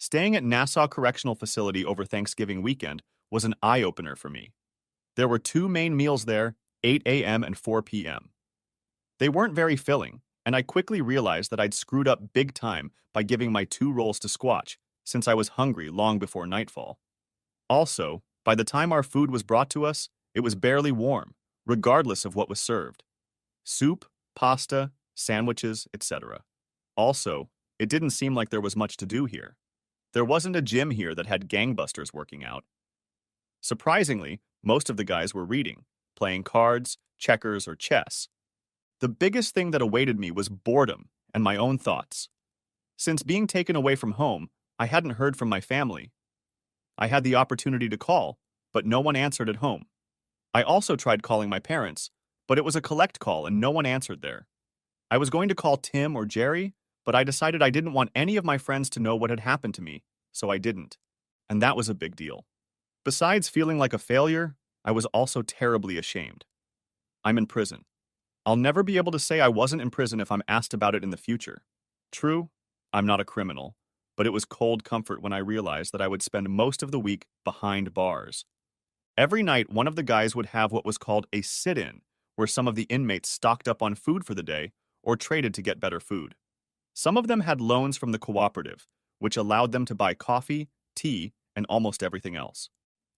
Staying at Nassau Correctional Facility over Thanksgiving weekend was an eye-opener for me. There were two main meals there, 8 a.m. and 4 p.m. They weren't very filling, and I quickly realized that I'd screwed up big time by giving my two rolls to Squatch, since I was hungry long before nightfall. Also, by the time our food was brought to us, it was barely warm, regardless of what was served. Soup, pasta, sandwiches, etc. Also, it didn't seem like there was much to do here. There wasn't a gym here that had gangbusters working out. Surprisingly, most of the guys were reading, playing cards, checkers, or chess. The biggest thing that awaited me was boredom and my own thoughts. Since being taken away from home, I hadn't heard from my family. I had the opportunity to call, but no one answered at home. I also tried calling my parents, but it was a collect call and no one answered there. I was going to call Tim or Jerry, but I decided I didn't want any of my friends to know what had happened to me, so I didn't. And that was a big deal. Besides feeling like a failure, I was also terribly ashamed. I'm in prison. I'll never be able to say I wasn't in prison if I'm asked about it in the future. True, I'm not a criminal, but it was cold comfort when I realized that I would spend most of the week behind bars. Every night, one of the guys would have what was called a sit-in, where some of the inmates stocked up on food for the day or traded to get better food. Some of them had loans from the cooperative, which allowed them to buy coffee, tea, and almost everything else.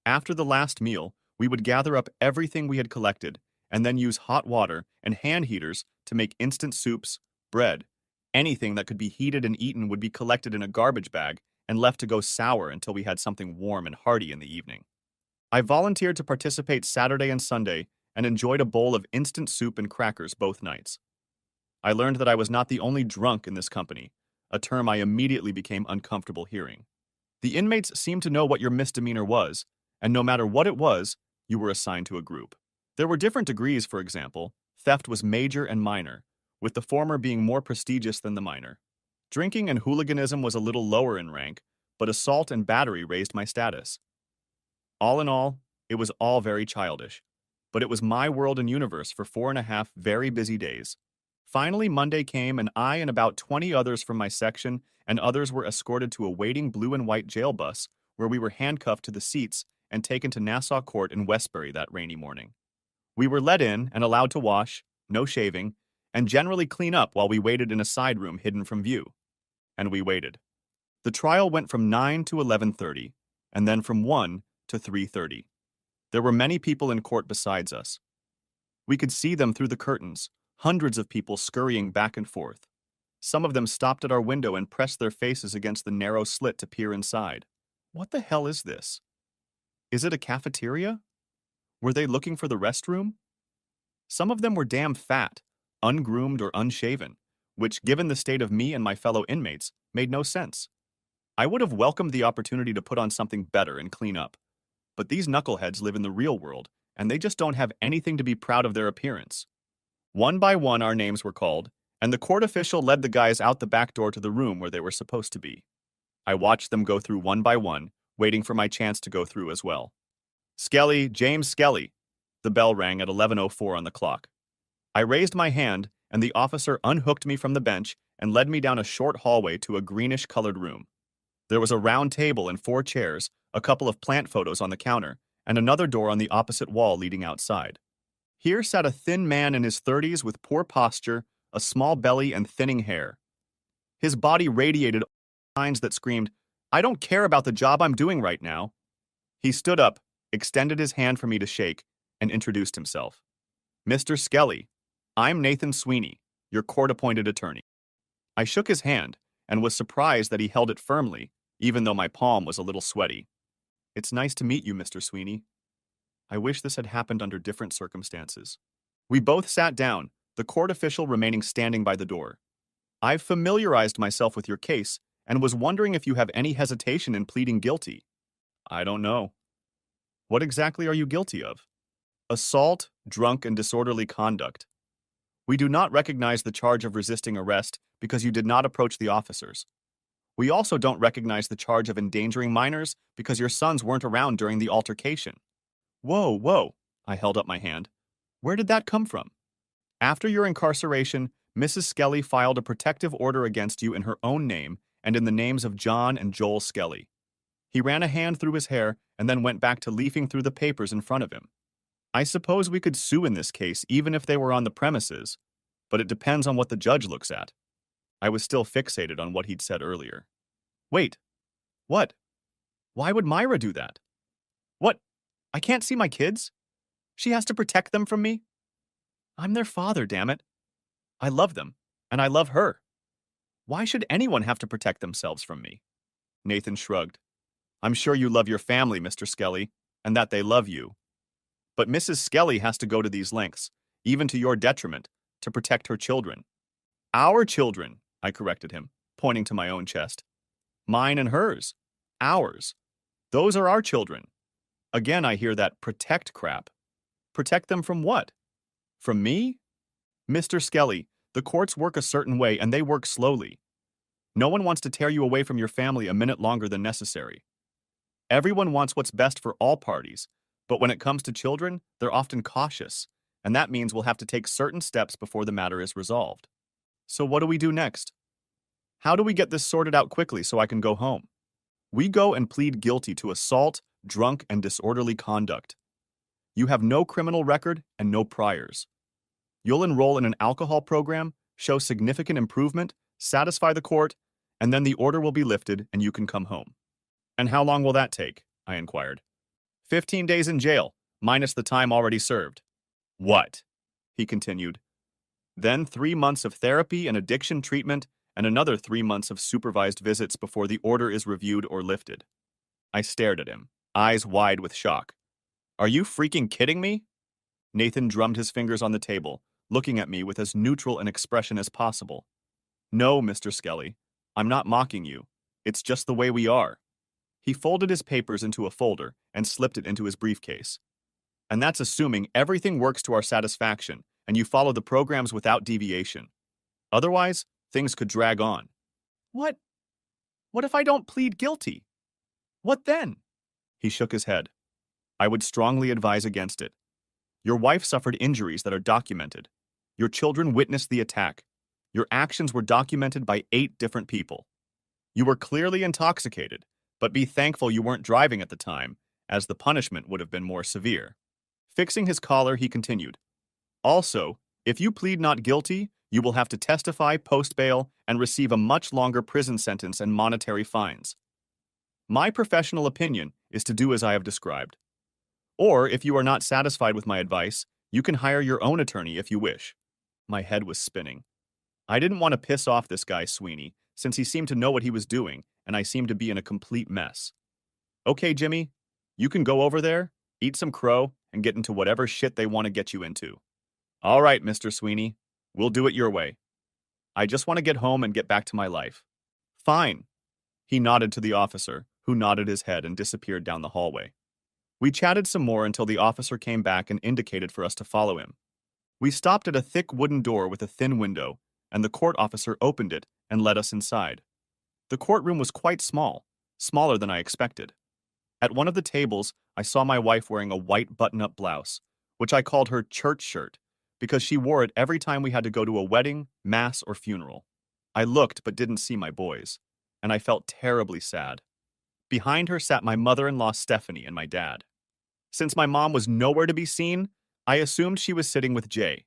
After the last meal, we would gather up everything we had collected and then use hot water and hand heaters to make instant soups, bread. Anything that could be heated and eaten would be collected in a garbage bag and left to go sour until we had something warm and hearty in the evening. I volunteered to participate Saturday and Sunday and enjoyed a bowl of instant soup and crackers both nights. I learned that I was not the only drunk in this company, a term I immediately became uncomfortable hearing. The inmates seemed to know what your misdemeanor was, and no matter what it was, you were assigned to a group. There were different degrees, for example. Theft was major and minor, with the former being more prestigious than the minor. Drinking and hooliganism was a little lower in rank, but assault and battery raised my status. All in all, it was all very childish, but it was my world and universe for 4.5 very busy days. Finally, Monday came, and I and about 20 others from my section and others were escorted to a waiting blue and white jail bus where we were handcuffed to the seats and taken to Nassau Court in Westbury that rainy morning. We were let in and allowed to wash, no shaving, and generally clean up while we waited in a side room hidden from view. And we waited. The trial went from 9 to 11:30, and then from 1 to 3:30. There were many people in court besides us. We could see them through the curtains, hundreds of people scurrying back and forth. Some of them stopped at our window and pressed their faces against the narrow slit to peer inside. What the hell is this? Is it a cafeteria? Were they looking for the restroom? Some of them were damn fat, ungroomed or unshaven, which, given the state of me and my fellow inmates, made no sense. I would have welcomed the opportunity to put on something better and clean up. But these knuckleheads live in the real world, and they just don't have anything to be proud of their appearance. One by one, our names were called, and the court official led the guys out the back door to the room where they were supposed to be. I watched them go through one by one, waiting for my chance to go through as well. Skelly, James Skelly. The bell rang at 11:04 on the clock. I raised my hand, and the officer unhooked me from the bench and led me down a short hallway to a greenish-colored room. There was a round table and 4 chairs, a couple of plant photos on the counter, and another door on the opposite wall leading outside. Here sat a thin man in his 30s with poor posture, a small belly, and thinning hair. His body radiated signs that screamed, "I don't care about the job I'm doing right now." He stood up, extended his hand for me to shake, and introduced himself. "Mr. Skelly, I'm Nathan Sweeney, your court-appointed attorney." I shook his hand and was surprised that he held it firmly, even though my palm was a little sweaty. "It's nice to meet you, Mr. Sweeney. I wish this had happened under different circumstances." We both sat down, the court official remaining standing by the door. "I've familiarized myself with your case and was wondering if you have any hesitation in pleading guilty." "I don't know." "What exactly are you guilty of?" "Assault, drunk, and disorderly conduct. We do not recognize the charge of resisting arrest because you did not approach the officers. We also don't recognize the charge of endangering minors because your sons weren't around during the altercation." "Whoa, whoa," I held up my hand. "Where did that come from?" "After your incarceration, Mrs. Skelly filed a protective order against you in her own name and in the names of John and Joel Skelly. He ran a hand through his hair and then went back to leafing through the papers in front of him. I suppose we could sue in this case even if they were on the premises, but it depends on what the judge looks at. I was still fixated on what he'd said earlier. Wait, what? Why would Myra do that? What? I can't see my kids? She has to protect them from me? I'm their father, damn it. I love them, and I love her. Why should anyone have to protect themselves from me? Nathan shrugged. I'm sure you love your family, Mr. Skelly, and that they love you. But Mrs. Skelly has to go to these lengths, even to your detriment, to protect her children. Our children, I corrected him, pointing to my own chest. Mine and hers. Ours. Those are our children. Again, I hear that protect crap. Protect them from what? From me? Mr. Skelly, the courts work a certain way and they work slowly. No one wants to tear you away from your family a minute longer than necessary. Everyone wants what's best for all parties, but when it comes to children, they're often cautious, and that means we'll have to take certain steps before the matter is resolved. So what do we do next? How do we get this sorted out quickly so I can go home? We go and plead guilty to assault, drunk, and disorderly conduct. You have no criminal record and no priors. You'll enroll in an alcohol program, show significant improvement, satisfy the court, and then the order will be lifted and you can come home. And how long will that take? I inquired. 15 days in jail, minus the time already served. What? He continued. Then 3 months of therapy and addiction treatment and another 3 months of supervised visits before the order is reviewed or lifted. I stared at him, eyes wide with shock. Are you freaking kidding me? Nathan drummed his fingers on the table, looking at me with as neutral an expression as possible. No, Mr. Skelly, I'm not mocking you. It's just the way we are. He folded his papers into a folder and slipped it into his briefcase. And that's assuming everything works to our satisfaction and you follow the programs without deviation. Otherwise, things could drag on. What? What if I don't plead guilty? What then? He shook his head. I would strongly advise against it. Your wife suffered injuries that are documented. Your children witnessed the attack. Your actions were documented by 8 different people. You were clearly intoxicated, but be thankful you weren't driving at the time, as the punishment would have been more severe. Fixing his collar, he continued. Also, if you plead not guilty, you will have to testify post-bail and receive a much longer prison sentence and monetary fines. My professional opinion is to do as I have described. Or, if you are not satisfied with my advice, you can hire your own attorney if you wish. My head was spinning. I didn't want to piss off this guy Sweeney, since he seemed to know what he was doing, and I seemed to be in a complete mess. Okay, Jimmy, you can go over there, eat some crow, and get into whatever shit they want to get you into. All right, Mr. Sweeney, we'll do it your way. I just want to get home and get back to my life. Fine. He nodded to the officer, who nodded his head and disappeared down the hallway. We chatted some more until the officer came back and indicated for us to follow him. We stopped at a thick wooden door with a thin window, and the court officer opened it and led us inside. The courtroom was quite small, smaller than I expected. At one of the tables, I saw my wife wearing a white button-up blouse, which I called her church shirt, because she wore it every time we had to go to a wedding, mass, or funeral. I looked but didn't see my boys, and I felt terribly sad. Behind her sat my mother-in-law Stephanie and my dad. Since my mom was nowhere to be seen, I assumed she was sitting with Jay.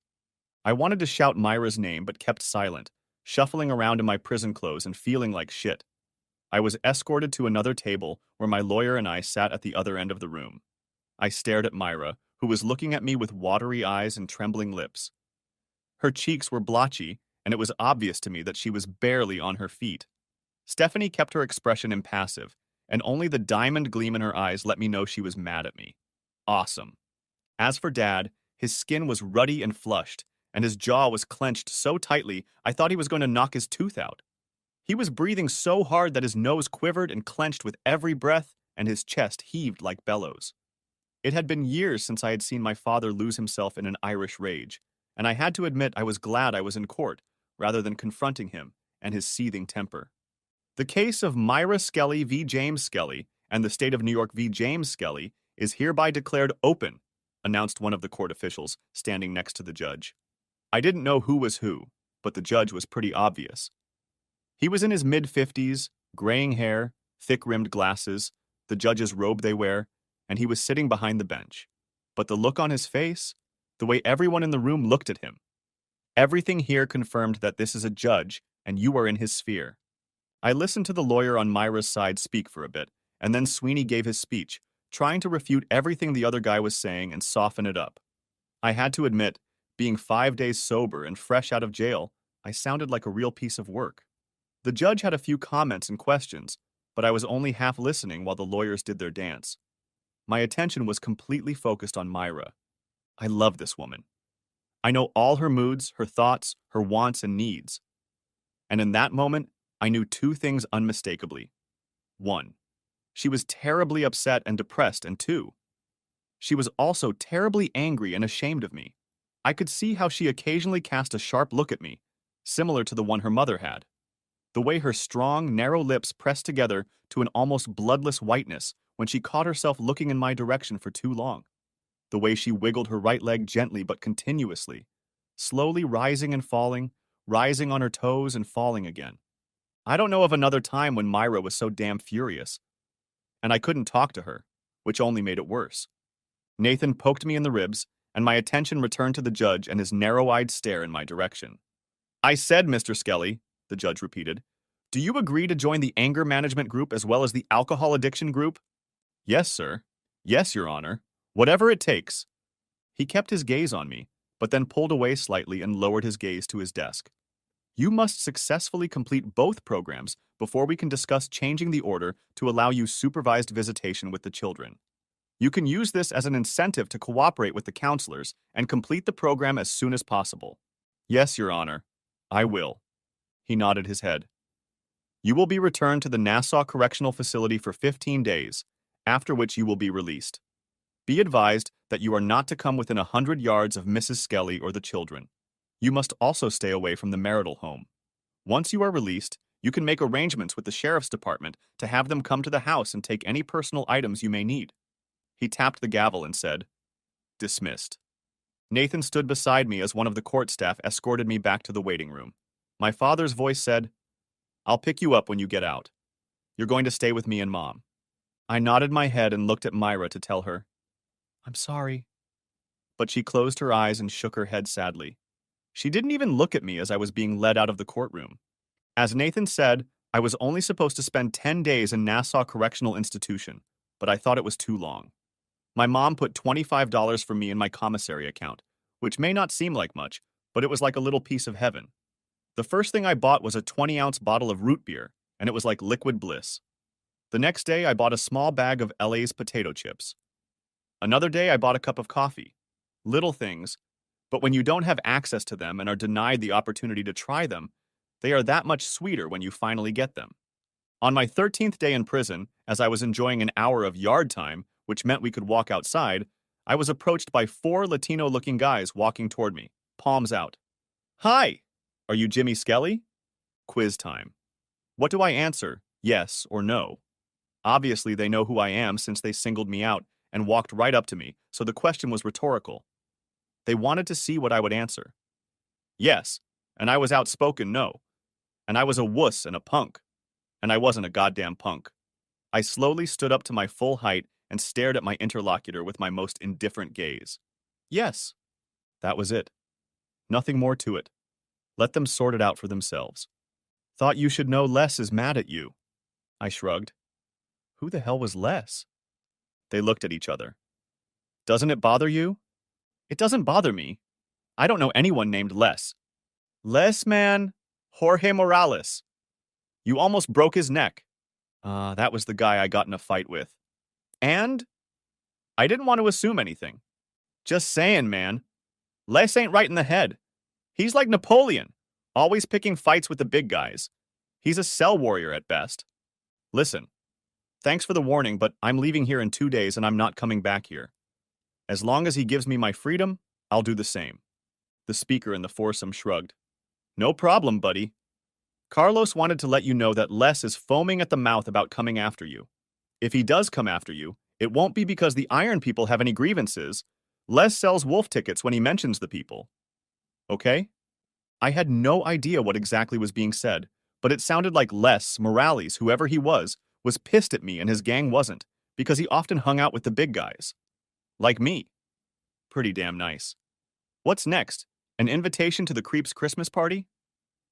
I wanted to shout Myra's name but kept silent, shuffling around in my prison clothes and feeling like shit. I was escorted to another table where my lawyer and I sat at the other end of the room. I stared at Myra, who was looking at me with watery eyes and trembling lips. Her cheeks were blotchy, and it was obvious to me that she was barely on her feet. Stephanie kept her expression impassive, and only the diamond gleam in her eyes let me know she was mad at me. Awesome. As for Dad, his skin was ruddy and flushed, and his jaw was clenched so tightly I thought he was going to knock his tooth out. He was breathing so hard that his nose quivered and clenched with every breath, and his chest heaved like bellows. It had been years since I had seen my father lose himself in an Irish rage, and I had to admit I was glad I was in court, rather than confronting him and his seething temper. The case of Myra Skelly v. James Skelly and the state of New York v. James Skelly is hereby declared open, announced one of the court officials standing next to the judge. I didn't know who was who, but the judge was pretty obvious. He was in his mid-50s, graying hair, thick-rimmed glasses, the judge's robe they wear, and he was sitting behind the bench. But the look on his face, the way everyone in the room looked at him, everything here confirmed that this is a judge and you are in his sphere. I listened to the lawyer on Myra's side speak for a bit, and then Sweeney gave his speech, trying to refute everything the other guy was saying and soften it up. I had to admit, being 5 days sober and fresh out of jail, I sounded like a real piece of work. The judge had a few comments and questions, but I was only half listening while the lawyers did their dance. My attention was completely focused on Myra. I love this woman. I know all her moods, her thoughts, her wants and needs. And in that moment, I knew two things unmistakably. One, she was terribly upset and depressed, and two, she was also terribly angry and ashamed of me. I could see how she occasionally cast a sharp look at me, similar to the one her mother had. The way her strong, narrow lips pressed together to an almost bloodless whiteness when she caught herself looking in my direction for too long. The way she wiggled her right leg gently but continuously, slowly rising and falling, rising on her toes and falling again. I don't know of another time when Myra was so damn furious, and I couldn't talk to her, which only made it worse. Nathan poked me in the ribs, and my attention returned to the judge and his narrow-eyed stare in my direction. "I said, Mr. Skelly," the judge repeated, "do you agree to join the anger management group as well as the alcohol addiction group?" "Yes, sir. Yes, Your Honor. Whatever it takes." He kept his gaze on me, but then pulled away slightly and lowered his gaze to his desk. "You must successfully complete both programs before we can discuss changing the order to allow you supervised visitation with the children. You can use this as an incentive to cooperate with the counselors and complete the program as soon as possible." "Yes, Your Honor. I will." He nodded his head. "You will be returned to the Nassau Correctional Facility for 15 days, after which you will be released. Be advised that you are not to come within 100 yards of Mrs. Skelly or the children. You must also stay away from the marital home. Once you are released, you can make arrangements with the sheriff's department to have them come to the house and take any personal items you may need." He tapped the gavel and said, "Dismissed." Nathan stood beside me as one of the court staff escorted me back to the waiting room. My father's voice said, "I'll pick you up when you get out. You're going to stay with me and Mom." I nodded my head and looked at Myra to tell her, "I'm sorry." But she closed her eyes and shook her head sadly. She didn't even look at me as I was being led out of the courtroom. As Nathan said, I was only supposed to spend 10 days in Nassau Correctional Institution, but I thought it was too long. My mom put $25 for me in my commissary account, which may not seem like much, but it was like a little piece of heaven. The first thing I bought was a 20-ounce bottle of root beer, and it was like liquid bliss. The next day, I bought a small bag of Lay's potato chips. Another day, I bought a cup of coffee. Little things, but when you don't have access to them and are denied the opportunity to try them, they are that much sweeter when you finally get them. On my 13th day in prison, as I was enjoying an hour of yard time, which meant we could walk outside, I was approached by 4 Latino-looking guys walking toward me, palms out. "Hi! Are you Jimmy Skelly?" Quiz time. What do I answer, yes or no? Obviously, they know who I am since they singled me out and walked right up to me, so the question was rhetorical. They wanted to see what I would answer. Yes, and I was outspoken no. And I was a wuss and a punk. And I wasn't a goddamn punk. I slowly stood up to my full height and stared at my interlocutor with my most indifferent gaze. Yes. That was it. Nothing more to it. Let them sort it out for themselves. "Thought you should know Les is mad at you." I shrugged. Who the hell was Les? They looked at each other. "Doesn't it bother you?" "It doesn't bother me. I don't know anyone named Les." "Les, man. Jorge Morales. You almost broke his neck." That was the guy I got in a fight with. "And?" I didn't want to assume anything. "Just saying, man. Les ain't right in the head. He's like Napoleon, always picking fights with the big guys. He's a cell warrior at best. Listen, thanks for the warning, but I'm leaving here in 2 days and I'm not coming back here. As long as he gives me my freedom, I'll do the same." The speaker in the foursome shrugged. "No problem, buddy. Carlos wanted to let you know that Les is foaming at the mouth about coming after you. If he does come after you, it won't be because the Iron people have any grievances. Les sells wolf tickets when he mentions the people. Okay?" I had no idea what exactly was being said, but it sounded like Les Morales, whoever he was pissed at me and his gang wasn't, because he often hung out with the big guys. Like me. Pretty damn nice. What's next? An invitation to the creep's Christmas party?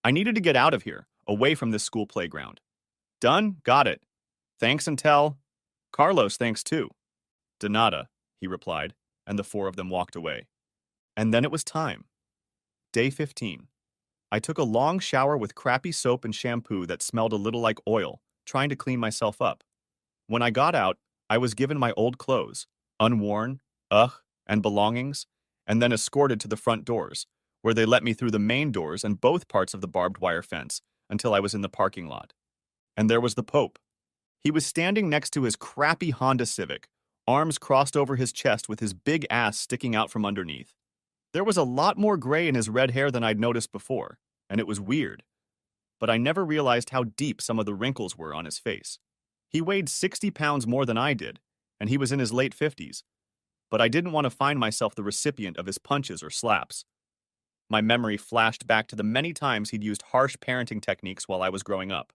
I needed to get out of here, away from this school playground. Done? Got it. Thanks and tell. Carlos, thanks too. De nada, he replied, and the four of them walked away. And then it was time. Day 15. I took a long shower with crappy soap and shampoo that smelled a little like oil, trying to clean myself up. When I got out, I was given my old clothes, unworn, and belongings, and then escorted to the front doors, where they let me through the main doors and both parts of the barbed wire fence until I was in the parking lot. And there was the Pope. He was standing next to his crappy Honda Civic, arms crossed over his chest with his big ass sticking out from underneath. There was a lot more gray in his red hair than I'd noticed before, and it was weird. But I never realized how deep some of the wrinkles were on his face. He weighed 60 pounds more than I did, and he was in his late 50s. But I didn't want to find myself the recipient of his punches or slaps. My memory flashed back to the many times he'd used harsh parenting techniques while I was growing up.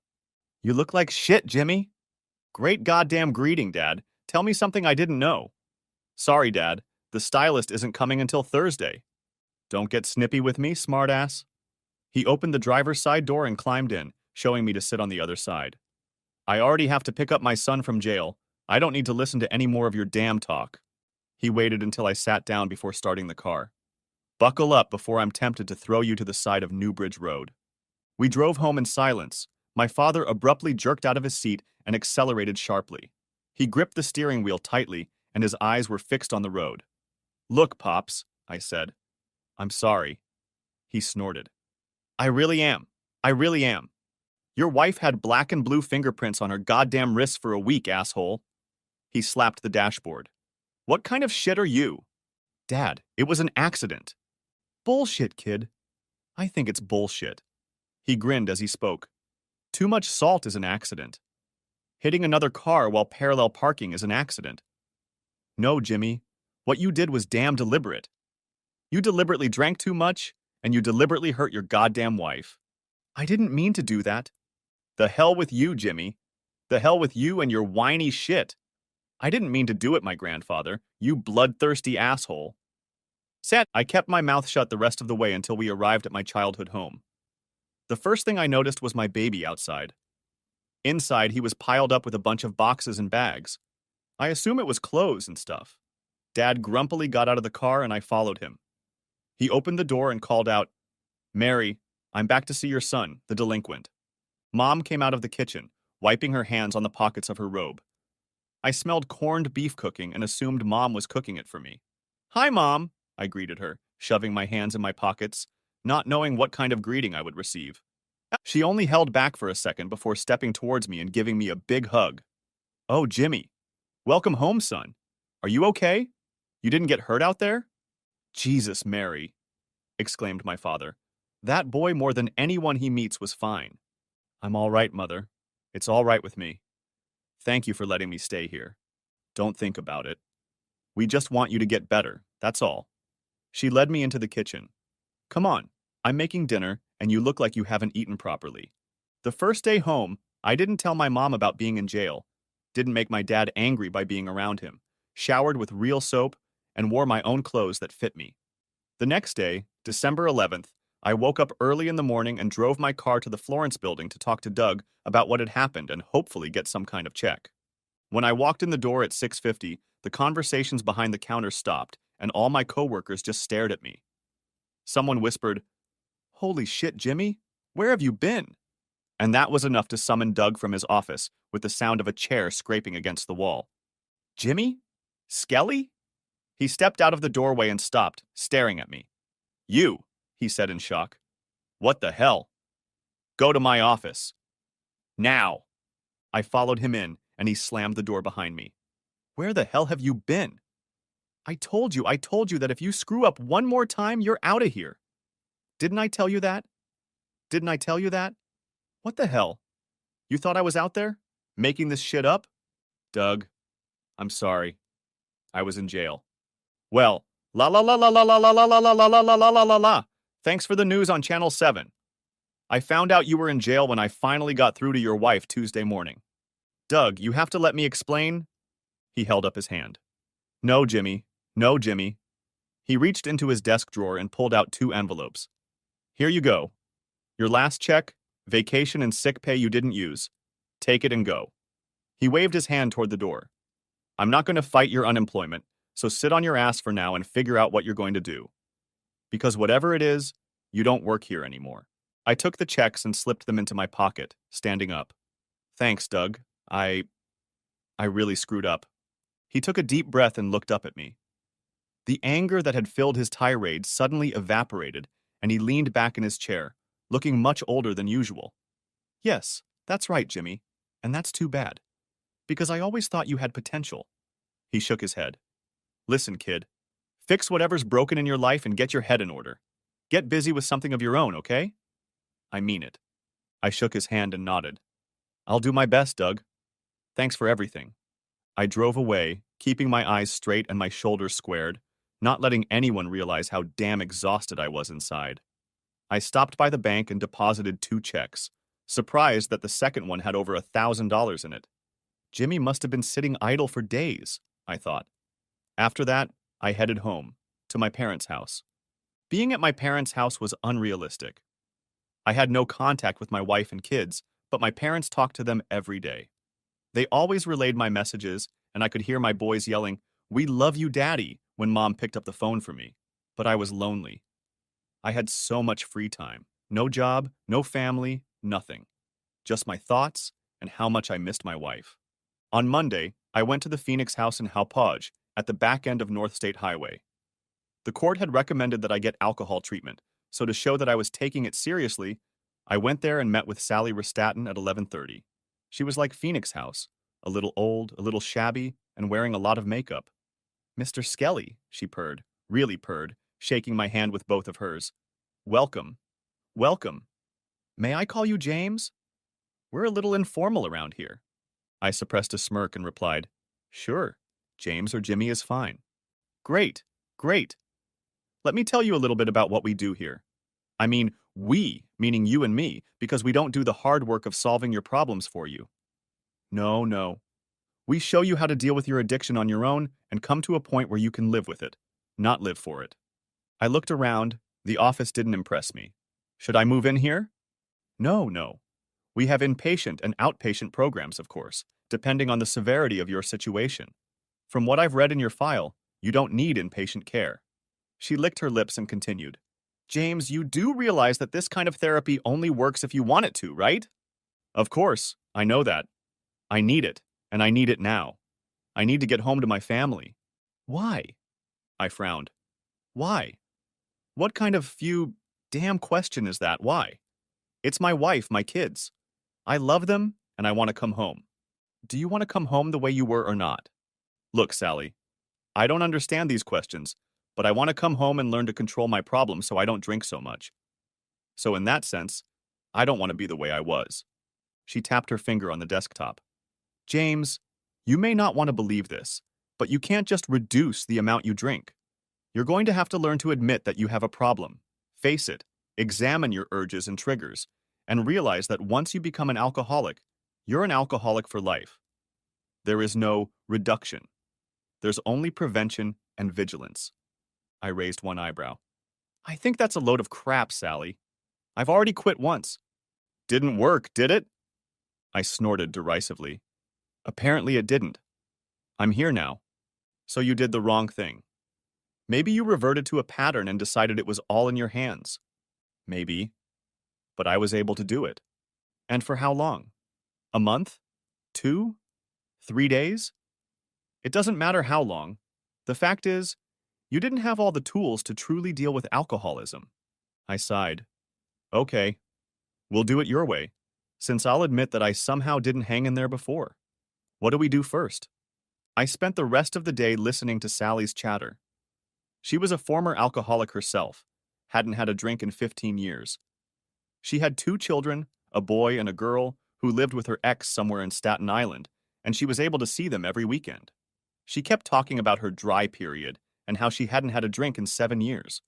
You look like shit, Jimmy. Great goddamn greeting, Dad. Tell me something I didn't know. Sorry, Dad. The stylist isn't coming until Thursday. Don't get snippy with me, smartass. He opened the driver's side door and climbed in, showing me to sit on the other side. I already have to pick up my son from jail. I don't need to listen to any more of your damn talk. He waited until I sat down before starting the car. Buckle up before I'm tempted to throw you to the side of Newbridge Road. We drove home in silence. My father abruptly jerked out of his seat and accelerated sharply. He gripped the steering wheel tightly, and his eyes were fixed on the road. Look, Pops, I said. I'm sorry. He snorted. I really am. I really am. Your wife had black and blue fingerprints on her goddamn wrists for a week, asshole. He slapped the dashboard. What kind of shit are you? Dad, it was an accident. Bullshit, kid. I think it's bullshit. He grinned as he spoke. Too much salt is an accident. Hitting another car while parallel parking is an accident. No, Jimmy. What you did was damn deliberate. You deliberately drank too much, and you deliberately hurt your goddamn wife. I didn't mean to do that. The hell with you, Jimmy. The hell with you and your whiny shit. I didn't mean to do it, my grandfather, you bloodthirsty asshole. I kept my mouth shut the rest of the way until we arrived at my childhood home. The first thing I noticed was my baby outside. Inside, he was piled up with a bunch of boxes and bags. I assume it was clothes and stuff. Dad grumpily got out of the car and I followed him. He opened the door and called out, Mary, I'm back to see your son, the delinquent. Mom came out of the kitchen, wiping her hands on the pockets of her robe. I smelled corned beef cooking and assumed Mom was cooking it for me. Hi, Mom, I greeted her, shoving my hands in my pockets, not knowing what kind of greeting I would receive. She only held back for a second before stepping towards me and giving me a big hug. Oh, Jimmy. Welcome home, son. Are you okay? You didn't get hurt out there? Jesus, Mary, exclaimed my father. That boy more than anyone he meets was fine. I'm all right, Mother. It's all right with me. Thank you for letting me stay here. Don't think about it. We just want you to get better, that's all. She led me into the kitchen. Come on, I'm making dinner, and you look like you haven't eaten properly. The first day home, I didn't tell my mom about being in jail, didn't make my dad angry by being around him, showered with real soap, and wore my own clothes that fit me. The next day, December 11th, I woke up early in the morning and drove my car to the Florence building to talk to Doug about what had happened and hopefully get some kind of check. When I walked in the door at 6:50, the conversations behind the counter stopped, and all my coworkers just stared at me. Someone whispered, Holy shit, Jimmy, where have you been? And that was enough to summon Doug from his office with the sound of a chair scraping against the wall. Jimmy? Skelly? He stepped out of the doorway and stopped, staring at me. You, he said in shock. What the hell? Go to my office. Now. I followed him in, and he slammed the door behind me. Where the hell have you been? I told you that if you screw up one more time, you're out of here. Didn't I tell you that? Didn't I tell you that? What the hell? You thought I was out there? Making this shit up? Doug, I'm sorry. I was in jail. Well, la la la la la la la la la la la la la la la la. Thanks for the news on Channel 7. I found out you were in jail when I finally got through to your wife Tuesday morning. Doug, you have to let me explain. He held up his hand. No, Jimmy. No, Jimmy. He reached into his desk drawer and pulled out two envelopes. Here you go. Your last check, vacation and sick pay you didn't use. Take it and go. He waved his hand toward the door. I'm not going to fight your unemployment, so sit on your ass for now and figure out what you're going to do. Because whatever it is, you don't work here anymore. I took the checks and slipped them into my pocket, standing up. Thanks, Doug. I really screwed up. He took a deep breath and looked up at me. The anger that had filled his tirade suddenly evaporated, and he leaned back in his chair, looking much older than usual. Yes, that's right, Jimmy, and that's too bad. Because I always thought you had potential. He shook his head. Listen, kid. Fix whatever's broken in your life and get your head in order. Get busy with something of your own, okay? I mean it. I shook his hand and nodded. I'll do my best, Doug. Thanks for everything. I drove away, keeping my eyes straight and my shoulders squared, not letting anyone realize how damn exhausted I was inside. I stopped by the bank and deposited two checks, surprised that the second one had over $1,000 in it. Jimmy must have been sitting idle for days, I thought. After that, I headed home, to my parents' house. Being at my parents' house was unrealistic. I had no contact with my wife and kids, but my parents talked to them every day. They always relayed my messages, and I could hear my boys yelling, "We love you, Daddy," when Mom picked up the phone for me. But I was lonely. I had so much free time. No job, no family, nothing. Just my thoughts and how much I missed my wife. On Monday, I went to the Phoenix house in Hauppauge, at the back end of North State Highway. The court had recommended that I get alcohol treatment, so to show that I was taking it seriously, I went there and met with Sally Ristatin at 11:30. She was like Phoenix House, a little old, a little shabby, and wearing a lot of makeup. Mr. Skelly, she purred, really purred, shaking my hand with both of hers. Welcome. Welcome. May I call you James? We're a little informal around here. I suppressed a smirk and replied, Sure, James or Jimmy is fine. Great, great. Let me tell you a little bit about what we do here. I mean, we, meaning you and me, because we don't do the hard work of solving your problems for you. No, no. We show you how to deal with your addiction on your own and come to a point where you can live with it, not live for it. I looked around. The office didn't impress me. Should I move in here? No, no. We have inpatient and outpatient programs, of course, depending on the severity of your situation. From what I've read in your file, you don't need inpatient care. She licked her lips and continued. James, you do realize that this kind of therapy only works if you want it to, right? Of course, I know that. I need it, and I need it now. I need to get home to my family. Why? I frowned. Why? What kind of damn question is that? Why? It's my wife, my kids. I love them, and I want to come home. Do you want to come home the way you were or not? Look, Sally, I don't understand these questions, but I want to come home and learn to control my problems so I don't drink so much. So in that sense, I don't want to be the way I was. She tapped her finger on the desktop. James, you may not want to believe this, but you can't just reduce the amount you drink. You're going to have to learn to admit that you have a problem, face it, examine your urges and triggers, and realize that once you become an alcoholic, you're an alcoholic for life. There is no reduction. There's only prevention and vigilance. I raised one eyebrow. I think that's a load of crap, Sally. I've already quit once. Didn't work, did it? I snorted derisively. Apparently it didn't. I'm here now. So you did the wrong thing. Maybe you reverted to a pattern and decided it was all in your hands. Maybe. But I was able to do it. And for how long? A month? 2? 3 days? It doesn't matter how long. The fact is, you didn't have all the tools to truly deal with alcoholism. I sighed. Okay, we'll do it your way, since I'll admit that I somehow didn't hang in there before. What do we do first? I spent the rest of the day listening to Sally's chatter. She was a former alcoholic herself, hadn't had a drink in 15 years. She had 2 children, a boy and a girl, who lived with her ex somewhere in Staten Island, and she was able to see them every weekend. She kept talking about her dry period and how she hadn't had a drink in 7 years.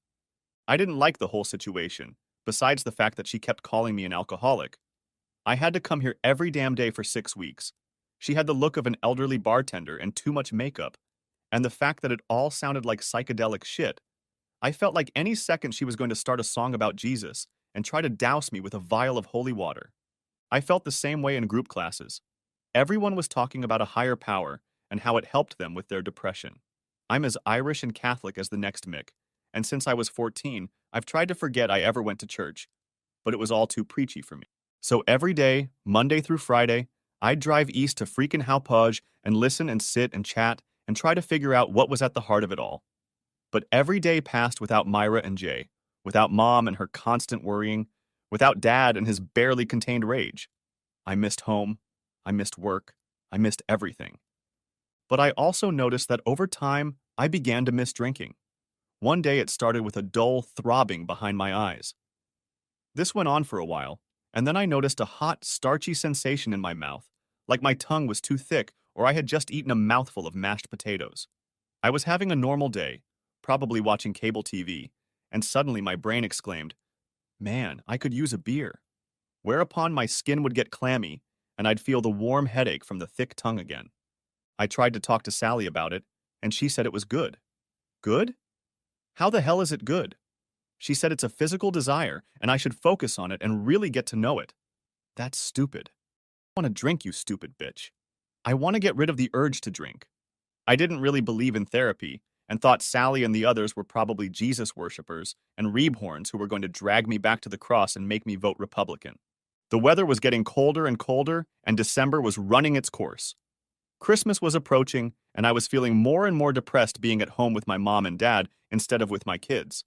I didn't like the whole situation, besides the fact that she kept calling me an alcoholic. I had to come here every damn day for 6 weeks. She had the look of an elderly bartender and too much makeup, and the fact that it all sounded like psychedelic shit. I felt like any second she was going to start a song about Jesus and try to douse me with a vial of holy water. I felt the same way in group classes. Everyone was talking about a higher power and how it helped them with their depression. I'm as Irish and Catholic as the next Mick, and since I was 14, I've tried to forget I ever went to church, but it was all too preachy for me. So every day, Monday through Friday, I'd drive east to freaking Hauppauge and listen and sit and chat and try to figure out what was at the heart of it all. But every day passed without Myra and Jay, without Mom and her constant worrying, without Dad and his barely contained rage. I missed home, I missed work, I missed everything. But I also noticed that over time, I began to miss drinking. One day it started with a dull throbbing behind my eyes. This went on for a while, and then I noticed a hot, starchy sensation in my mouth, like my tongue was too thick or I had just eaten a mouthful of mashed potatoes. I was having a normal day, probably watching cable TV, and suddenly my brain exclaimed, "Man, I could use a beer." Whereupon my skin would get clammy, and I'd feel the warm headache from the thick tongue again. I tried to talk to Sally about it, and she said it was good. Good? How the hell is it good? She said it's a physical desire, and I should focus on it and really get to know it. That's stupid. I want to drink, you stupid bitch. I want to get rid of the urge to drink. I didn't really believe in therapy, and thought Sally and the others were probably Jesus worshippers and Reebhorns who were going to drag me back to the cross and make me vote Republican. The weather was getting colder and colder, and December was running its course. Christmas was approaching, and I was feeling more and more depressed being at home with my mom and dad instead of with my kids.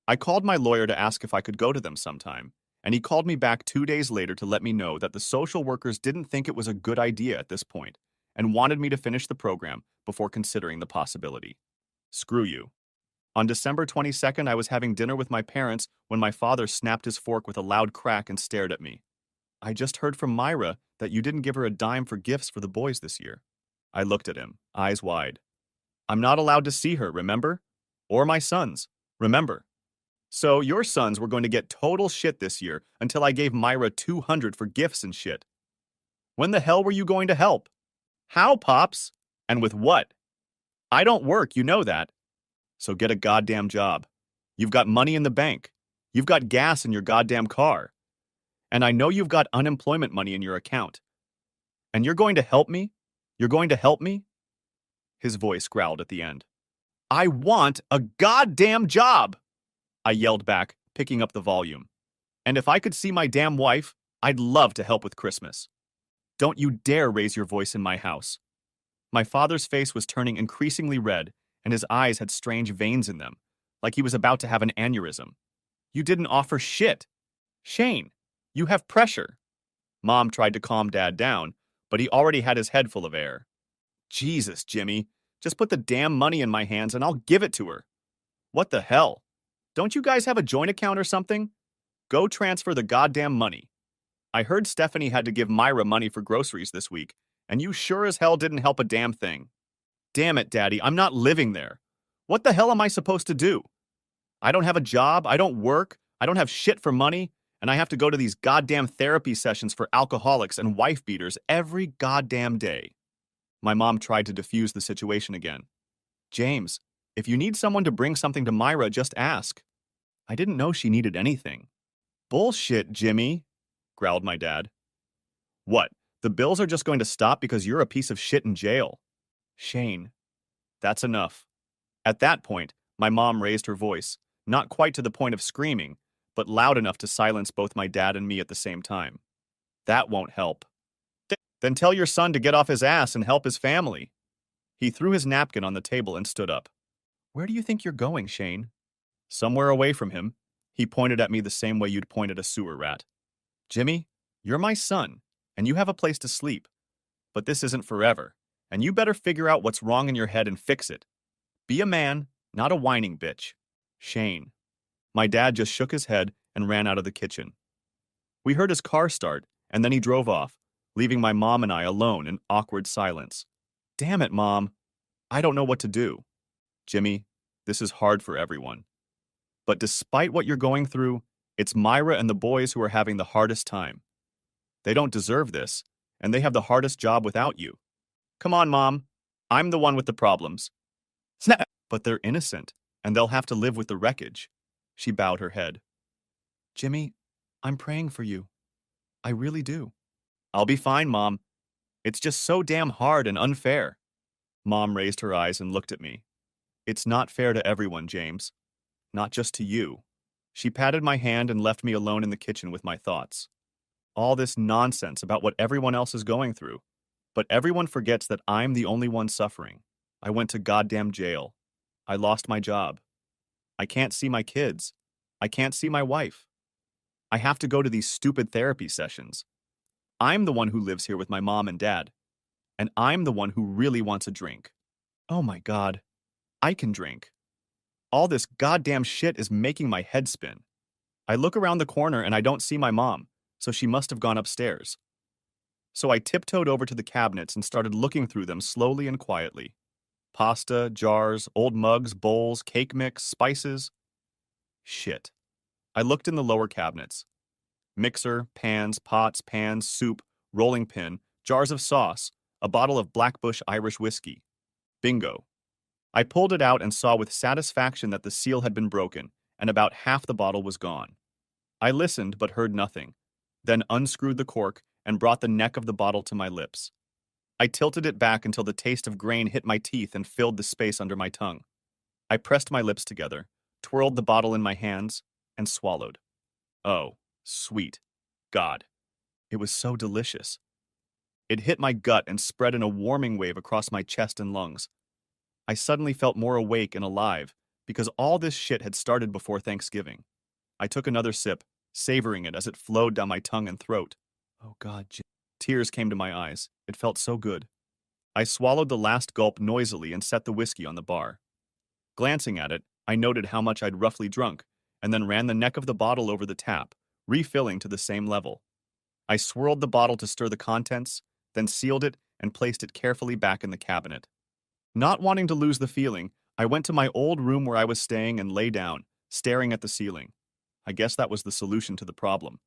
I called my lawyer to ask if I could go to them sometime, and he called me back 2 days later to let me know that the social workers didn't think it was a good idea at this point and wanted me to finish the program before considering the possibility. Screw you. On December 22nd, I was having dinner with my parents when my father snapped his fork with a loud crack and stared at me. "I just heard from Myra that you didn't give her a dime for gifts for the boys this year." I looked at him, eyes wide. "I'm not allowed to see her, remember? Or my sons, remember? So your sons were going to get total shit this year until I gave Myra 200 for gifts and shit. When the hell were you going to help? How, Pops? And with what? I don't work, you know that. So get a goddamn job. You've got money in the bank. You've got gas in your goddamn car. And I know you've got unemployment money in your account. And you're going to help me? You're going to help me?" His voice growled at the end. "I want a goddamn job!" I yelled back, picking up the volume. "And if I could see my damn wife, I'd love to help with Christmas. Don't you dare raise your voice in my house." My father's face was turning increasingly red, and his eyes had strange veins in them, like he was about to have an aneurysm. "You didn't offer shit. Shane, you have pressure." Mom tried to calm Dad down, but he already had his head full of air. "Jesus, Jimmy, just put the damn money in my hands and I'll give it to her. What the hell? Don't you guys have a joint account or something? Go transfer the goddamn money. I heard Stephanie had to give Myra money for groceries this week, and you sure as hell didn't help a damn thing. Damn it, Daddy, I'm not living there. What the hell am I supposed to do? I don't have a job, I don't work, I don't have shit for money, and I have to go to these goddamn therapy sessions for alcoholics and wife beaters every goddamn day." My mom tried to defuse the situation again. "James, if you need someone to bring something to Myra, just ask." I didn't know she needed anything. "Bullshit, Jimmy," growled my dad. "What, the bills are just going to stop because you're a piece of shit in jail?" "Shane, that's enough." At that point, my mom raised her voice, not quite to the point of screaming, but loud enough to silence both my dad and me at the same time. "That won't help. Then tell your son to get off his ass and help his family." He threw his napkin on the table and stood up. "Where do you think you're going, Shane?" "Somewhere away from him." He pointed at me the same way you'd point at a sewer rat. "Jimmy, you're my son, and you have a place to sleep. But this isn't forever, and you better figure out what's wrong in your head and fix it. Be a man, not a whining bitch." "Shane." My dad just shook his head and ran out of the kitchen. We heard his car start, and then he drove off, leaving my mom and I alone in awkward silence. "Damn it, Mom. I don't know what to do." "Jimmy, this is hard for everyone. But despite what you're going through, It's Myra and the boys who are having the hardest time. They don't deserve this, and they have the hardest job without you. Come on, Mom. I'm the one with the problems. Snap! But they're innocent, and they'll have to live with the wreckage. She bowed her head. Jimmy, I'm praying for you. I really do. I'll be fine, Mom. It's just so damn hard and unfair. Mom raised her eyes and looked at me. It's not fair to everyone, James. Not just to you. She patted my hand and left me alone in the kitchen with my thoughts. All this nonsense about what everyone else is going through. But everyone forgets that I'm the only one suffering. I went to goddamn jail. I lost my job. I can't see my kids. I can't see my wife. I have to go to these stupid therapy sessions. I'm the one who lives here with my mom and dad. And I'm the one who really wants a drink. Oh my God. I can drink. All this goddamn shit is making my head spin. I look around the corner and I don't see my mom, so she must have gone upstairs. So I tiptoed over to the cabinets and started looking through them slowly and quietly. Pasta, jars, old mugs, bowls, cake mix, spices. Shit. I looked in the lower cabinets. Mixer, pans, pots, pans, soup, rolling pin, jars of sauce, a bottle of Blackbush Irish whiskey. Bingo. I pulled it out and saw with satisfaction that the seal had been broken, and about half the bottle was gone. I listened but heard nothing, then unscrewed the cork and brought the neck of the bottle to my lips. I tilted it back until the taste of grain hit my teeth and filled the space under my tongue. I pressed my lips together, twirled the bottle in my hands, and swallowed. Oh, sweet God. It was so delicious. It hit my gut and spread in a warming wave across my chest and lungs. I suddenly felt more awake and alive because all this shit had started before Thanksgiving. I took another sip, savoring it as it flowed down my tongue and throat. Oh God, tears came to my eyes. It felt so good. I swallowed the last gulp noisily and set the whiskey on the bar. Glancing at it, I noted how much I'd roughly drunk, and then ran the neck of the bottle over the tap, refilling to the same level. I swirled the bottle to stir the contents, then sealed it and placed it carefully back in the cabinet. Not wanting to lose the feeling, I went to my old room where I was staying and lay down, staring at the ceiling. I guess that was the solution to the problem.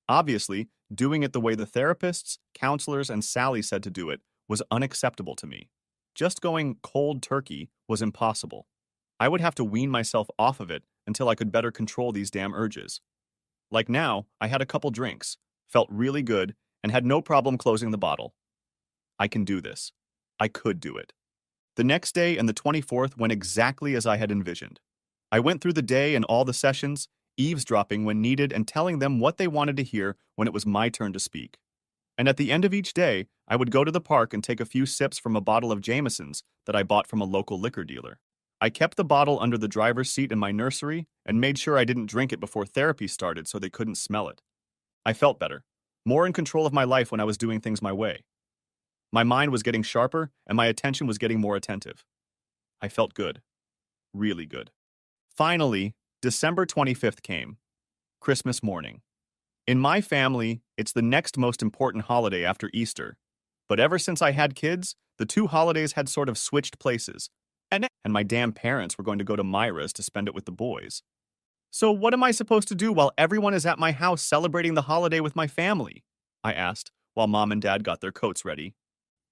Obviously, doing it the way the therapists, counselors, and Sally said to do it was unacceptable to me. Just going cold turkey was impossible. I would have to wean myself off of it until I could better control these damn urges. Like now, I had a couple drinks, felt really good, and had no problem closing the bottle. I can do this. I could do it. The next day and the 24th went exactly as I had envisioned. I went through the day and all the sessions, eavesdropping when needed and telling them what they wanted to hear when it was my turn to speak. And at the end of each day, I would go to the park and take a few sips from a bottle of Jameson's that I bought from a local liquor dealer. I kept the bottle under the driver's seat in my nursery and made sure I didn't drink it before therapy started so they couldn't smell it. I felt better, more in control of my life when I was doing things my way. My mind was getting sharper and my attention was getting more attentive. I felt good. Really good. Finally, December 25th came. Christmas morning. In my family, it's the next most important holiday after Easter. But ever since I had kids, the two holidays had sort of switched places. And my damn parents were going to go to Myra's to spend it with the boys. So what am I supposed to do while everyone is at my house celebrating the holiday with my family? I asked, while Mom and Dad got their coats ready.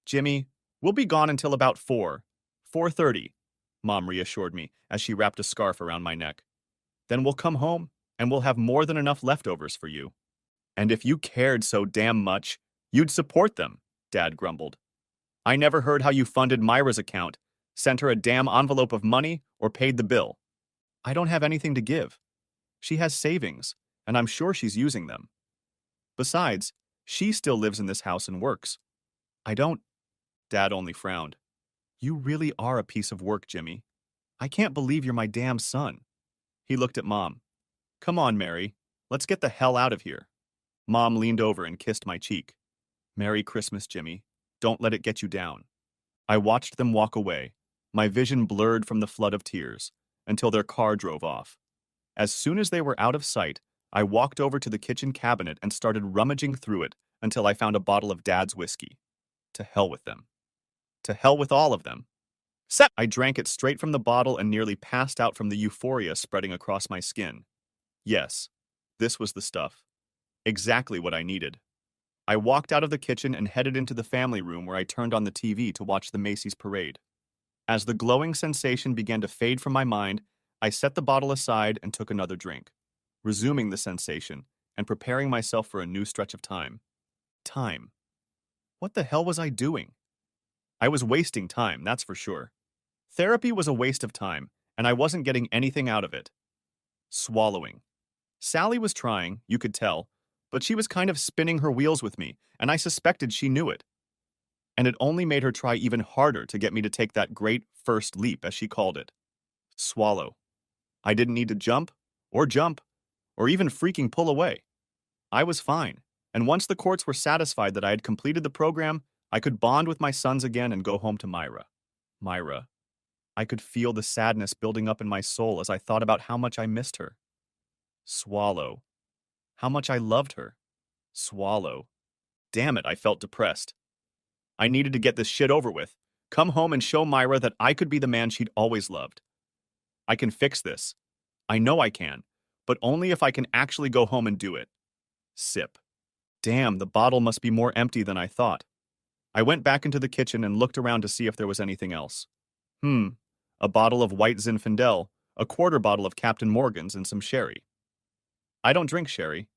Jimmy, we'll be gone until about 4:30, Mom reassured me as she wrapped a scarf around my neck. Then we'll come home, and we'll have more than enough leftovers for you. And if you cared so damn much, you'd support them, Dad grumbled. I never heard how you funded Myra's account, sent her a damn envelope of money, or paid the bill. I don't have anything to give. She has savings, and I'm sure she's using them. Besides, she still lives in this house and works. I don't. Dad only frowned. You really are a piece of work, Jimmy. I can't believe you're my damn son. He looked at Mom. Come on, Mary. Let's get the hell out of here. Mom leaned over and kissed my cheek. Merry Christmas, Jimmy. Don't let it get you down. I watched them walk away, my vision blurred from the flood of tears, until their car drove off. As soon as they were out of sight, I walked over to the kitchen cabinet and started rummaging through it until I found a bottle of Dad's whiskey. To hell with them. To hell with all of them. I drank it straight from the bottle and nearly passed out from the euphoria spreading across my skin. Yes, This was the stuff. Exactly what I needed. I walked out of the kitchen and headed into the family room where I turned on the TV to watch the Macy's parade. As the glowing sensation began to fade from my mind, I set the bottle aside and took another drink, resuming the sensation and preparing myself for a new stretch of time. Time. What the hell was I doing? I was wasting time, that's for sure. Therapy was a waste of time, and I wasn't getting anything out of it. Swallowing. Sally was trying, you could tell, but she was kind of spinning her wheels with me, and I suspected she knew it. And it only made her try even harder to get me to take that great first leap, as she called it. Swallow. I didn't need to jump, or even freaking pull away. I was fine, and once the courts were satisfied that I had completed the program, I could bond with my sons again and go home to Myra. Myra. I could feel the sadness building up in my soul as I thought about how much I missed her. Swallow. How much I loved her. Swallow. Damn it, I felt depressed. I needed to get this shit over with, come home and show Myra that I could be the man she'd always loved. I can fix this. I know I can, but only if I can actually go home and do it. Sip. Damn, the bottle must be more empty than I thought. I went back into the kitchen and looked around to see if there was anything else. A bottle of white Zinfandel, a quarter bottle of Captain Morgan's, and some sherry. I don't drink sherry.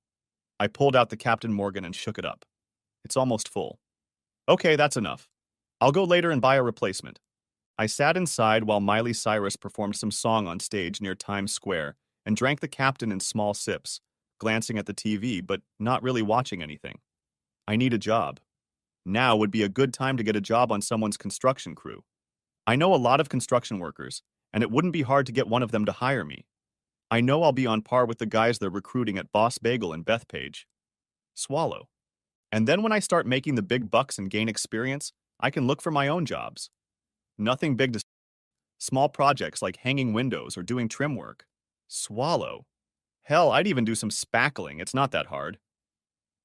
I pulled out the Captain Morgan and shook it up. It's almost full. Okay, that's enough. I'll go later and buy a replacement. I sat inside while Miley Cyrus performed some song on stage near Times Square and drank the Captain in small sips, glancing at the TV but not really watching anything. I need a job. Now would be a good time to get a job on someone's construction crew. I know a lot of construction workers, and it wouldn't be hard to get one of them to hire me. I know I'll be on par with the guys they're recruiting at Boss Bagel and Bethpage. Swallow. And then when I start making the big bucks and gain experience, I can look for my own jobs. Nothing big to small projects like hanging windows or doing trim work. Swallow. Hell, I'd even do some spackling, it's not that hard.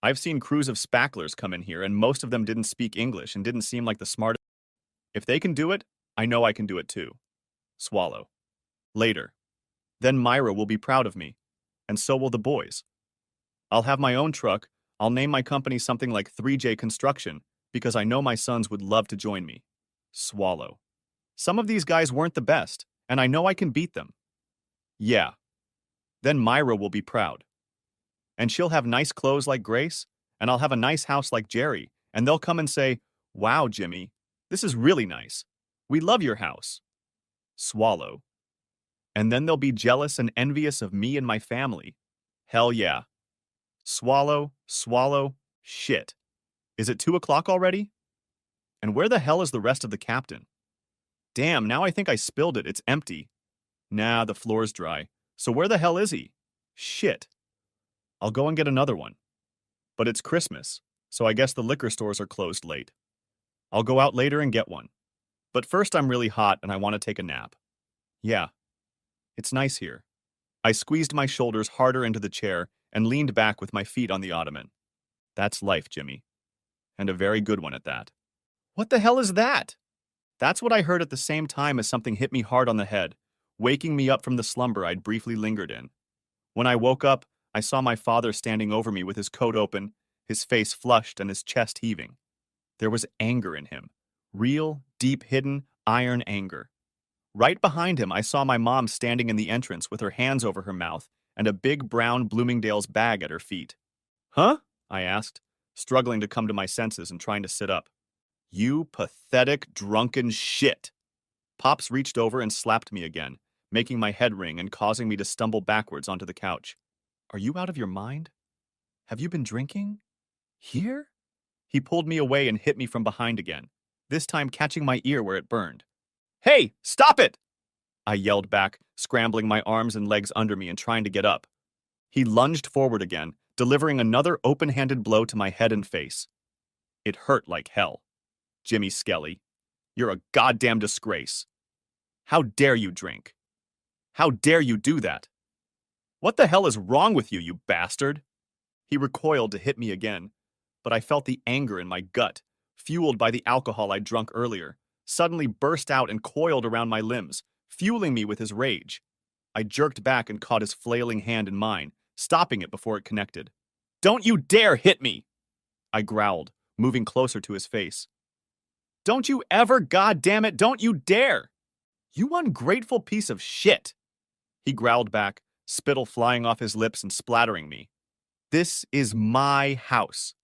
I've seen crews of spacklers come in here and most of them didn't speak English and didn't seem like the smartest. If they can do it, I know I can do it too. Swallow. Later. Then Myra will be proud of me, and so will the boys. I'll have my own truck, I'll name my company something like 3J Construction, because I know my sons would love to join me. Swallow. Some of these guys weren't the best, and I know I can beat them. Yeah. Then Myra will be proud. And she'll have nice clothes like Grace, and I'll have a nice house like Jerry, and they'll come and say, "Wow, Jimmy, this is really nice. We love your house." Swallow. And then they'll be jealous and envious of me and my family. Hell yeah. Swallow, swallow, shit. Is it 2 o'clock already? And where the hell is the rest of the Captain? Damn, now I think I spilled it, it's empty. Nah, the floor's dry. So where the hell is he? Shit. I'll go and get another one. But it's Christmas, so I guess the liquor stores are closed late. I'll go out later and get one. But first I'm really hot and I want to take a nap. Yeah. It's nice here. I squeezed my shoulders harder into the chair and leaned back with my feet on the ottoman. That's life, Jimmy. And a very good one at that. What the hell is that? That's what I heard at the same time as something hit me hard on the head, waking me up from the slumber I'd briefly lingered in. When I woke up, I saw my father standing over me with his coat open, his face flushed and his chest heaving. There was anger in him. Real, deep-hidden, iron anger. Right behind him, I saw my mom standing in the entrance with her hands over her mouth and a big brown Bloomingdale's bag at her feet. Huh? I asked, struggling to come to my senses and trying to sit up. You pathetic, drunken shit. Pops reached over and slapped me again, making my head ring and causing me to stumble backwards onto the couch. Are you out of your mind? Have you been drinking? Here? He pulled me away and hit me from behind again, this time catching my ear where it burned. Hey, stop it! I yelled back, scrambling my arms and legs under me and trying to get up. He lunged forward again, delivering another open-handed blow to my head and face. It hurt like hell. Jimmy Skelly, you're a goddamn disgrace. How dare you drink? How dare you do that? What the hell is wrong with you, you bastard? He recoiled to hit me again, but I felt the anger in my gut, fueled by the alcohol I'd drunk earlier, suddenly burst out and coiled around my limbs, fueling me with his rage. I jerked back and caught his flailing hand in mine, stopping it before it connected. "Don't you dare hit me!" I growled, moving closer to his face. "Don't you ever, goddammit, don't you dare! You ungrateful piece of shit!" He growled back, spittle flying off his lips and splattering me. "This is my house."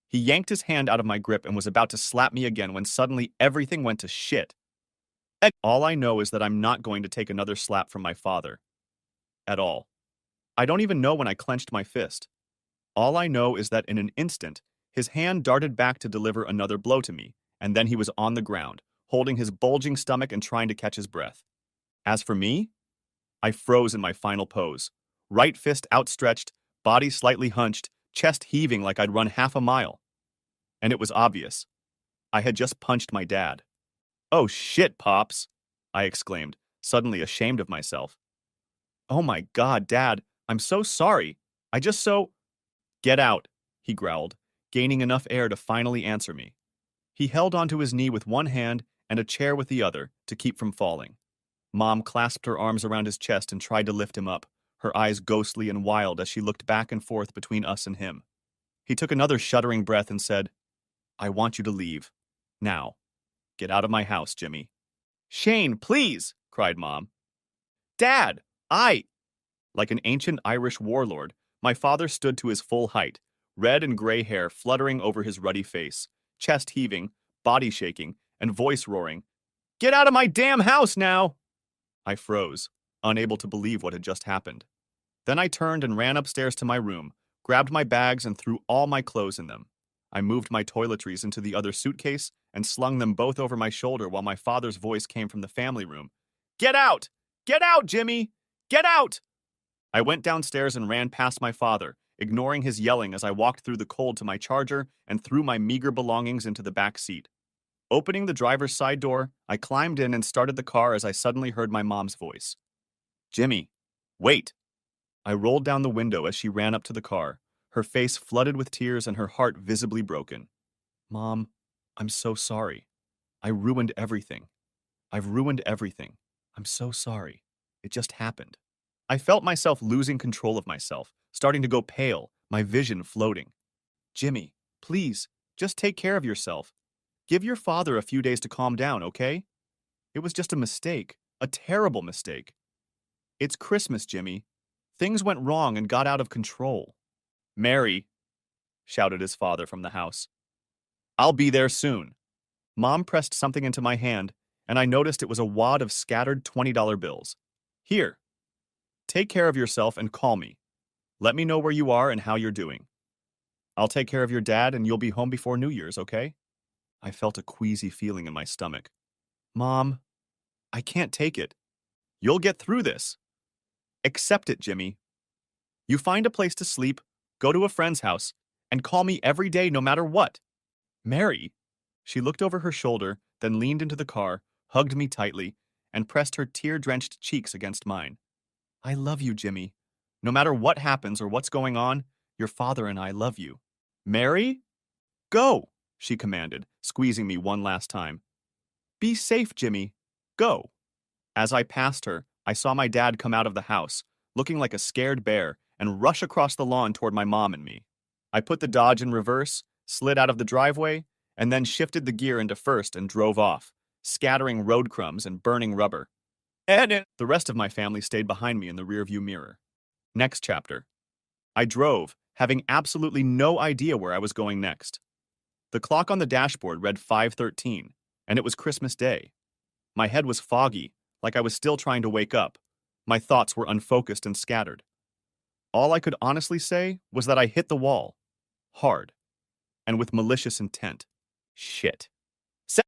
He yanked his hand out of my grip and was about to slap me again when suddenly everything went to shit. All I know is that I'm not going to take another slap from my father. At all. I don't even know when I clenched my fist. All I know is that in an instant, his hand darted back to deliver another blow to me, and then he was on the ground, holding his bulging stomach and trying to catch his breath. As for me, I froze in my final pose, right fist outstretched, body slightly hunched, chest heaving like I'd run half a mile. And it was obvious. I had just punched my dad. "Oh shit, Pops!" I exclaimed, suddenly ashamed of myself. "Oh my God, Dad, I'm so sorry. I just so—" "Get out," he growled, gaining enough air to finally answer me. He held onto his knee with one hand and a chair with the other to keep from falling. Mom clasped her arms around his chest and tried to lift him up, her eyes ghostly and wild as she looked back and forth between us and him. He took another shuddering breath and said, "I want you to leave. Now. Get out of my house, Jimmy." "Shane, please!" cried Mom. "Dad, Like an ancient Irish warlord, my father stood to his full height, red and gray hair fluttering over his ruddy face, chest heaving, body shaking, and voice roaring, "Get out of my damn house now!" I froze, unable to believe what had just happened. Then I turned and ran upstairs to my room, grabbed my bags and threw all my clothes in them. I moved my toiletries into the other suitcase and slung them both over my shoulder while my father's voice came from the family room. "Get out! Get out, Jimmy! Get out!" I went downstairs and ran past my father, ignoring his yelling as I walked through the cold to my Charger and threw my meager belongings into the back seat. Opening the driver's side door, I climbed in and started the car as I suddenly heard my mom's voice. "Jimmy, wait!" I rolled down the window as she ran up to the car, her face flooded with tears and her heart visibly broken. "Mom, I'm so sorry. I ruined everything. I've ruined everything. I'm so sorry. It just happened." I felt myself losing control of myself, starting to go pale, my vision floating. "Jimmy, please, just take care of yourself. Give your father a few days to calm down, okay? It was just a mistake, a terrible mistake. It's Christmas, Jimmy. Things went wrong and got out of control." "Mary," shouted his father from the house. "I'll be there soon." Mom pressed something into my hand, and I noticed it was a wad of scattered $20 bills. "Here. Take care of yourself and call me. Let me know where you are and how you're doing. I'll take care of your dad and you'll be home before New Year's, okay?" I felt a queasy feeling in my stomach. "Mom, I can't take it. You'll get through this. Accept it, Jimmy. You find a place to sleep, go to a friend's house, and call me every day no matter what." "Mary." She looked over her shoulder, then leaned into the car, hugged me tightly, and pressed her tear-drenched cheeks against mine. "I love you, Jimmy. No matter what happens or what's going on, your father and I love you." "Mary? Go," she commanded, squeezing me one last time. "Be safe, Jimmy. Go." As I passed her, I saw my dad come out of the house, looking like a scared bear, and rush across the lawn toward my mom and me. I put the Dodge in reverse, slid out of the driveway, and then shifted the gear into first and drove off, scattering road crumbs and burning rubber. The rest of my family stayed behind me in the rearview mirror. Next chapter. I drove, having absolutely no idea where I was going next. The clock on the dashboard read 5:13, and it was Christmas Day. My head was foggy, like I was still trying to wake up. My thoughts were unfocused and scattered. All I could honestly say was that I hit the wall. Hard. And with malicious intent. Shit.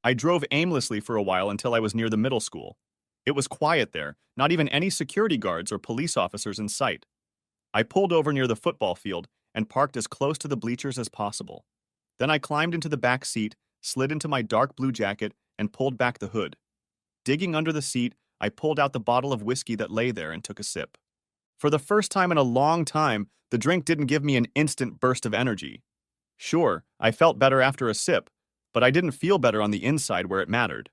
I drove aimlessly for a while until I was near the middle school. It was quiet there, not even any security guards or police officers in sight. I pulled over near the football field and parked as close to the bleachers as possible. Then I climbed into the back seat, slid into my dark blue jacket, and pulled back the hood. Digging under the seat, I pulled out the bottle of whiskey that lay there and took a sip. For the first time in a long time, the drink didn't give me an instant burst of energy. Sure, I felt better after a sip, but I didn't feel better on the inside where it mattered.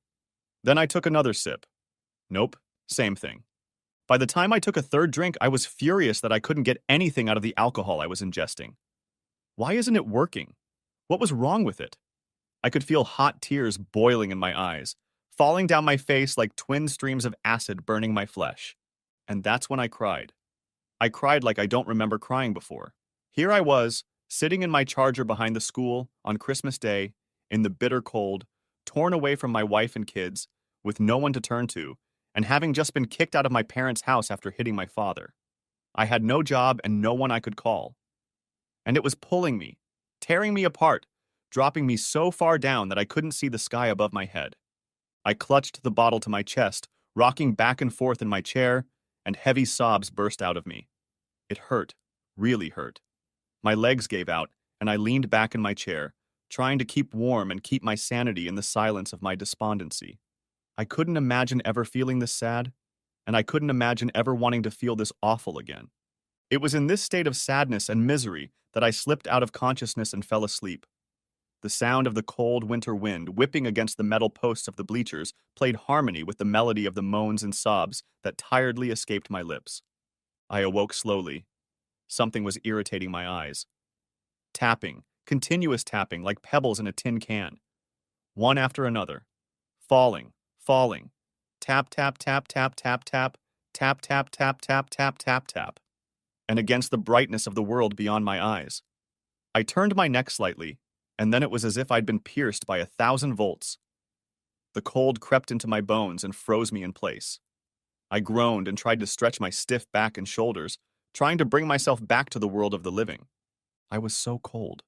Then I took another sip. Nope, same thing. By the time I took a third drink, I was furious that I couldn't get anything out of the alcohol I was ingesting. Why isn't it working? What was wrong with it? I could feel hot tears boiling in my eyes, falling down my face like twin streams of acid burning my flesh. And that's when I cried. I cried like I don't remember crying before. Here I was, sitting in my Charger behind the school on Christmas Day, in the bitter cold, torn away from my wife and kids, with no one to turn to, and having just been kicked out of my parents' house after hitting my father. I had no job and no one I could call. And it was pulling me, tearing me apart, dropping me so far down that I couldn't see the sky above my head. I clutched the bottle to my chest, rocking back and forth in my chair, and heavy sobs burst out of me. It hurt, really hurt. My legs gave out, and I leaned back in my chair, trying to keep warm and keep my sanity in the silence of my despondency. I couldn't imagine ever feeling this sad, and I couldn't imagine ever wanting to feel this awful again. It was in this state of sadness and misery that I slipped out of consciousness and fell asleep. The sound of the cold winter wind whipping against the metal posts of the bleachers played harmony with the melody of the moans and sobs that tiredly escaped my lips. I awoke slowly. Something was irritating my eyes. Tapping, continuous tapping like pebbles in a tin can. One after another. Falling, falling. Tap, tap, tap, tap, tap, tap. Tap, tap, tap, tap, tap, tap, tap. And against the brightness of the world beyond my eyes. I turned my neck slightly, and then it was as if I'd been pierced by 1,000 volts. The cold crept into my bones and froze me in place. I groaned and tried to stretch my stiff back and shoulders, trying to bring myself back to the world of the living. I was so cold.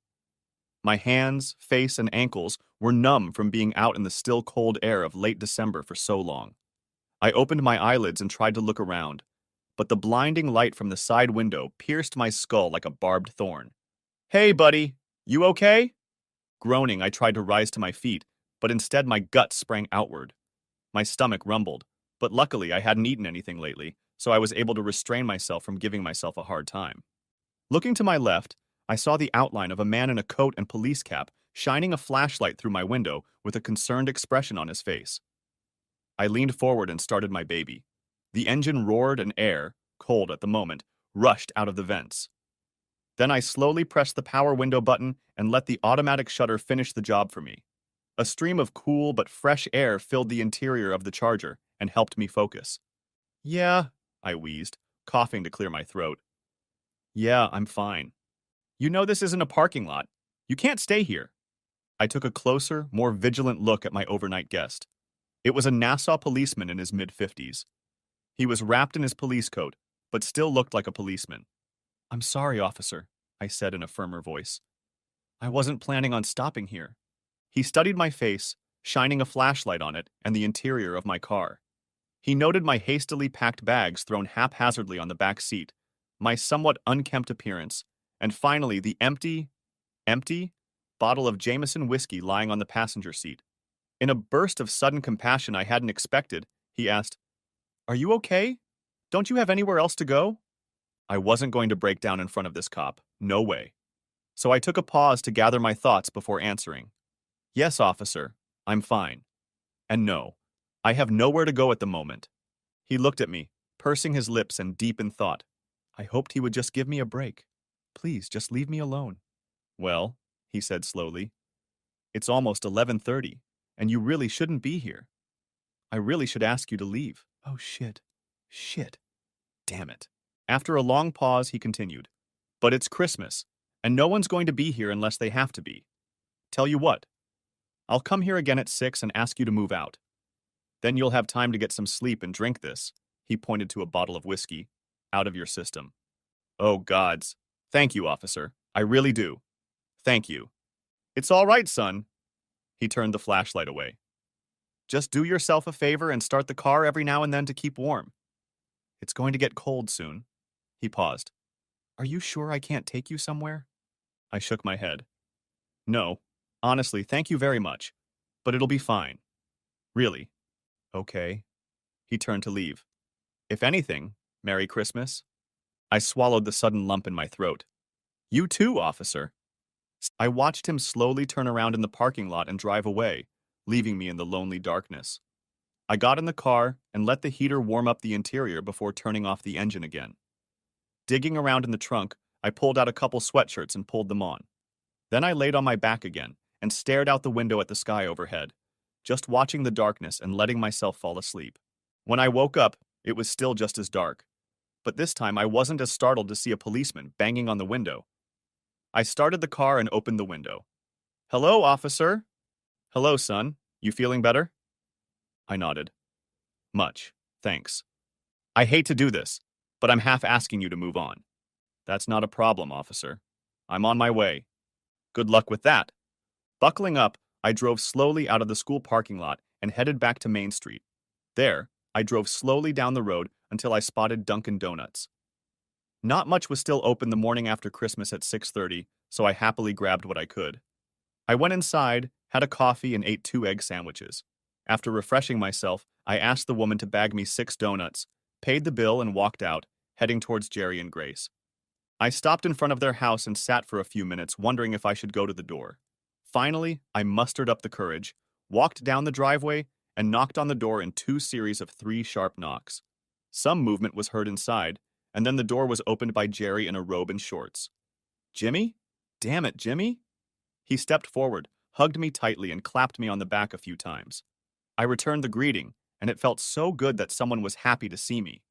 My hands, face, and ankles were numb from being out in the still cold air of late December for so long. I opened my eyelids and tried to look around, but the blinding light from the side window pierced my skull like a barbed thorn. "Hey, buddy, you okay?" Groaning, I tried to rise to my feet, but instead my guts sprang outward. My stomach rumbled, but luckily I hadn't eaten anything lately, so I was able to restrain myself from giving myself a hard time. Looking to my left, I saw the outline of a man in a coat and police cap shining a flashlight through my window with a concerned expression on his face. I leaned forward and started my baby. The engine roared and air, cold at the moment, rushed out of the vents. Then I slowly pressed the power window button and let the automatic shutter finish the job for me. A stream of cool but fresh air filled the interior of the Charger and helped me focus. "Yeah," I wheezed, coughing to clear my throat. "Yeah, I'm fine. You know this isn't a parking lot. You can't stay here." I took a closer, more vigilant look at my overnight guest. It was a Nassau policeman in his mid-50s. He was wrapped in his police coat, but still looked like a policeman. "I'm sorry, officer," I said in a firmer voice. "I wasn't planning on stopping here." He studied my face, shining a flashlight on it and the interior of my car. He noted my hastily packed bags thrown haphazardly on the back seat, my somewhat unkempt appearance, and finally the empty bottle of Jameson whiskey lying on the passenger seat. In a burst of sudden compassion I hadn't expected, he asked, "Are you okay? Don't you have anywhere else to go?" I wasn't going to break down in front of this cop. No way. So I took a pause to gather my thoughts before answering. "Yes, officer, I'm fine. And no, I have nowhere to go at the moment." He looked at me, pursing his lips and deep in thought. I hoped he would just give me a break. "Please, just leave me alone." "Well," he said slowly, "it's almost 11:30, and you really shouldn't be here. I really should ask you to leave." "Oh, shit. Shit. Damn it." After a long pause, he continued, "But it's Christmas, and no one's going to be here unless they have to be. Tell you what, I'll come here again at 6 and ask you to move out. Then you'll have time to get some sleep and drink this," he pointed to a bottle of whiskey, "out of your system." "Oh, gods. Thank you, officer. I really do. Thank you." "It's all right, son." He turned the flashlight away. "Just do yourself a favor and start the car every now and then to keep warm. It's going to get cold soon." He paused. "Are you sure I can't take you somewhere?" I shook my head. "No. Honestly, thank you very much. But it'll be fine. Really." "Okay." He turned to leave. "If anything, Merry Christmas." I swallowed the sudden lump in my throat. "You too, officer." I watched him slowly turn around in the parking lot and drive away, leaving me in the lonely darkness. I got in the car and let the heater warm up the interior before turning off the engine again. Digging around in the trunk, I pulled out a couple sweatshirts and pulled them on. Then I laid on my back again and stared out the window at the sky overhead, just watching the darkness and letting myself fall asleep. When I woke up, it was still just as dark. But this time I wasn't as startled to see a policeman banging on the window. I started the car and opened the window. "Hello, officer." "Hello, son. You feeling better?" I nodded. "Much. Thanks. I hate to do this, but I'm half asking you to move on." "That's not a problem, officer. I'm on my way." "Good luck with that." Buckling up, I drove slowly out of the school parking lot and headed back to Main Street. There, I drove slowly down the road until I spotted Dunkin' Donuts. Not much was still open the morning after Christmas at 6:30, so I happily grabbed what I could. I went inside, had a coffee, and ate 2 egg sandwiches. After refreshing myself, I asked the woman to bag me 6 donuts, paid the bill, and walked out, heading towards Jerry and Grace. I stopped in front of their house and sat for a few minutes, wondering if I should go to the door. Finally, I mustered up the courage, walked down the driveway, and knocked on the door in 2 series of 3 sharp knocks. Some movement was heard inside, and then the door was opened by Jerry in a robe and shorts. "Jimmy? Damn it, Jimmy!" He stepped forward, hugged me tightly, and clapped me on the back a few times. I returned the greeting, and it felt so good that someone was happy to see me.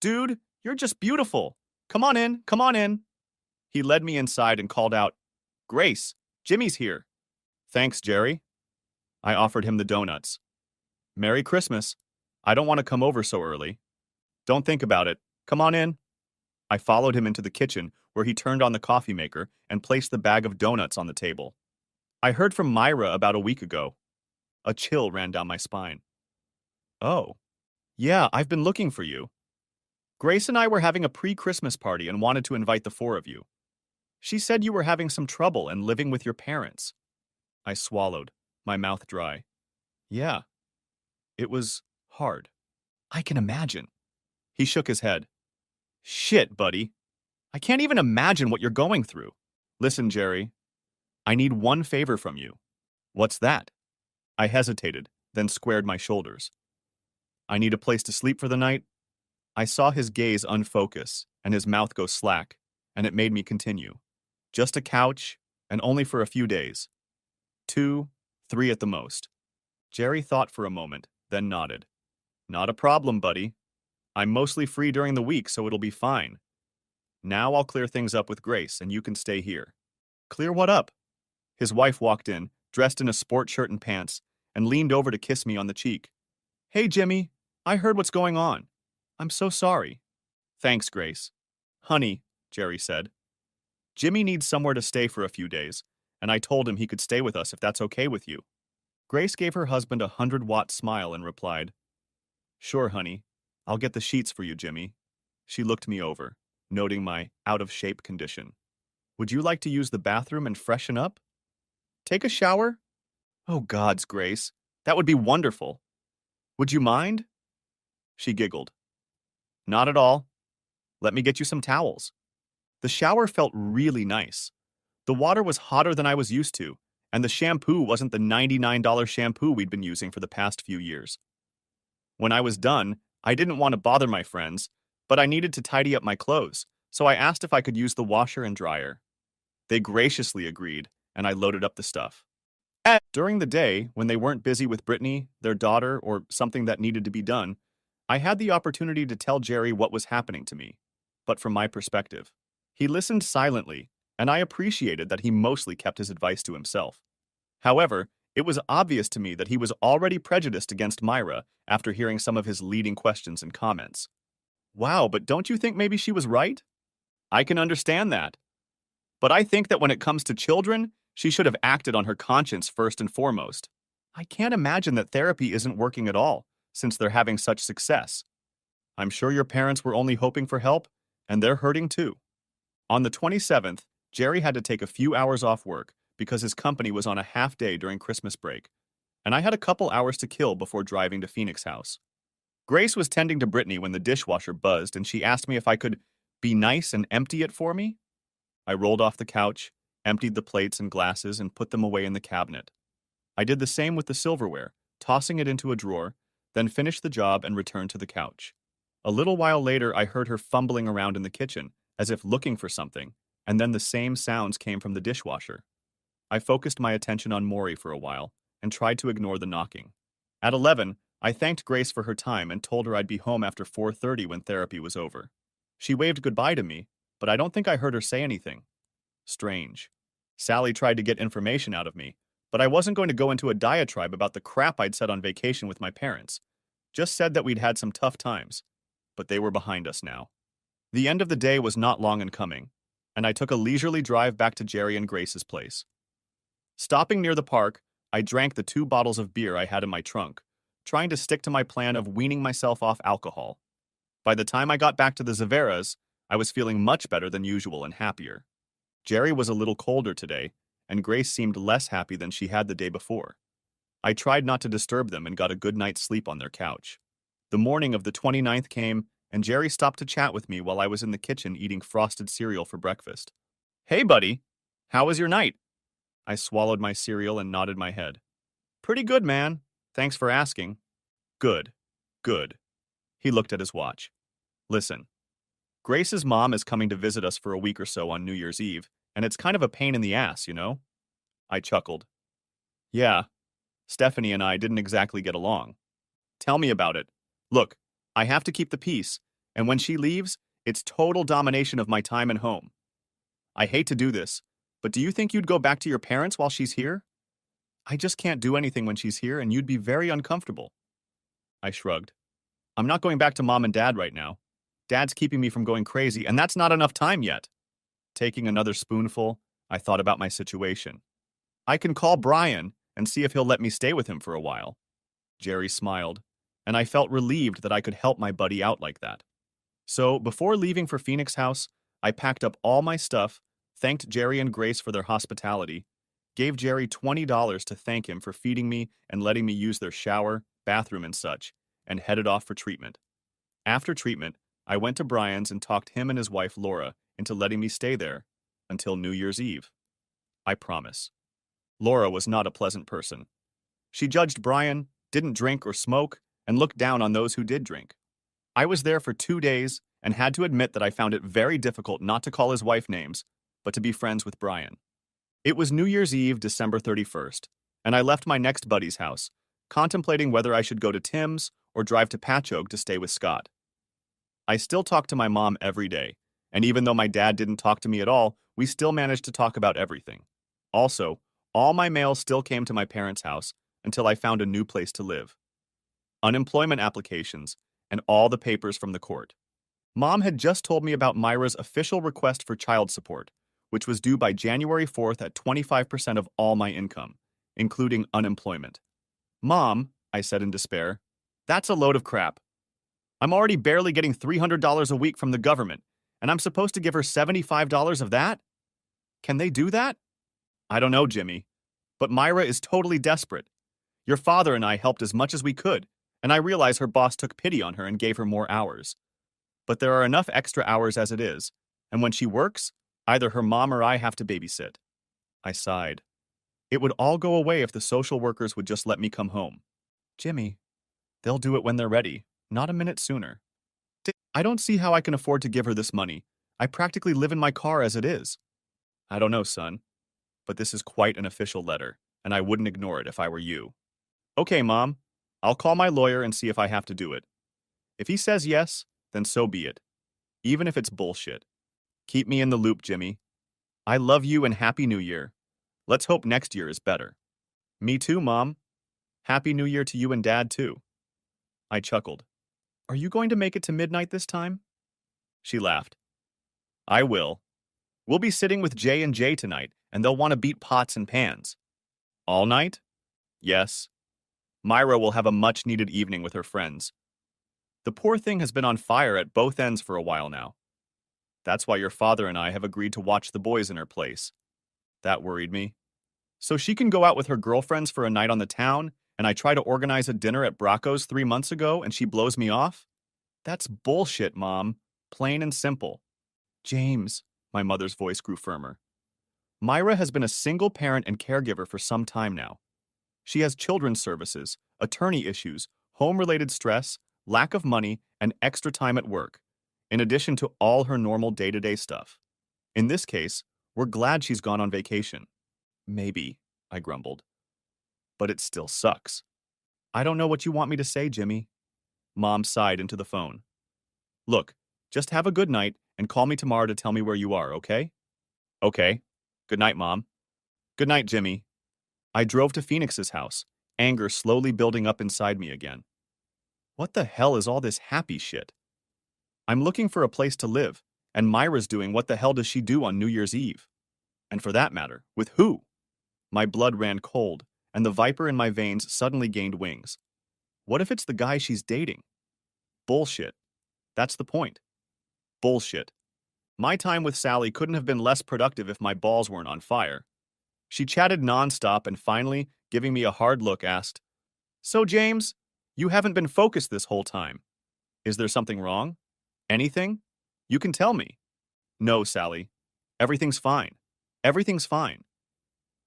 "Dude, you're just beautiful! Come on in, come on in!" He led me inside and called out, "Grace, Jimmy's here." "Thanks, Jerry." I offered him the donuts. "Merry Christmas. I don't want to come over so early." "Don't think about it. Come on in." I followed him into the kitchen, where he turned on the coffee maker and placed the bag of donuts on the table. "I heard from Myra about a week ago." A chill ran down my spine. "Oh, yeah, I've been looking for you. Grace and I were having a pre-Christmas party and wanted to invite the 4 of you. She said you were having some trouble and living with your parents." I swallowed, my mouth dry. "Yeah, it was hard." "I can imagine." He shook his head. "Shit, buddy. I can't even imagine what you're going through." "Listen, Jerry, I need one favor from you." "What's that?" I hesitated, then squared my shoulders. "I need a place to sleep for the night." I saw his gaze unfocus and his mouth go slack, and it made me continue. "Just a couch, and only for a few days. 2, 3 at the most." Jerry thought for a moment, then nodded. "Not a problem, buddy. I'm mostly free during the week, so it'll be fine. Now I'll clear things up with Grace, and you can stay here." "Clear what up?" His wife walked in, dressed in a sport shirt and pants, and leaned over to kiss me on the cheek. "Hey, Jimmy, I heard what's going on. I'm so sorry." "Thanks, Grace." "Honey," Jerry said, "Jimmy needs somewhere to stay for a few days, and I told him he could stay with us if that's okay with you." Grace gave her husband a 100-watt smile and replied, "Sure, honey. I'll get the sheets for you, Jimmy." She looked me over, noting my out-of-shape condition. "Would you like to use the bathroom and freshen up? Take a shower?" "Oh, gods, Grace. That would be wonderful. Would you mind?" She giggled. "Not at all. Let me get you some towels." The shower felt really nice. The water was hotter than I was used to, and the shampoo wasn't the $99 shampoo we'd been using for the past few years. When I was done, I didn't want to bother my friends, but I needed to tidy up my clothes, so I asked if I could use the washer and dryer. They graciously agreed, and I loaded up the stuff. During the day, when they weren't busy with Brittany, their daughter, or something that needed to be done, I had the opportunity to tell Jerry what was happening to me, but from my perspective. He listened silently, and I appreciated that he mostly kept his advice to himself. However, it was obvious to me that he was already prejudiced against Myra after hearing some of his leading questions and comments. "Wow, but don't you think maybe she was right?" "I can understand that. But I think that when it comes to children, she should have acted on her conscience first and foremost. I can't imagine that therapy isn't working at all, since they're having such success. I'm sure your parents were only hoping for help, and they're hurting too." On the 27th, Jerry had to take a few hours off work because his company was on a half day during Christmas break, and I had a couple hours to kill before driving to Phoenix House. Grace was tending to Brittany when the dishwasher buzzed, and she asked me if I could be nice and empty it for me. I rolled off the couch, emptied the plates and glasses, and put them away in the cabinet. I did the same with the silverware, tossing it into a drawer, then finished the job and returned to the couch. A little while later, I heard her fumbling around in the kitchen, as if looking for something, and then the same sounds came from the dishwasher. I focused my attention on Maury for a while and tried to ignore the knocking. At 11, I thanked Grace for her time and told her I'd be home after 4:30 when therapy was over. She waved goodbye to me, but I don't think I heard her say anything. Strange. Sally tried to get information out of me, but I wasn't going to go into a diatribe about the crap I'd said on vacation with my parents. Just said that we'd had some tough times, but they were behind us now. The end of the day was not long in coming, and I took a leisurely drive back to Jerry and Grace's place. Stopping near the park, I drank the 2 bottles of beer I had in my trunk, trying to stick to my plan of weaning myself off alcohol. By the time I got back to the Zaveras, I was feeling much better than usual and happier. Jerry was a little colder today, and Grace seemed less happy than she had the day before. I tried not to disturb them and got a good night's sleep on their couch. The morning of the 29th came, and Jerry stopped to chat with me while I was in the kitchen eating frosted cereal for breakfast. "Hey, buddy. How was your night?" I swallowed my cereal and nodded my head. "Pretty good, man. Thanks for asking." "Good. Good." He looked at his watch. "Listen, Grace's mom is coming to visit us for a week or so on New Year's Eve, and it's kind of a pain in the ass, you know?" I chuckled. "Yeah, Stephanie and I didn't exactly get along." "Tell me about it. Look, I have to keep the peace, and when she leaves, it's total domination of my time and home. I hate to do this, but do you think you'd go back to your parents while she's here?" "I just can't do anything when she's here, and you'd be very uncomfortable." I shrugged. "I'm not going back to mom and dad right now. Dad's keeping me from going crazy, and that's not enough time yet." Taking another spoonful, I thought about my situation. "I can call Brian and see if he'll let me stay with him for a while." Jerry smiled, and I felt relieved that I could help my buddy out like that. So, before leaving for Phoenix House, I packed up all my stuff, thanked Jerry and Grace for their hospitality, gave Jerry $20 to thank him for feeding me and letting me use their shower, bathroom, and such, and headed off for treatment. After treatment, I went to Brian's and talked him and his wife Laura into letting me stay there until New Year's Eve. I promise. Laura was not a pleasant person. She judged Brian, didn't drink or smoke, and looked down on those who did drink. I was there for 2 days and had to admit that I found it very difficult not to call his wife names, but to be friends with Brian. It was New Year's Eve, December 31st, and I left my next buddy's house, contemplating whether I should go to Tim's or drive to Patchogue to stay with Scott. I still talk to my mom every day, and even though my dad didn't talk to me at all, we still managed to talk about everything. Also, all my mail still came to my parents' house until I found a new place to live. Unemployment applications, and all the papers from the court. Mom had just told me about Myra's official request for child support, which was due by January 4th at 25% of all my income, including unemployment. "Mom," I said in despair, "that's a load of crap. I'm already barely getting $300 a week from the government, and I'm supposed to give her $75 of that? Can they do that?" "I don't know, Jimmy, but Myra is totally desperate. Your father and I helped as much as we could, and I realize her boss took pity on her and gave her more hours. But there are enough extra hours as it is, and when she works, either her mom or I have to babysit." I sighed. It would all go away if the social workers would just let me come home. "Jimmy, they'll do it when they're ready, not a minute sooner. I don't see how I can afford to give her this money. I practically live in my car as it is." "I don't know, son, but this is quite an official letter, and I wouldn't ignore it if I were you." "Okay, Mom. I'll call my lawyer and see if I have to do it. If he says yes, then so be it, even if it's bullshit. Keep me in the loop, Jimmy. I love you and Happy New Year. Let's hope next year is better." "Me too, Mom. Happy New Year to you and Dad, too." I chuckled. "Are you going to make it to midnight this time?" She laughed. "I will. We'll be sitting with Jay and Jay tonight, and they'll want to beat pots and pans." "All night?" "Yes. Myra will have a much-needed evening with her friends. The poor thing has been on fire at both ends for a while now. That's why your father and I have agreed to watch the boys in her place." That worried me. "So she can go out with her girlfriends for a night on the town, and I try to organize a dinner at Bracco's 3 months ago, and she blows me off? That's bullshit, Mom. Plain and simple." "James," my mother's voice grew firmer. "Myra has been a single parent and caregiver for some time now. She has children's services, attorney issues, home-related stress, lack of money, and extra time at work, in addition to all her normal day-to-day stuff. In this case, we're glad she's gone on vacation. Maybe, I grumbled. But it still sucks. I don't know what you want me to say, Jimmy. Mom sighed into the phone. Look, just have a good night and call me tomorrow to tell me where you are, okay? Okay. Good night, Mom. Good night, Jimmy. I drove to Phoenix's house, anger slowly building up inside me again. What the hell is all this happy shit? I'm looking for a place to live, and Myra's doing what the hell does she do on New Year's Eve? And for that matter, with who? My blood ran cold, and the viper in my veins suddenly gained wings. What if it's the guy she's dating? Bullshit. That's the point. Bullshit. My time with Sally couldn't have been less productive if my balls weren't on fire. She chatted nonstop and finally, giving me a hard look, asked, So, James, you haven't been focused this whole time. Is there something wrong? Anything? You can tell me. No, Sally. Everything's fine. Everything's fine.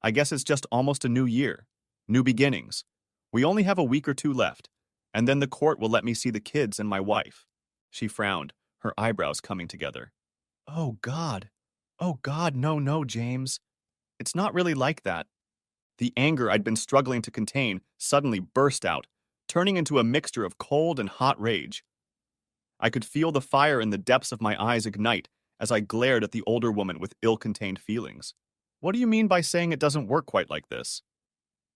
I guess it's just almost a new year. New beginnings. We only have a week or two left, and then the court will let me see the kids and my wife. She frowned, her eyebrows coming together. Oh, God. Oh, God, no, James. It's not really like that. The anger I'd been struggling to contain suddenly burst out, turning into a mixture of cold and hot rage. I could feel the fire in the depths of my eyes ignite as I glared at the older woman with ill-contained feelings. What do you mean by saying it doesn't work quite like this?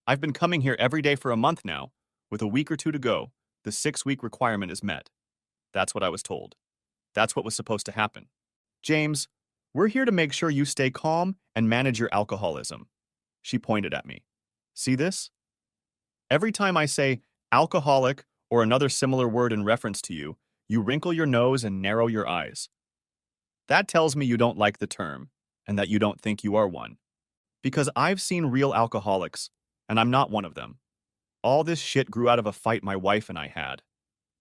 I've been coming here every day for a month now. With a week or two to go, the 6-week requirement is met. That's what I was told. That's what was supposed to happen. James, we're here to make sure you stay calm and manage your alcoholism. She pointed at me. See this? Every time I say alcoholic or another similar word in reference to you, you wrinkle your nose and narrow your eyes. That tells me you don't like the term, and that you don't think you are one. Because I've seen real alcoholics, and I'm not one of them. All this shit grew out of a fight my wife and I had.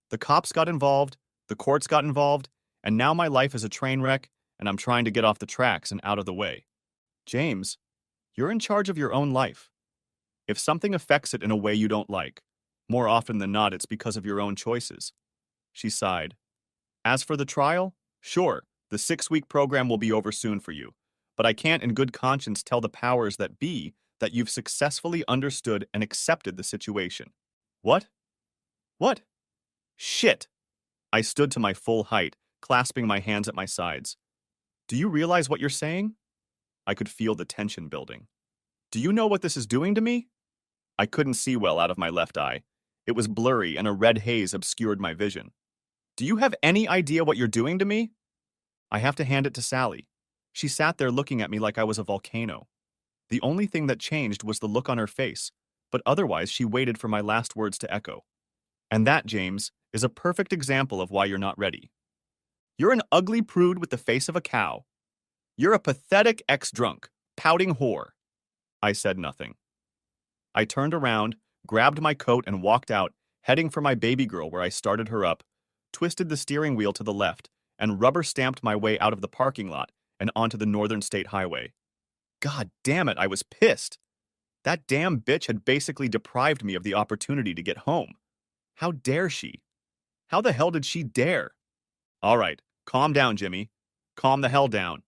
The cops got involved, the courts got involved, and now my life is a train wreck, and I'm trying to get off the tracks and out of the way. James, you're in charge of your own life. If something affects it in a way you don't like, more often than not it's because of your own choices. She sighed. As for the trial, sure, the 6-week program will be over soon for you, but I can't in good conscience tell the powers that be that you've successfully understood and accepted the situation. What? What? Shit! I stood to my full height, clasping my hands at my sides. Do you realize what you're saying? I could feel the tension building. Do you know what this is doing to me? I couldn't see well out of my left eye. It was blurry and a red haze obscured my vision. Do you have any idea what you're doing to me? I have to hand it to Sally. She sat there looking at me like I was a volcano. The only thing that changed was the look on her face, but otherwise she waited for my last words to echo. And that, James, is a perfect example of why you're not ready. You're an ugly prude with the face of a cow. You're a pathetic ex-drunk, pouting whore. I said nothing. I turned around, grabbed my coat and walked out, heading for my baby girl where I started her up, twisted the steering wheel to the left, and rubber-stamped my way out of the parking lot and onto the Northern State Highway. God damn it, I was pissed. That damn bitch had basically deprived me of the opportunity to get home. How dare she? How the hell did she dare? All right, calm down, Jimmy. Calm the hell down.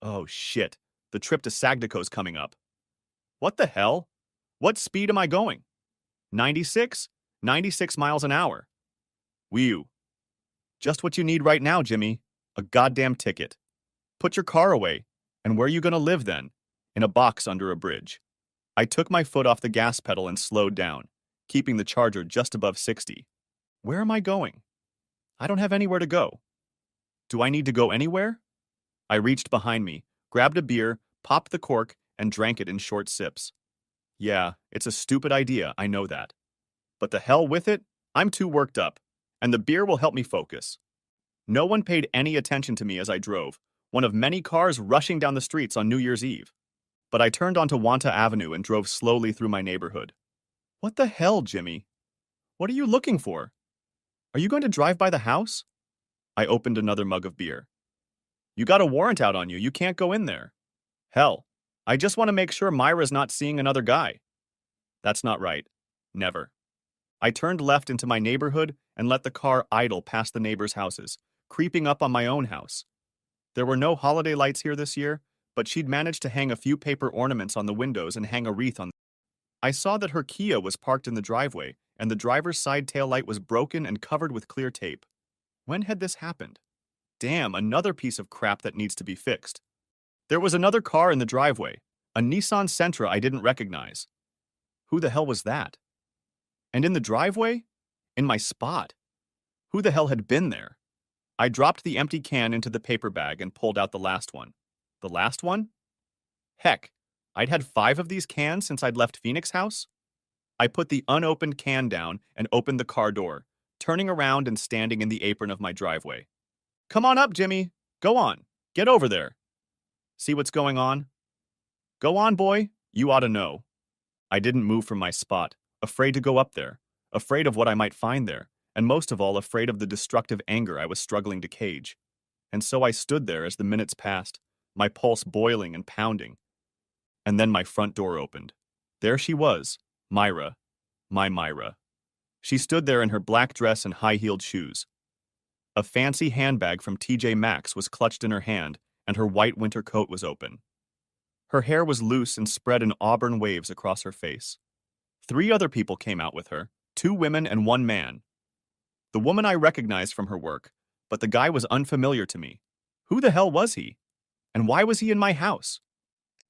Oh, shit. The trip to Sagdaco's coming up. What the hell? What speed am I going? 96? 96 miles an hour. Whew. Just what you need right now, Jimmy. A goddamn ticket. Put your car away. And where are you going to live then? In a box under a bridge. I took my foot off the gas pedal and slowed down, keeping the charger just above 60. Where am I going? I don't have anywhere to go. Do I need to go anywhere? I reached behind me, grabbed a beer, popped the cork, and drank it in short sips. Yeah, it's a stupid idea, I know that. But the hell with it, I'm too worked up, and the beer will help me focus. No one paid any attention to me as I drove, one of many cars rushing down the streets on New Year's Eve. But I turned onto Wanta Avenue and drove slowly through my neighborhood. What the hell, Jimmy? What are you looking for? Are you going to drive by the house? I opened another mug of beer. You got a warrant out on you, you can't go in there. Hell, I just want to make sure Myra's not seeing another guy. That's not right. Never. I turned left into my neighborhood and let the car idle past the neighbors' houses, creeping up on my own house. There were no holiday lights here this year, but she'd managed to hang a few paper ornaments on the windows and hang a wreath on. I saw that her Kia was parked in the driveway, and the driver's side taillight was broken and covered with clear tape. When had this happened? Damn, another piece of crap that needs to be fixed. There was another car in the driveway, a Nissan Sentra I didn't recognize. Who the hell was that? And in the driveway? In my spot? Who the hell had been there? I dropped the empty can into the paper bag and pulled out the last one. The last one? Heck, I'd had 5 of these cans since I'd left Phoenix House. I put the unopened can down and opened the car door, turning around and standing in the apron of my driveway. Come on up, Jimmy. Go on. Get over there. See what's going on? Go on, boy. You ought to know. I didn't move from my spot, afraid to go up there, afraid of what I might find there, and most of all afraid of the destructive anger I was struggling to cage. And so I stood there as the minutes passed, my pulse boiling and pounding. And then my front door opened. There she was, Myra, my Myra. She stood there in her black dress and high-heeled shoes. A fancy handbag from TJ Maxx was clutched in her hand, and her white winter coat was open. Her hair was loose and spread in auburn waves across her face. 3 other people came out with her, 2 women and 1 man. The woman I recognized from her work, but the guy was unfamiliar to me. Who the hell was he? And why was he in my house?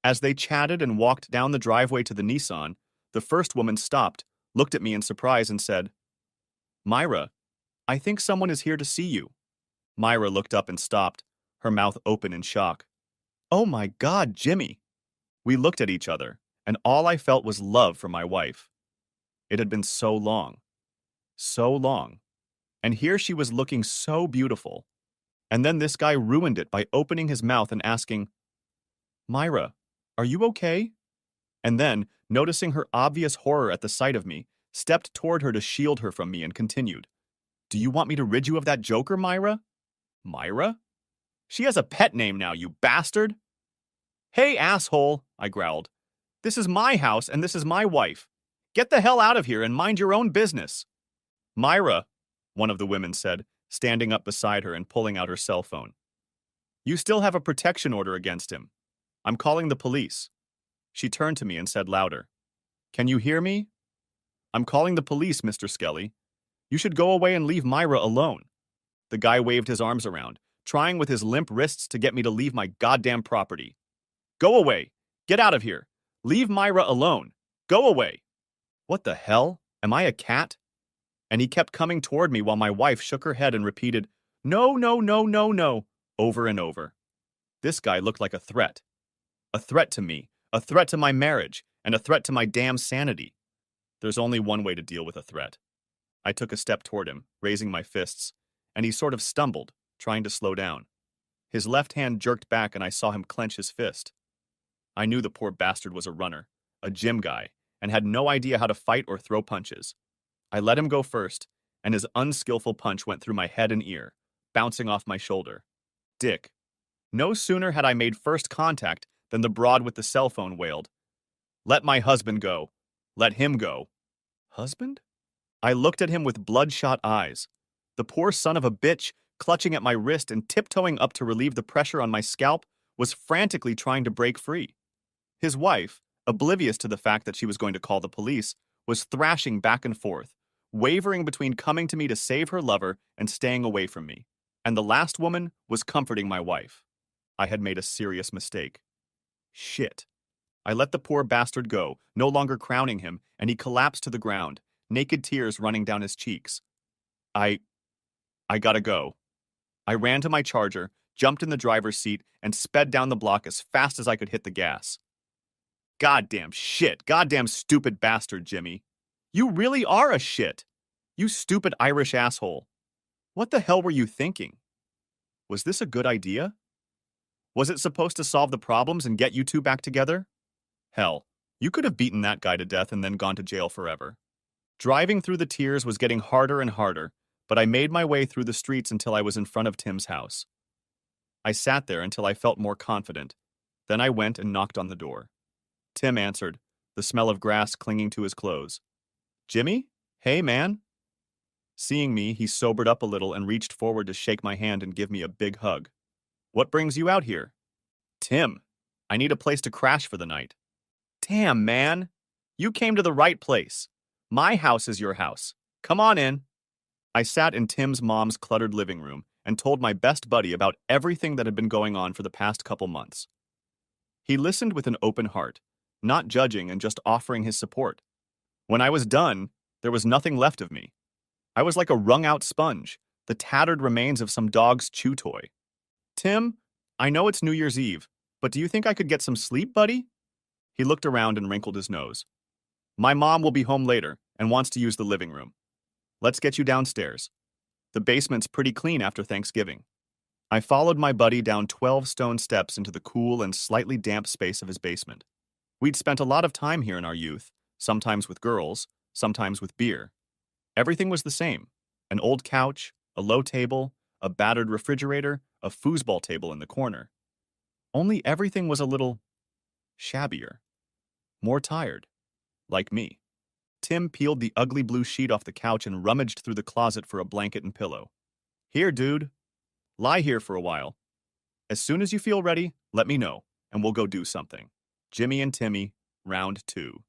As they chatted and walked down the driveway to the Nissan, the first woman stopped, looked at me in surprise, and said, Myra, I think someone is here to see you. Myra looked up and stopped, her mouth open in shock. Oh my God, Jimmy! We looked at each other, and all I felt was love for my wife. It had been so long. So long. And here she was looking so beautiful. And then this guy ruined it by opening his mouth and asking, Myra, are you okay? And then, noticing her obvious horror at the sight of me, stepped toward her to shield her from me and continued, Do you want me to rid you of that joker, Myra? Myra? She has a pet name now, you bastard! Hey, asshole, I growled. This is my house and this is my wife. Get the hell out of here and mind your own business. Myra, one of the women said, standing up beside her and pulling out her cell phone. You still have a protection order against him. I'm calling the police. She turned to me and said louder, Can you hear me? I'm calling the police, Mr. Skelly. You should go away and leave Myra alone. The guy waved his arms around, trying with his limp wrists to get me to leave my goddamn property. Go away. Get out of here. Leave Myra alone. Go away. What the hell? Am I a cat? And he kept coming toward me while my wife shook her head and repeated, No, no, no, no, no, over and over. This guy looked like a threat. A threat to me, a threat to my marriage, and a threat to my damn sanity. There's only one way to deal with a threat. I took a step toward him, raising my fists, and he sort of stumbled, trying to slow down. His left hand jerked back and I saw him clench his fist. I knew the poor bastard was a runner, a gym guy, and had no idea how to fight or throw punches. I let him go first, and his unskillful punch went through my head and ear, bouncing off my shoulder. Dick. No sooner had I made first contact than the broad with the cell phone wailed, Let my husband go. Let him go. Husband? I looked at him with bloodshot eyes. The poor son of a bitch, clutching at my wrist and tiptoeing up to relieve the pressure on my scalp, was frantically trying to break free. His wife, oblivious to the fact that she was going to call the police, was thrashing back and forth, wavering between coming to me to save her lover and staying away from me. And the last woman was comforting my wife. I had made a serious mistake. Shit. I let the poor bastard go, no longer crowning him, and he collapsed to the ground, naked tears running down his cheeks. I gotta go. I ran to my Charger, jumped in the driver's seat, and sped down the block as fast as I could hit the gas. Goddamn shit, goddamn stupid bastard, Jimmy. You really are a shit. You stupid Irish asshole. What the hell were you thinking? Was this a good idea? Was it supposed to solve the problems and get you two back together? Hell, you could have beaten that guy to death and then gone to jail forever. Driving through the tears was getting harder and harder, but I made my way through the streets until I was in front of Tim's house. I sat there until I felt more confident. Then I went and knocked on the door. Tim answered, the smell of grass clinging to his clothes. Jimmy? Hey, man. Seeing me, he sobered up a little and reached forward to shake my hand and give me a big hug. What brings you out here? Tim, I need a place to crash for the night. Damn, man. You came to the right place. My house is your house. Come on in. I sat in Tim's mom's cluttered living room and told my best buddy about everything that had been going on for the past couple months. He listened with an open heart, not judging and just offering his support. When I was done, there was nothing left of me. I was like a wrung out sponge, the tattered remains of some dog's chew toy. Tim, I know it's New Year's Eve, but do you think I could get some sleep, buddy? He looked around and wrinkled his nose. My mom will be home later and wants to use the living room. Let's get you downstairs. The basement's pretty clean after Thanksgiving. I followed my buddy down 12 stone steps into the cool and slightly damp space of his basement. We'd spent a lot of time here in our youth, sometimes with girls, sometimes with beer. Everything was the same: an old couch, a low table, a battered refrigerator, a foosball table in the corner. Only everything was a little shabbier, more tired, like me. Tim peeled the ugly blue sheet off the couch and rummaged through the closet for a blanket and pillow. Here, dude. Lie here for a while. As soon as you feel ready, let me know, and we'll go do something. Jimmy and Timmy, round two.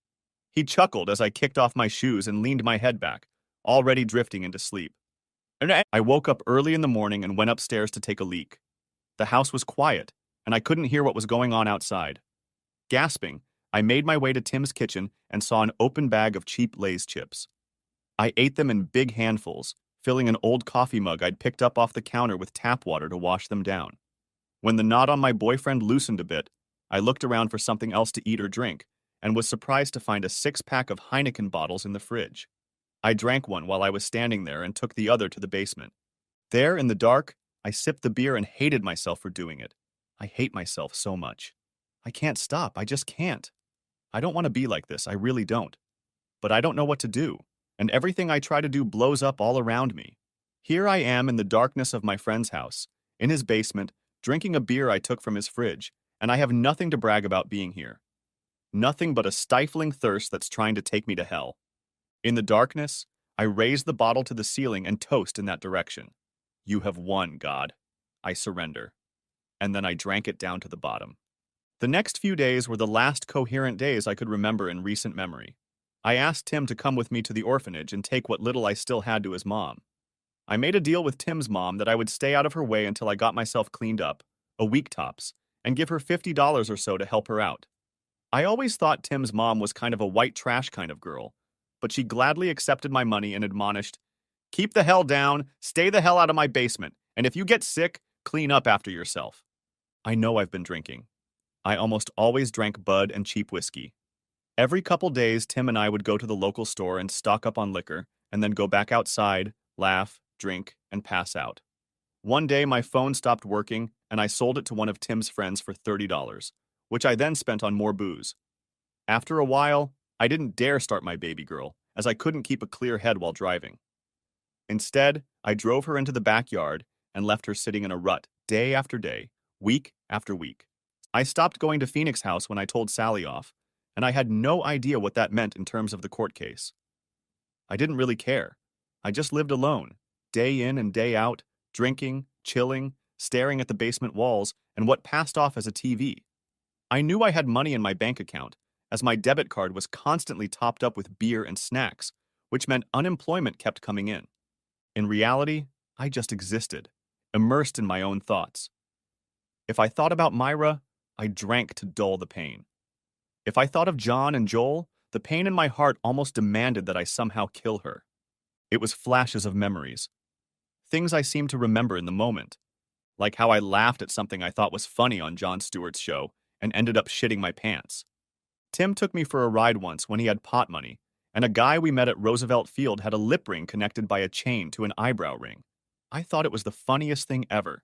He chuckled as I kicked off my shoes and leaned my head back, already drifting into sleep. I woke up early in the morning and went upstairs to take a leak. The house was quiet, and I couldn't hear what was going on outside. Gasping, I made my way to Tim's kitchen and saw an open bag of cheap Lay's chips. I ate them in big handfuls, filling an old coffee mug I'd picked up off the counter with tap water to wash them down. When the knot on my boyfriend loosened a bit, I looked around for something else to eat or drink, and was surprised to find a six-pack of Heineken bottles in the fridge. I drank one while I was standing there and took the other to the basement. There, in the dark, I sipped the beer and hated myself for doing it. I hate myself so much. I can't stop, I just can't. I don't want to be like this, I really don't. But I don't know what to do, and everything I try to do blows up all around me. Here I am in the darkness of my friend's house, in his basement, drinking a beer I took from his fridge, and I have nothing to brag about being here. Nothing but a stifling thirst that's trying to take me to hell. In the darkness, I raise the bottle to the ceiling and toast in that direction. You have won, God. I surrender. And then I drank it down to the bottom. The next few days were the last coherent days I could remember in recent memory. I asked Tim to come with me to the orphanage and take what little I still had to his mom. I made a deal with Tim's mom that I would stay out of her way until I got myself cleaned up, a week tops, and give her $50 or so to help her out. I always thought Tim's mom was kind of a white trash kind of girl, but she gladly accepted my money and admonished, "Keep the hell down, stay the hell out of my basement, and if you get sick, clean up after yourself." I know I've been drinking. I almost always drank Bud and cheap whiskey. Every couple days, Tim and I would go to the local store and stock up on liquor, and then go back outside, laugh, drink, and pass out. One day, my phone stopped working, and I sold it to one of Tim's friends for $30, which I then spent on more booze. After a while, I didn't dare start my baby girl, as I couldn't keep a clear head while driving. Instead, I drove her into the backyard and left her sitting in a rut day after day, week after week. I stopped going to Phoenix House when I told Sally off, and I had no idea what that meant in terms of the court case. I didn't really care. I just lived alone, day in and day out, drinking, chilling, staring at the basement walls and what passed off as a TV. I knew I had money in my bank account, as my debit card was constantly topped up with beer and snacks, which meant unemployment kept coming in. In reality, I just existed, immersed in my own thoughts. If I thought about Myra, I drank to dull the pain. If I thought of John and Joel, the pain in my heart almost demanded that I somehow kill her. It was flashes of memories, things I seemed to remember in the moment, like how I laughed at something I thought was funny on Jon Stewart's show and ended up shitting my pants. Tim took me for a ride once when he had pot money, and a guy we met at Roosevelt Field had a lip ring connected by a chain to an eyebrow ring. I thought it was the funniest thing ever,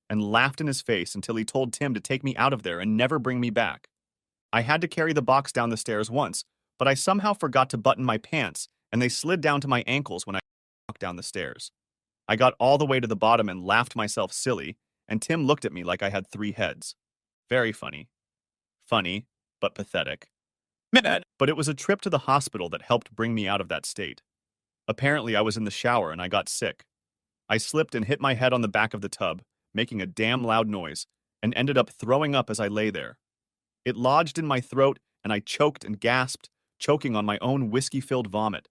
and laughed in his face until he told Tim to take me out of there and never bring me back. I had to carry the box down the stairs once, but I somehow forgot to button my pants, and they slid down to my ankles when I walked down the stairs. I got all the way to the bottom and laughed myself silly, and Tim looked at me like I had three heads. Very funny. Funny, but pathetic. But it was a trip to the hospital that helped bring me out of that state. Apparently, I was in the shower and I got sick. I slipped and hit my head on the back of the tub, making a damn loud noise, and ended up throwing up as I lay there. It lodged in my throat, and I choked and gasped, choking on my own whiskey-filled vomit.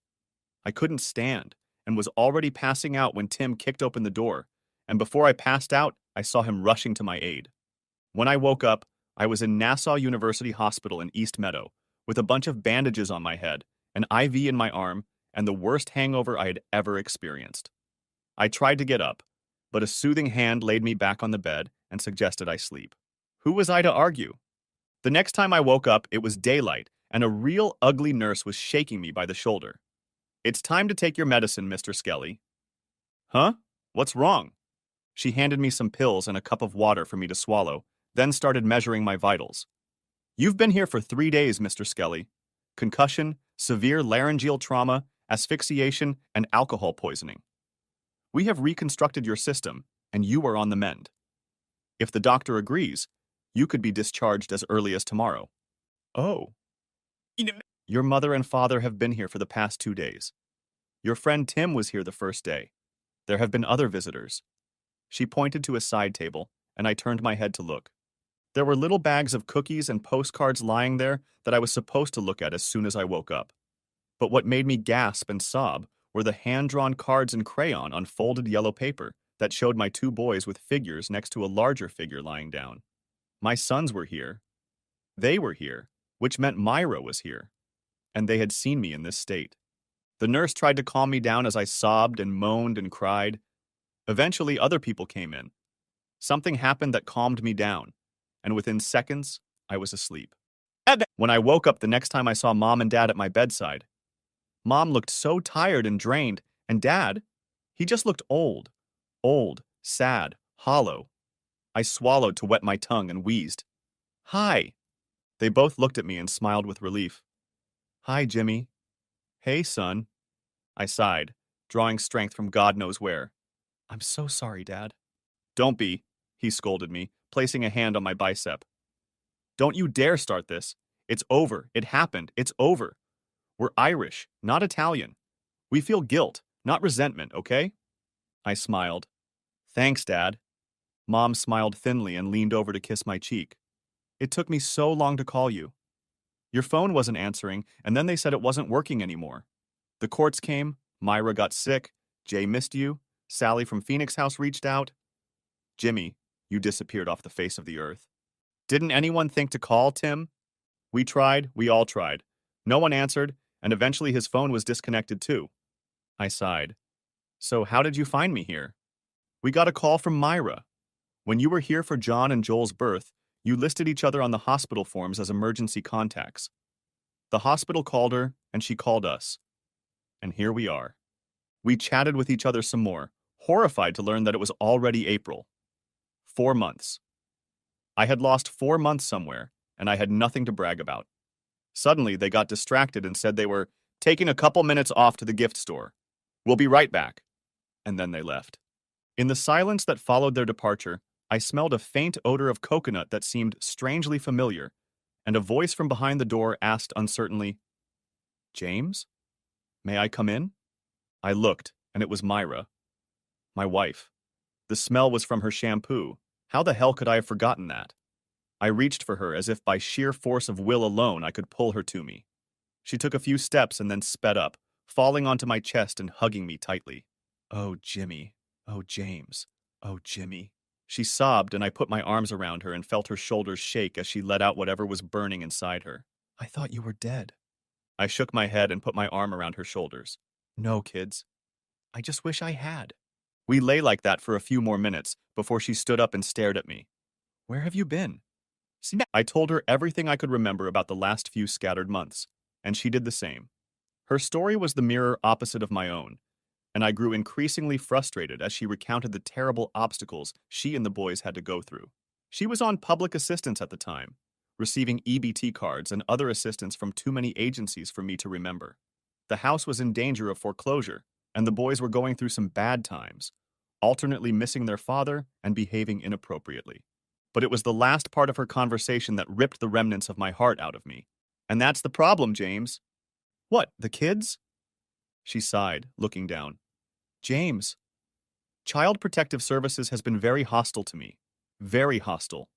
I couldn't stand, and was already passing out when Tim kicked open the door, and before I passed out, I saw him rushing to my aid. When I woke up, I was in Nassau University Hospital in East Meadow, with a bunch of bandages on my head, an IV in my arm, and the worst hangover I had ever experienced. I tried to get up, but a soothing hand laid me back on the bed and suggested I sleep. Who was I to argue? The next time I woke up, it was daylight, and a real ugly nurse was shaking me by the shoulder. "It's time to take your medicine, Mr. Skelly." Huh? What's wrong? She handed me some pills and a cup of water for me to swallow, then started measuring my vitals. "You've been here for 3 days, Mr. Skelly. Concussion, severe laryngeal trauma, asphyxiation, and alcohol poisoning. We have reconstructed your system, and you are on the mend. If the doctor agrees, you could be discharged as early as tomorrow." Oh. "Your mother and father have been here for the past 2 days. Your friend Tim was here the first day. There have been other visitors." She pointed to a side table, and I turned my head to look. There were little bags of cookies and postcards lying there that I was supposed to look at as soon as I woke up. But what made me gasp and sob were the hand-drawn cards in crayon on folded yellow paper that showed my two boys with figures next to a larger figure lying down. My sons were here. They were here, which meant Myra was here, and they had seen me in this state. The nurse tried to calm me down as I sobbed and moaned and cried. Eventually, other people came in. Something happened that calmed me down, and within seconds, I was asleep. When I woke up the next time I saw Mom and Dad at my bedside, Mom looked so tired and drained, and Dad, he just looked old, sad, hollow. I swallowed to wet my tongue and wheezed. "Hi." They both looked at me and smiled with relief. "Hi, Jimmy." "Hey, son." I sighed, drawing strength from God knows where. "I'm so sorry, Dad." "Don't be," he scolded me, placing a hand on my bicep. "Don't you dare start this. It's over. It happened. It's over. We're Irish, not Italian. We feel guilt, not resentment, okay?" I smiled. "Thanks, Dad." Mom smiled thinly and leaned over to kiss my cheek. "It took me so long to call you. Your phone wasn't answering, and then they said it wasn't working anymore. The courts came, Myra got sick, Jay missed you, Sally from Phoenix House reached out. Jimmy, you disappeared off the face of the earth. Didn't anyone think to call Tim? We tried, we all tried. No one answered, and eventually his phone was disconnected too." I sighed. "So how did you find me here?" "We got a call from Myra. When you were here for John and Joel's birth, you listed each other on the hospital forms as emergency contacts. The hospital called her, and she called us. And here we are." We chatted with each other some more, horrified to learn that it was already April. 4 months. I had lost 4 months somewhere, and I had nothing to brag about. Suddenly, they got distracted and said they were taking a couple minutes off to the gift store. "We'll be right back." And then they left. In the silence that followed their departure, I smelled a faint odor of coconut that seemed strangely familiar, and a voice from behind the door asked uncertainly, "James? May I come in?" I looked, and it was Myra, my wife. The smell was from her shampoo. How the hell could I have forgotten that? I reached for her as if by sheer force of will alone I could pull her to me. She took a few steps and then sped up, falling onto my chest and hugging me tightly. "Oh, Jimmy. Oh, James. Oh, Jimmy." She sobbed, and I put my arms around her and felt her shoulders shake as she let out whatever was burning inside her. "I thought you were dead." I shook my head and put my arm around her shoulders. "No, kids. I just wish I had." We lay like that for a few more minutes before she stood up and stared at me. "Where have you been?" I told her everything I could remember about the last few scattered months, and she did the same. Her story was the mirror opposite of my own, and I grew increasingly frustrated as she recounted the terrible obstacles she and the boys had to go through. She was on public assistance at the time, receiving EBT cards and other assistance from too many agencies for me to remember. The house was in danger of foreclosure, and the boys were going through some bad times, alternately missing their father and behaving inappropriately. But it was the last part of her conversation that ripped the remnants of my heart out of me. "And that's the problem, James." "What, the kids?" She sighed, looking down. James, Child Protective Services has been very hostile to me. Very hostile.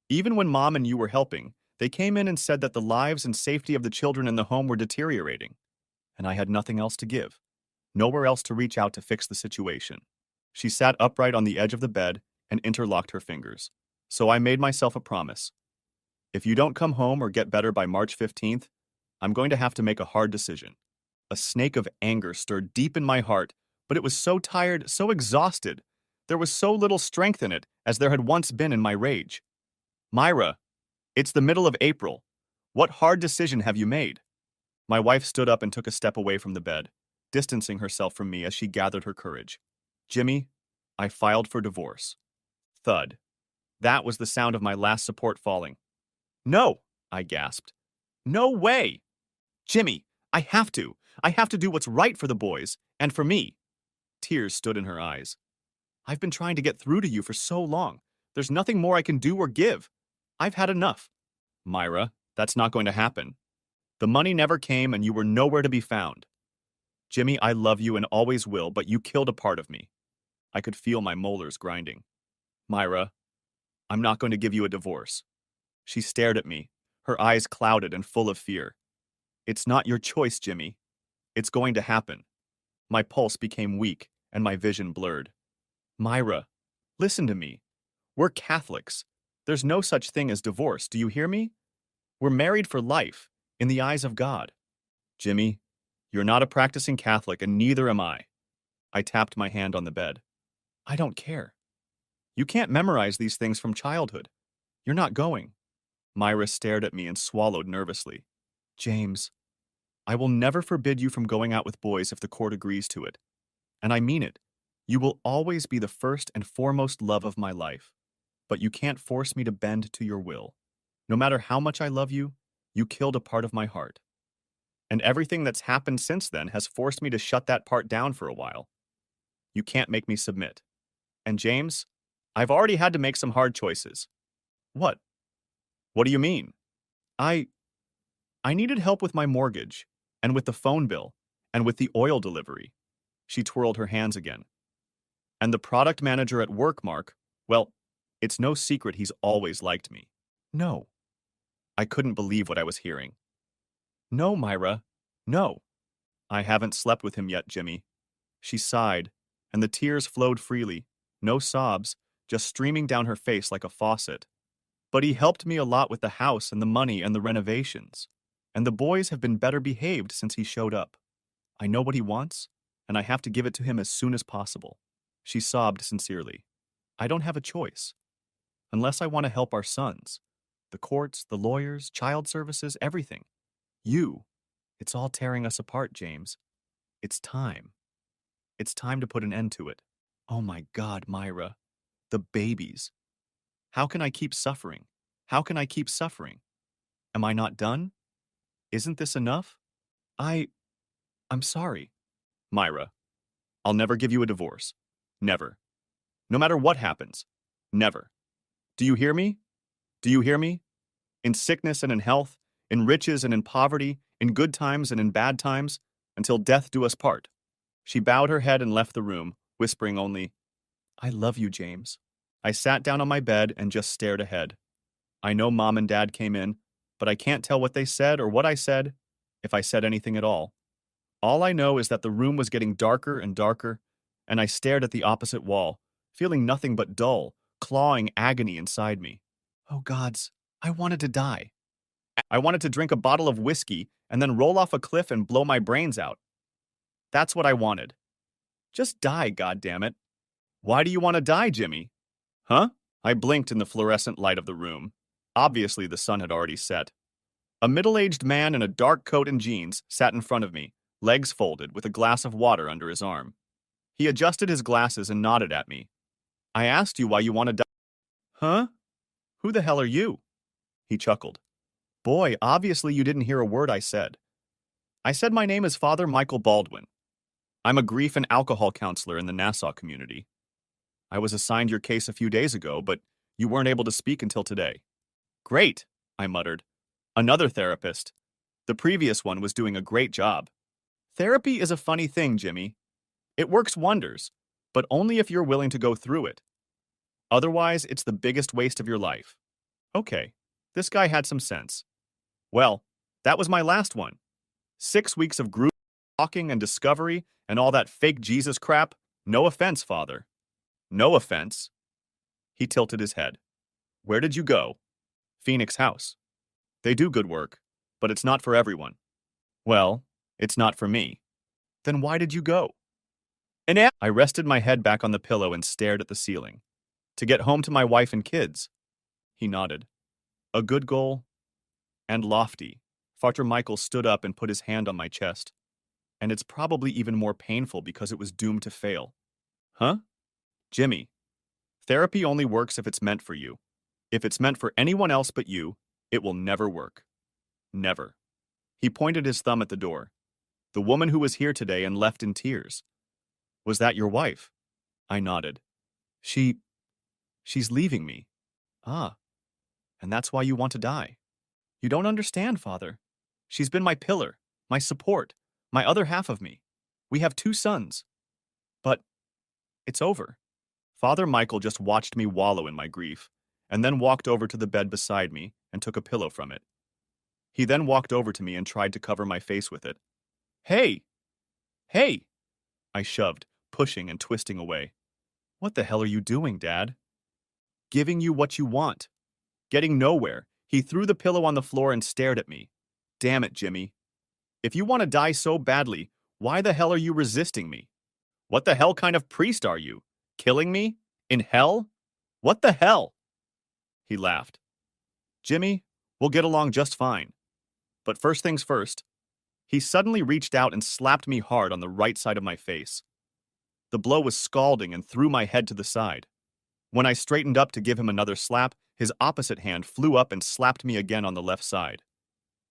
Even when Mom and you were helping, they came in and said that the lives and safety of the children in the home were deteriorating. And I had nothing else to give. Nowhere else to reach out to fix the situation. She sat upright on the edge of the bed and interlocked her fingers. So I made myself a promise. If you don't come home or get better by March 15th, I'm going to have to make a hard decision. A snake of anger stirred deep in my heart, but it was so tired, so exhausted. There was so little strength in it as there had once been in my rage. Myra, it's the middle of April. What hard decision have you made? My wife stood up and took a step away from the bed, distancing herself from me as she gathered her courage. Jimmy, I filed for divorce. Thud. That was the sound of my last support falling. No, I gasped. No way! Jimmy, I have to. I have to do what's right for the boys, and for me. Tears stood in her eyes. I've been trying to get through to you for so long. There's nothing more I can do or give. I've had enough. Myra, that's not going to happen. The money never came and you were nowhere to be found. Jimmy, I love you and always will, but you killed a part of me. I could feel my molars grinding. Myra, I'm not going to give you a divorce. She stared at me, her eyes clouded and full of fear. It's not your choice, Jimmy. It's going to happen. My pulse became weak and my vision blurred. Myra, listen to me. We're Catholics. There's no such thing as divorce, do you hear me? We're married for life, in the eyes of God. Jimmy, you're not a practicing Catholic and neither am I. I tapped my hand on the bed. I don't care. You can't memorize these things from childhood. You're not going. Myra stared at me and swallowed nervously. James, I will never forbid you from going out with boys if the court agrees to it. And I mean it. You will always be the first and foremost love of my life. But you can't force me to bend to your will. No matter how much I love you, you killed a part of my heart. And everything that's happened since then has forced me to shut that part down for a while. You can't make me submit. And James, I've already had to make some hard choices. What? What do you mean? I needed help with my mortgage, and with the phone bill, and with the oil delivery. She twirled her hands again. And the product manager at work, Mark, well, it's no secret he's always liked me. No. I couldn't believe what I was hearing. No, Myra. No. I haven't slept with him yet, Jimmy. She sighed, and the tears flowed freely, no sobs, just streaming down her face like a faucet. But he helped me a lot with the house and the money and the renovations. And the boys have been better behaved since he showed up. I know what he wants, and I have to give it to him as soon as possible. She sobbed sincerely. I don't have a choice. Unless I want to help our sons. The courts, the lawyers, child services, everything. You. It's all tearing us apart, James. It's time. It's time to put an end to it. Oh my God, Myra. The babies. How can I keep suffering? How can I keep suffering? Am I not done? Isn't this enough? I'm sorry. Myra, I'll never give you a divorce. Never. No matter what happens. Never. Do you hear me? Do you hear me? In sickness and in health, in riches and in poverty, in good times and in bad times, until death do us part. She bowed her head and left the room, whispering only, I love you, James. I sat down on my bed and just stared ahead. I know Mom and Dad came in, but I can't tell what they said or what I said, if I said anything at all. All I know is that the room was getting darker and darker, and I stared at the opposite wall, feeling nothing but dull, clawing agony inside me. Oh gods, I wanted to die. I wanted to drink a bottle of whiskey and then roll off a cliff and blow my brains out. That's what I wanted. Just die, goddammit. Why do you want to die, Jimmy? Huh? I blinked in the fluorescent light of the room. Obviously, the sun had already set. A middle-aged man in a dark coat and jeans sat in front of me, legs folded, with a glass of water under his arm. He adjusted his glasses and nodded at me. I asked you why you want to die. Huh? Who the hell are you? He chuckled. Boy, obviously you didn't hear a word I said. I said my name is Father Michael Baldwin. I'm a grief and alcohol counselor in the Nassau community. I was assigned your case a few days ago, but you weren't able to speak until today. Great, I muttered. Another therapist. The previous one was doing a great job. Therapy is a funny thing, Jimmy. It works wonders, but only if you're willing to go through it. Otherwise, it's the biggest waste of your life. Okay, this guy had some sense. Well, that was my last one. 6 weeks of group talking and discovery and all that fake Jesus crap. No offense, Father. No offense. He tilted his head. Where did you go? Phoenix House. They do good work, but it's not for everyone. Well, it's not for me. Then why did you go? I rested my head back on the pillow and stared at the ceiling. To get home to my wife and kids. He nodded. A good goal and lofty. Father Michael stood up and put his hand on my chest. And it's probably even more painful because it was doomed to fail. Huh? Jimmy, therapy only works if it's meant for you. If it's meant for anyone else but you, it will never work. Never. He pointed his thumb at the door. The woman who was here today and left in tears. Was that your wife? I nodded. She's leaving me. Ah, and that's why you want to die. You don't understand, Father. She's been my pillar, my support, my other half of me. We have 2 sons. But it's over. Father Michael just watched me wallow in my grief, and then walked over to the bed beside me and took a pillow from it. He then walked over to me and tried to cover my face with it. Hey! Hey! I shoved, pushing and twisting away. What the hell are you doing, Dad? Giving you what you want. Getting nowhere. He threw the pillow on the floor and stared at me. Damn it, Jimmy. If you want to die so badly, why the hell are you resisting me? What the hell kind of priest are you? Killing me? In hell? What the hell? He laughed. Jimmy, we'll get along just fine. But first things first. He suddenly reached out and slapped me hard on the right side of my face. The blow was scalding and threw my head to the side. When I straightened up to give him another slap, his opposite hand flew up and slapped me again on the left side.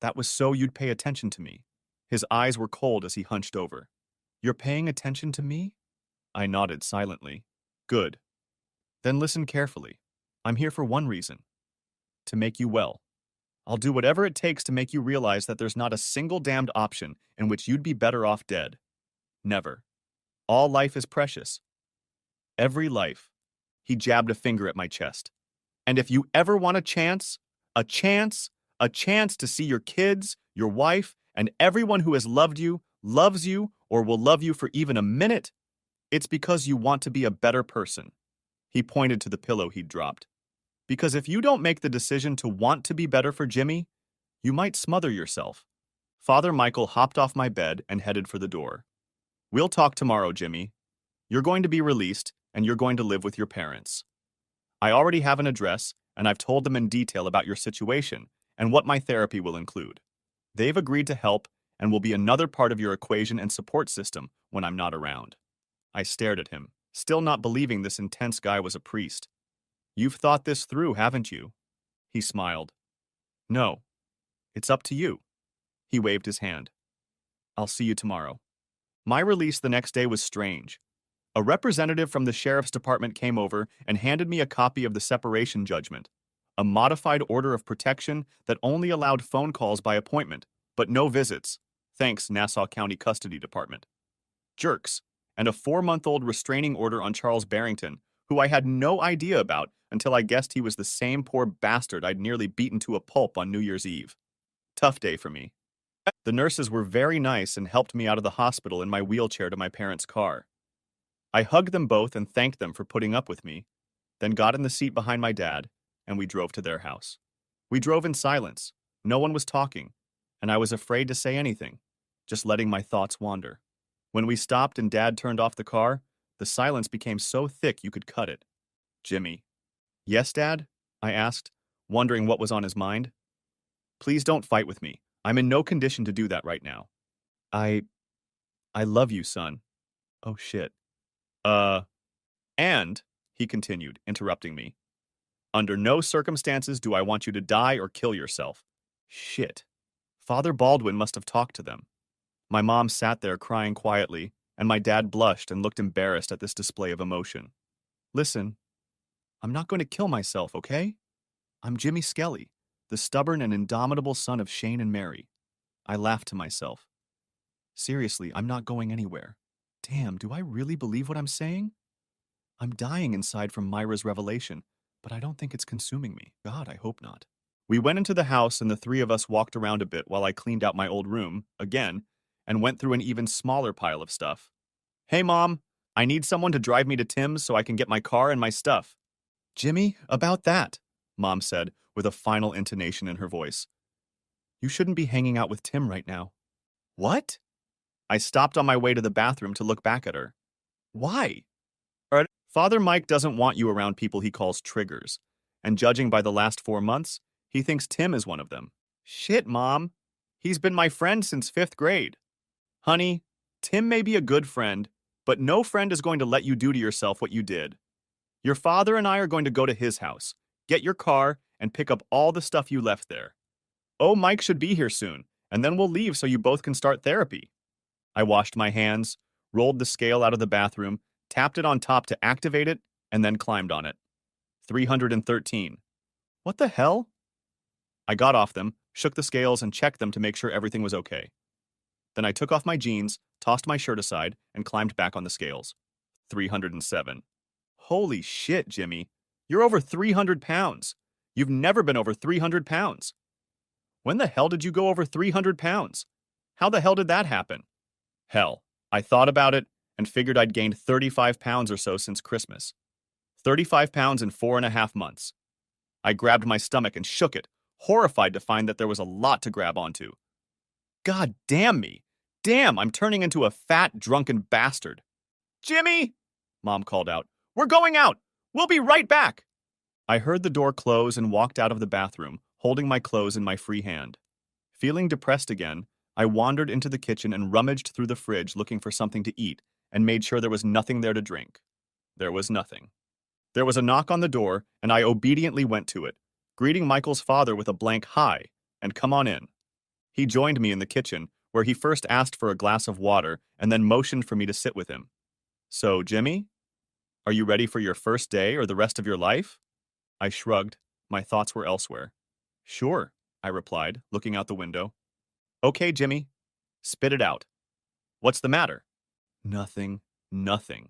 That was so you'd pay attention to me. His eyes were cold as he hunched over. You're paying attention to me? I nodded silently. Good. Then listen carefully. I'm here for one reason. To make you well. I'll do whatever it takes to make you realize that there's not a single damned option in which you'd be better off dead. Never. All life is precious. Every life. He jabbed a finger at my chest. And if you ever want a chance to see your kids, your wife, and everyone who has loved you, loves you, or will love you for even a minute, it's because you want to be a better person. He pointed to the pillow he'd dropped. Because if you don't make the decision to want to be better for Jimmy, you might smother yourself. Father Michael hopped off my bed and headed for the door. We'll talk tomorrow, Jimmy. You're going to be released, and you're going to live with your parents. I already have an address, and I've told them in detail about your situation and what my therapy will include. They've agreed to help and will be another part of your equation and support system when I'm not around. I stared at him, still not believing this intense guy was a priest. You've thought this through, haven't you? He smiled. No, it's up to you. He waved his hand. I'll see you tomorrow. My release the next day was strange. A representative from the sheriff's department came over and handed me a copy of the separation judgment, a modified order of protection that only allowed phone calls by appointment, but no visits, thanks Nassau County Custody Department. Jerks, and a 4-month-old restraining order on Charles Barrington, who I had no idea about until I guessed he was the same poor bastard I'd nearly beaten to a pulp on New Year's Eve. Tough day for me. The nurses were very nice and helped me out of the hospital in my wheelchair to my parents' car. I hugged them both and thanked them for putting up with me, then got in the seat behind my dad, and we drove to their house. We drove in silence. No one was talking, and I was afraid to say anything, just letting my thoughts wander. When we stopped and Dad turned off the car, the silence became so thick you could cut it. Jimmy. Yes, Dad? I asked, wondering what was on his mind. Please don't fight with me. I'm in no condition to do that right now. I love you, son. Oh, shit. And, he continued, interrupting me, under no circumstances do I want you to die or kill yourself. Shit. Father Baldwin must have talked to them. My mom sat there crying quietly, and my dad blushed and looked embarrassed at this display of emotion. Listen, I'm not going to kill myself, okay? I'm Jimmy Skelly, the stubborn and indomitable son of Shane and Mary. I laughed to myself. Seriously, I'm not going anywhere. Damn, do I really believe what I'm saying? I'm dying inside from Myra's revelation, but I don't think it's consuming me. God, I hope not. We went into the house and the three of us walked around a bit while I cleaned out my old room, again, and went through an even smaller pile of stuff. Hey, Mom, I need someone to drive me to Tim's so I can get my car and my stuff. Jimmy, about that, Mom said, with a final intonation in her voice. You shouldn't be hanging out with Tim right now. What? I stopped on my way to the bathroom to look back at her. Why? Father Mike doesn't want you around people he calls triggers, and judging by the last 4 months, he thinks Tim is one of them. Shit, Mom. He's been my friend since 5th grade. Honey, Tim may be a good friend, but no friend is going to let you do to yourself what you did. Your father and I are going to go to his house, get your car, and pick up all the stuff you left there. Oh, Mike should be here soon, and then we'll leave so you both can start therapy. I washed my hands, rolled the scale out of the bathroom, tapped it on top to activate it, and then climbed on it. 313. What the hell? I got off them, shook the scales, and checked them to make sure everything was okay. Then I took off my jeans, tossed my shirt aside, and climbed back on the scales. 307. Holy shit, Jimmy. You're over 300 pounds. You've never been over 300 pounds. When the hell did you go over 300 pounds? How the hell did that happen? Hell, I thought about it and figured I'd gained 35 pounds or so since Christmas. 35 pounds in 4.5 months. I grabbed my stomach and shook it, horrified to find that there was a lot to grab onto. God damn me. Damn, I'm turning into a fat, drunken bastard. Jimmy! Mom called out. We're going out! We'll be right back! I heard the door close and walked out of the bathroom, holding my clothes in my free hand. Feeling depressed again, I wandered into the kitchen and rummaged through the fridge looking for something to eat and made sure there was nothing there to drink. There was nothing. There was a knock on the door, and I obediently went to it, greeting Michael's father with a blank hi, and come on in. He joined me in the kitchen, where he first asked for a glass of water and then motioned for me to sit with him. So, Jimmy, are you ready for your first day or the rest of your life? I shrugged. My thoughts were elsewhere. Sure, I replied, looking out the window. Okay, Jimmy. Spit it out. What's the matter? Nothing. Nothing.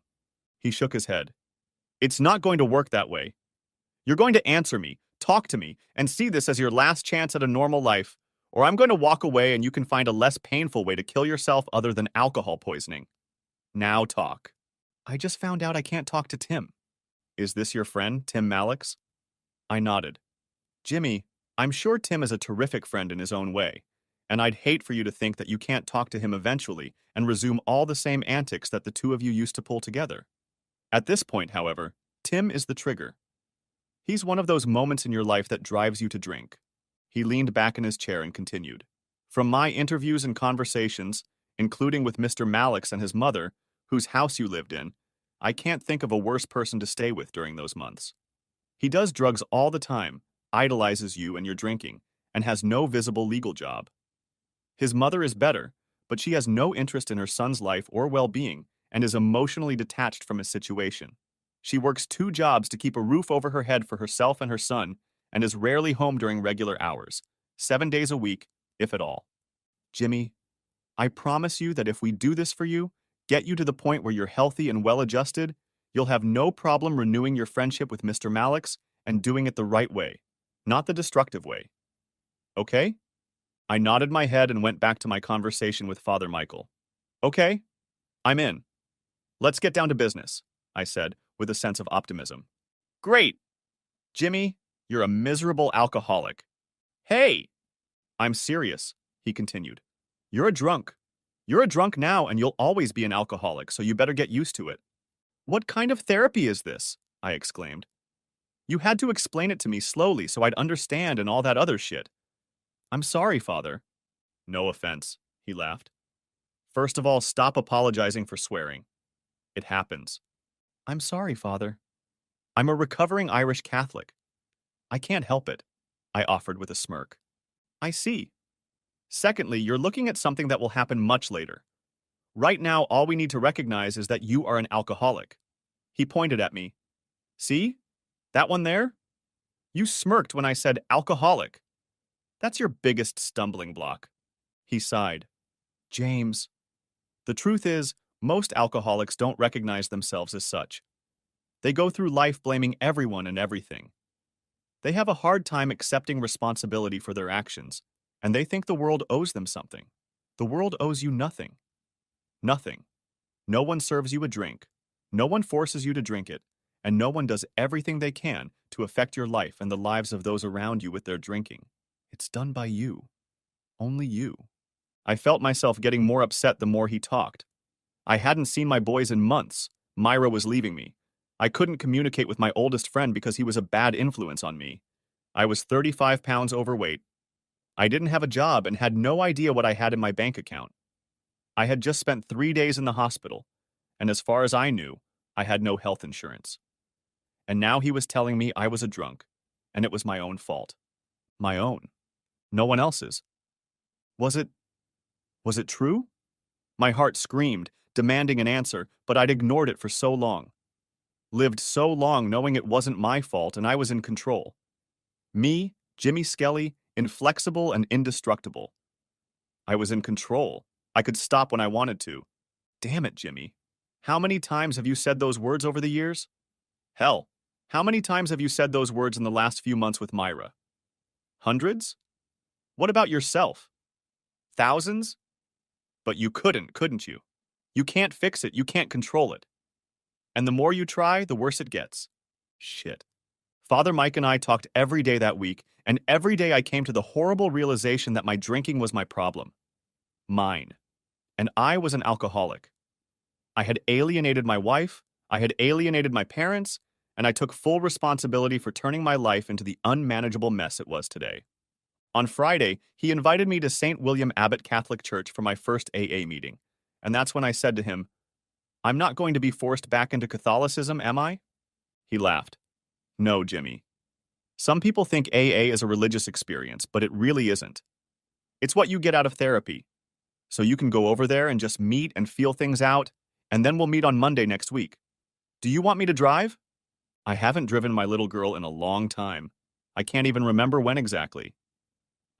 He shook his head. It's not going to work that way. You're going to answer me, talk to me, and see this as your last chance at a normal life, or I'm going to walk away and you can find a less painful way to kill yourself other than alcohol poisoning. Now talk. I just found out I can't talk to Tim. Is this your friend, Tim Malix? I nodded. Jimmy, I'm sure Tim is a terrific friend in his own way, and I'd hate for you to think that you can't talk to him eventually and resume all the same antics that the two of you used to pull together. At this point, however, Tim is the trigger. He's one of those moments in your life that drives you to drink. He leaned back in his chair and continued. From my interviews and conversations, including with Mr. Malix and his mother, whose house you lived in, I can't think of a worse person to stay with during those months. He does drugs all the time, idolizes you and your drinking, and has no visible legal job. His mother is better, but she has no interest in her son's life or well-being and is emotionally detached from his situation. She works 2 jobs to keep a roof over her head for herself and her son and is rarely home during regular hours, 7 days a week, if at all. Jimmy, I promise you that if we do this for you, get you to the point where you're healthy and well-adjusted, you'll have no problem renewing your friendship with Mr. Malix and doing it the right way, not the destructive way. Okay? I nodded my head and went back to my conversation with Father Michael. Okay, I'm in. Let's get down to business, I said, with a sense of optimism. Great! Jimmy, you're a miserable alcoholic. Hey! I'm serious, he continued. You're a drunk. You're a drunk now and you'll always be an alcoholic, so you better get used to it. What kind of therapy is this? I exclaimed. You had to explain it to me slowly so I'd understand and all that other shit. I'm sorry, Father. No offense, he laughed. First of all, stop apologizing for swearing. It happens. I'm sorry, Father. I'm a recovering Irish Catholic. I can't help it, I offered with a smirk. I see. Secondly, you're looking at something that will happen much later. Right now, all we need to recognize is that you are an alcoholic. He pointed at me. See? That one there? You smirked when I said alcoholic. That's your biggest stumbling block. He sighed. James, The truth is, most alcoholics don't recognize themselves as such. They go through life blaming everyone and everything. They have a hard time accepting responsibility for their actions, and they think the world owes them something. The world owes you nothing. Nothing. No one serves you a drink. No one forces you to drink it, and no one does everything they can to affect your life and the lives of those around you with their drinking. It's done by you. Only you. I felt myself getting more upset the more he talked. I hadn't seen my boys in months. Myra was leaving me. I couldn't communicate with my oldest friend because he was a bad influence on me. I was 35 pounds overweight. I didn't have a job and had no idea what I had in my bank account. I had just spent 3 days in the hospital, and as far as I knew, I had no health insurance. And now he was telling me I was a drunk, and it was my own fault. My own. No one else's. Was it true? My heart screamed, demanding an answer, but I'd ignored it for so long. Lived so long knowing it wasn't my fault and I was in control. Me, Jimmy Skelly, inflexible and indestructible. I was in control. I could stop when I wanted to. Damn it, Jimmy. How many times have you said those words over the years? Hell, how many times have you said those words in the last few months with Myra? Hundreds? What about yourself? Thousands? But you couldn't you? You can't fix it, you can't control it. And the more you try, the worse it gets. Shit. Father Mike and I talked every day that week, and every day I came to the horrible realization that my drinking was my problem. Mine. And I was an alcoholic. I had alienated my wife, I had alienated my parents, and I took full responsibility for turning my life into the unmanageable mess it was today. On Friday, he invited me to St. William Abbot Catholic Church for my first AA meeting, and that's when I said to him, "I'm not going to be forced back into Catholicism, am I?" He laughed. "No, Jimmy. Some people think AA is a religious experience, but it really isn't. It's what you get out of therapy. So you can go over there and just meet and feel things out, and then we'll meet on Monday next week. Do you want me to drive?" I haven't driven my little girl in a long time. I can't even remember when exactly.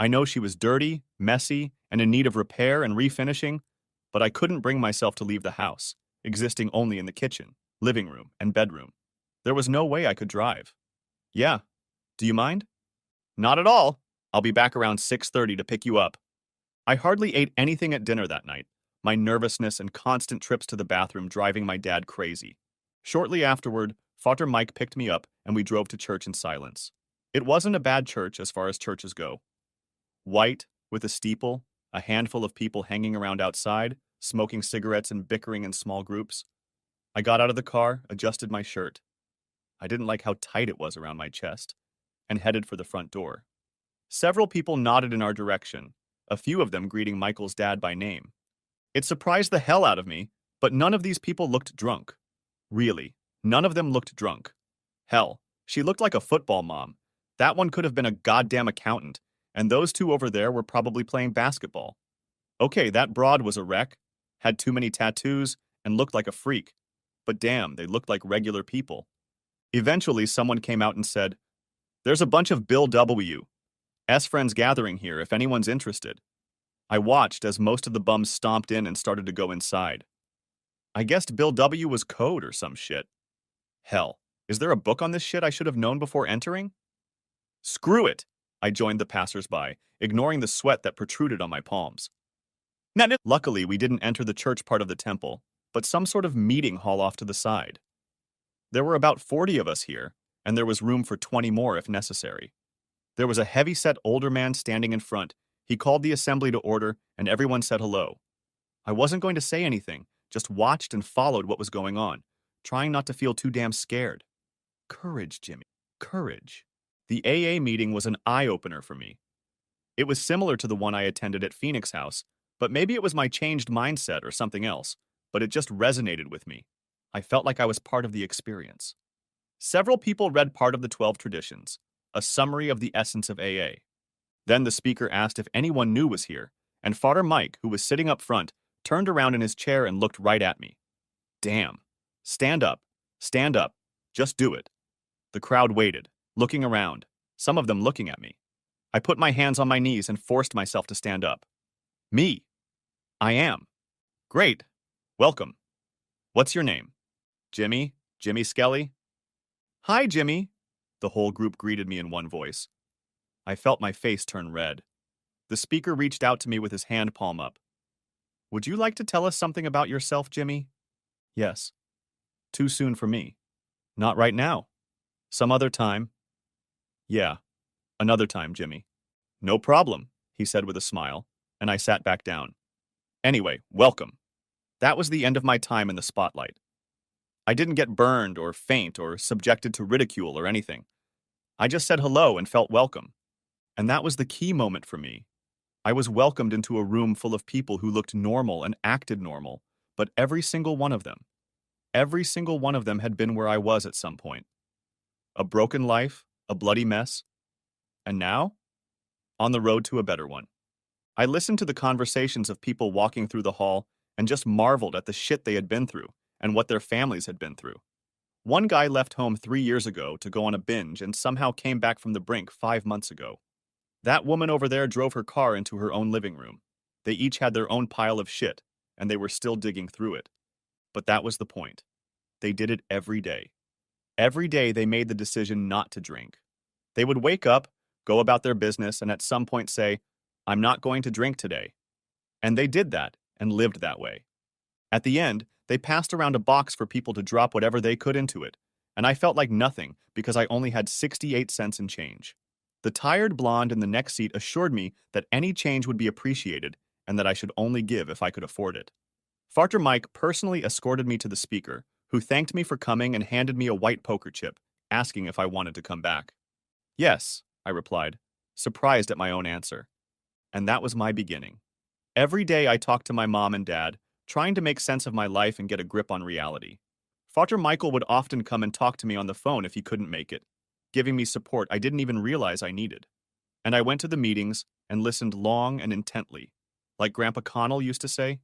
I know she was dirty, messy, and in need of repair and refinishing, but I couldn't bring myself to leave the house, existing only in the kitchen, living room, and bedroom. There was no way I could drive. "Yeah. Do you mind?" "Not at all. I'll be back around 6:30 to pick you up." I hardly ate anything at dinner that night, my nervousness and constant trips to the bathroom driving my dad crazy. Shortly afterward, Father Mike picked me up and we drove to church in silence. It wasn't a bad church as far as churches go. White, with a steeple, a handful of people hanging around outside, smoking cigarettes and bickering in small groups. I got out of the car, adjusted my shirt. I didn't like how tight it was around my chest, and headed for the front door. Several people nodded in our direction, a few of them greeting Michael's dad by name. It surprised the hell out of me, but none of these people looked drunk. Really, none of them looked drunk. Hell, she looked like a football mom. That one could have been a goddamn accountant, and those two over there were probably playing basketball. Okay, that broad was a wreck, had too many tattoos, and looked like a freak. But damn, they looked like regular people. Eventually, someone came out and said, "There's a bunch of Bill W. S friends gathering here if anyone's interested." I watched as most of the bums stomped in and started to go inside. I guessed Bill W. was code or some shit. Hell, is there a book on this shit I should have known before entering? Screw it! I joined the passersby, ignoring the sweat that protruded on my palms. Luckily, we didn't enter the church part of the temple, but some sort of meeting hall off to the side. There were about 40 of us here, and there was room for 20 more if necessary. There was a heavy-set older man standing in front. He called the assembly to order, and everyone said hello. I wasn't going to say anything, just watched and followed what was going on, trying not to feel too damn scared. Courage, Jimmy. Courage. The AA meeting was an eye-opener for me. It was similar to the one I attended at Phoenix House, but maybe it was my changed mindset or something else, but it just resonated with me. I felt like I was part of the experience. Several people read part of the 12 traditions, a summary of the essence of AA. Then the speaker asked if anyone new was here, and Father Mike, who was sitting up front, turned around in his chair and looked right at me. Damn. Stand up. Stand up. Just do it. The crowd waited, looking around, some of them looking at me. I put my hands on my knees and forced myself to stand up. Me. I am. Great. Welcome. What's your name? Jimmy? Jimmy Skelly? Hi, Jimmy. The whole group greeted me in one voice. I felt my face turn red. The speaker reached out to me with his hand palm up. Would you like to tell us something about yourself, Jimmy? Yes. Too soon for me. Not right now. Some other time. Yeah, another time, Jimmy. No problem, he said with a smile, and I sat back down. Anyway, welcome. That was the end of my time in the spotlight. I didn't get burned or faint or subjected to ridicule or anything. I just said hello and felt welcome. And that was the key moment for me. I was welcomed into a room full of people who looked normal and acted normal, but every single one of them had been where I was at some point. A broken life, a bloody mess, and now, on the road to a better one. I listened to the conversations of people walking through the hall and just marveled at the shit they had been through and what their families had been through. One guy left home 3 years ago to go on a binge and somehow came back from the brink 5 months ago. That woman over there drove her car into her own living room. They each had their own pile of shit, and they were still digging through it. But that was the point. They did it every day. Every day they made the decision not to drink. They would wake up, go about their business, and at some point say, I'm not going to drink today. And they did that and lived that way. At the end, they passed around a box for people to drop whatever they could into it, and I felt like nothing because I only had 68 cents in change. The tired blonde in the next seat assured me that any change would be appreciated and that I should only give if I could afford it. Farter Mike personally escorted me to the speaker, who thanked me for coming and handed me a white poker chip, asking if I wanted to come back. Yes, I replied, surprised at my own answer. And that was my beginning. Every day I talked to my mom and dad, trying to make sense of my life and get a grip on reality. Father Michael would often come and talk to me on the phone if he couldn't make it, giving me support I didn't even realize I needed. And I went to the meetings and listened long and intently. Like Grandpa Connell used to say,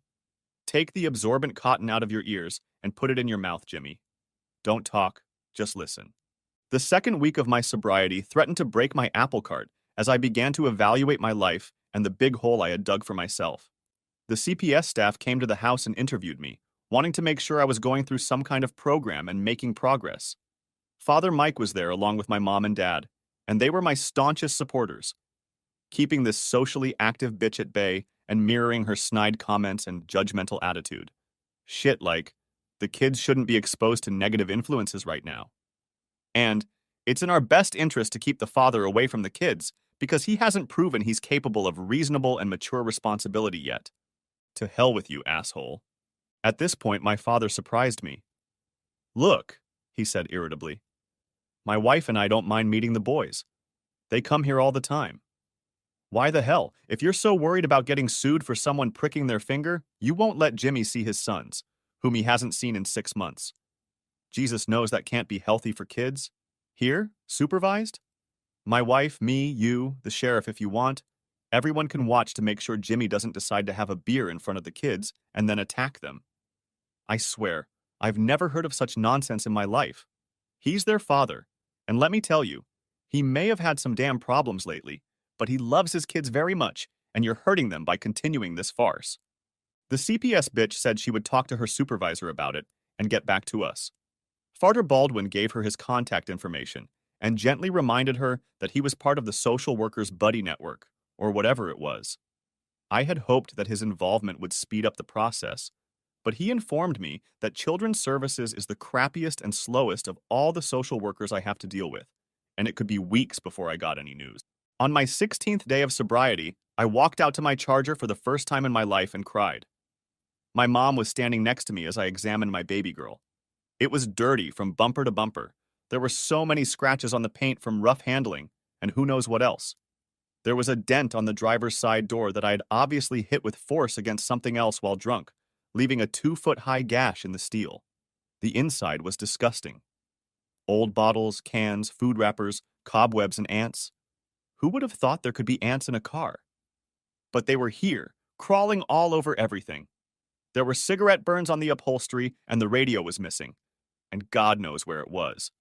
take the absorbent cotton out of your ears and put it in your mouth, Jimmy. Don't talk, just listen. The second week of my sobriety threatened to break my apple cart as I began to evaluate my life and the big hole I had dug for myself. The CPS staff came to the house and interviewed me, wanting to make sure I was going through some kind of program and making progress. Father Mike was there along with my mom and dad, and they were my staunchest supporters, keeping this socially active bitch at bay and mirroring her snide comments and judgmental attitude. Shit like, the kids shouldn't be exposed to negative influences right now. And it's in our best interest to keep the father away from the kids because he hasn't proven he's capable of reasonable and mature responsibility yet. To hell with you, asshole. At this point, my father surprised me. Look, he said irritably. My wife and I don't mind meeting the boys. They come here all the time. Why the hell? If you're so worried about getting sued for someone pricking their finger, you won't let Jimmy see his sons, whom he hasn't seen in 6 months. Jesus knows that can't be healthy for kids. Here, supervised? My wife, me, you, the sheriff if you want. Everyone can watch to make sure Jimmy doesn't decide to have a beer in front of the kids and then attack them. I swear, I've never heard of such nonsense in my life. He's their father, and let me tell you, he may have had some damn problems lately, but he loves his kids very much, and you're hurting them by continuing this farce. The CPS bitch said she would talk to her supervisor about it and get back to us. Farter Baldwin gave her his contact information and gently reminded her that he was part of the social workers' buddy network, or whatever it was. I had hoped that his involvement would speed up the process, but he informed me that Children's Services is the crappiest and slowest of all the social workers I have to deal with, and it could be weeks before I got any news. On my 16th day of sobriety, I walked out to my Charger for the first time in my life and cried. My mom was standing next to me as I examined my baby girl. It was dirty from bumper to bumper. There were so many scratches on the paint from rough handling, and who knows what else. There was a dent on the driver's side door that I had obviously hit with force against something else while drunk, leaving a 2-foot-high gash in the steel. The inside was disgusting. Old bottles, cans, food wrappers, cobwebs, and ants. Who would have thought there could be ants in a car? But they were here, crawling all over everything. There were cigarette burns on the upholstery, and the radio was missing. And God knows where it was.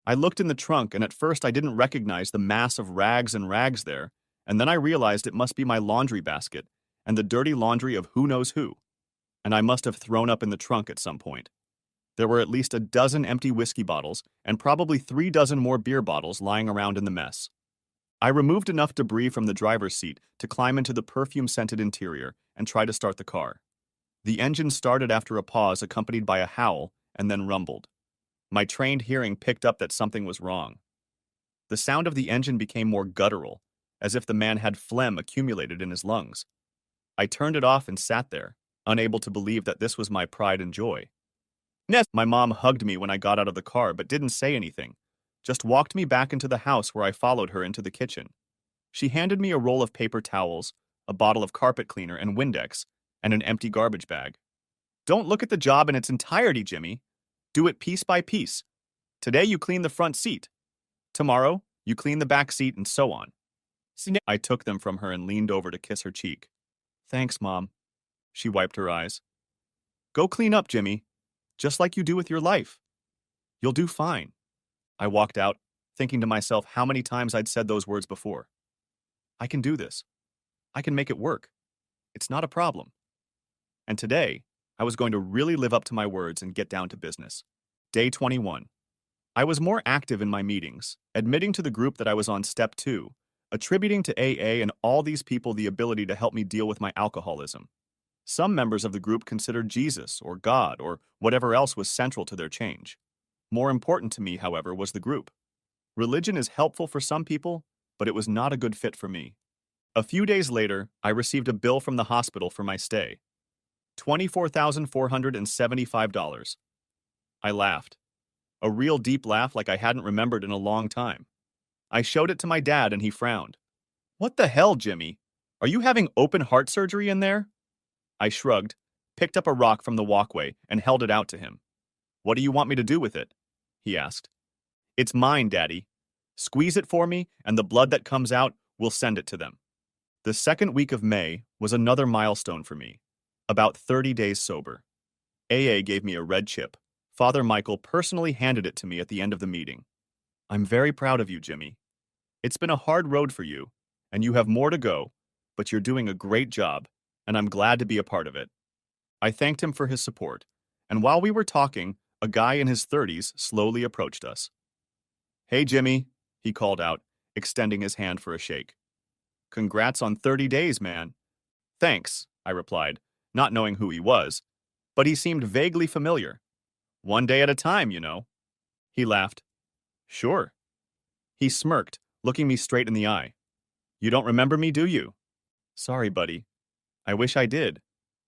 I looked in the trunk, and at first I didn't recognize the mass of rags and rags there, and then I realized it must be my laundry basket, and the dirty laundry of who knows who. and I must have thrown up in the trunk at some point. There were at least a dozen empty whiskey bottles and probably 3 dozen more beer bottles lying around in the mess. I removed enough debris from the driver's seat to climb into the perfume-scented interior and try to start the car. The engine started after a pause accompanied by a howl and then rumbled. My trained hearing picked up that something was wrong. The sound of the engine became more guttural, as if the man had phlegm accumulated in his lungs. I turned it off and sat there, unable to believe that this was my pride and joy. My mom hugged me when I got out of the car but didn't say anything, just walked me back into the house where I followed her into the kitchen. She handed me a roll of paper towels, a bottle of carpet cleaner and Windex, and an empty garbage bag. Don't look at the job in its entirety, Jimmy. Do it piece by piece. Today you clean the front seat. Tomorrow you clean the back seat and so on. I took them from her and leaned over to kiss her cheek. Thanks, Mom. She wiped her eyes. Go clean up, Jimmy, just like you do with your life. You'll do fine. I walked out, thinking to myself how many times I'd said those words before. I can do this. I can make it work. It's not a problem. And today, I was going to really live up to my words and get down to business. Day 21. I was more active in my meetings, admitting to the group that I was on step 2, attributing to AA and all these people the ability to help me deal with my alcoholism. Some members of the group considered Jesus or God or whatever else was central to their change. More important to me, however, was the group. Religion is helpful for some people, but it was not a good fit for me. A few days later, I received a bill from the hospital for my stay. $24,475. I laughed. A real deep laugh like I hadn't remembered in a long time. I showed it to my dad and he frowned. What the hell, Jimmy? Are you having open heart surgery in there? I shrugged, picked up a rock from the walkway, and held it out to him. What do you want me to do with it? He asked. It's mine, Daddy. Squeeze it for me, and the blood that comes out, we'll send it to them. The second week of May was another milestone for me. About 30 days sober. AA gave me a red chip. Father Michael personally handed it to me at the end of the meeting. I'm very proud of you, Jimmy. It's been a hard road for you, and you have more to go, but you're doing a great job, and I'm glad to be a part of it. I thanked him for his support, and while we were talking, a guy in his 30s slowly approached us. Hey, Jimmy, he called out, extending his hand for a shake. Congrats on 30 days, man. Thanks, I replied, not knowing who he was, but he seemed vaguely familiar. One day at a time, you know. He laughed. Sure. He smirked, looking me straight in the eye. You don't remember me, do you? Sorry, buddy. I wish I did,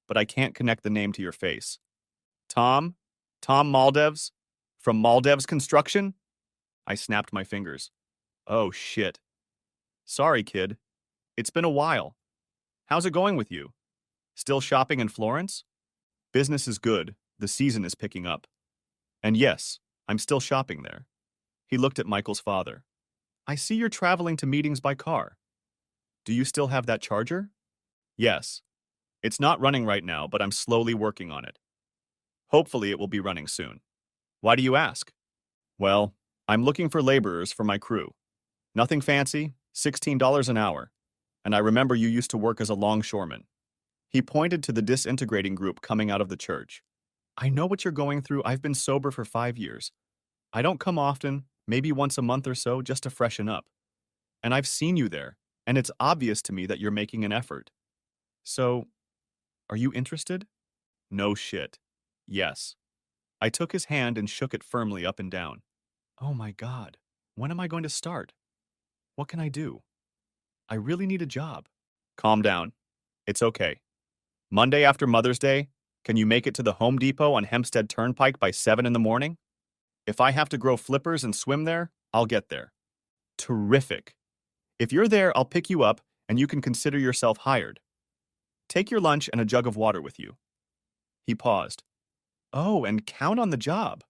but I can't connect the name to your face. Tom? Tom Maldevs? From Maldevs Construction? I snapped my fingers. Oh, shit. Sorry, kid. It's been a while. How's it going with you? Still shopping in Florence? Business is good. The season is picking up. And yes, I'm still shopping there. He looked at Michael's father. I see you're traveling to meetings by car. Do you still have that charger? Yes. It's not running right now, but I'm slowly working on it. Hopefully it will be running soon. Why do you ask? Well, I'm looking for laborers for my crew. Nothing fancy, $16 an hour. And I remember you used to work as a longshoreman. He pointed to the disintegrating group coming out of the church. I know what you're going through. I've been sober for 5 years. I don't come often, maybe once a month or so, just to freshen up. And I've seen you there, and it's obvious to me that you're making an effort. So, are you interested? No shit. Yes. I took his hand and shook it firmly up and down. Oh my God, when am I going to start? What can I do? I really need a job. Calm down. It's okay. Monday after Mother's Day, can you make it to the Home Depot on Hempstead Turnpike by 7 in the morning? If I have to grow flippers and swim there, I'll get there. Terrific. If you're there, I'll pick you up and you can consider yourself hired. Take your lunch and a jug of water with you. He paused. Oh, and count on the job.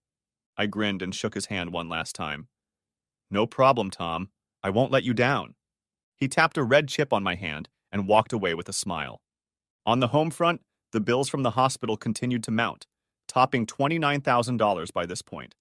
I grinned and shook his hand one last time. No problem, Tom. I won't let you down. He tapped a red chip on my hand and walked away with a smile. On the home front, the bills from the hospital continued to mount, topping $29,000 by this point,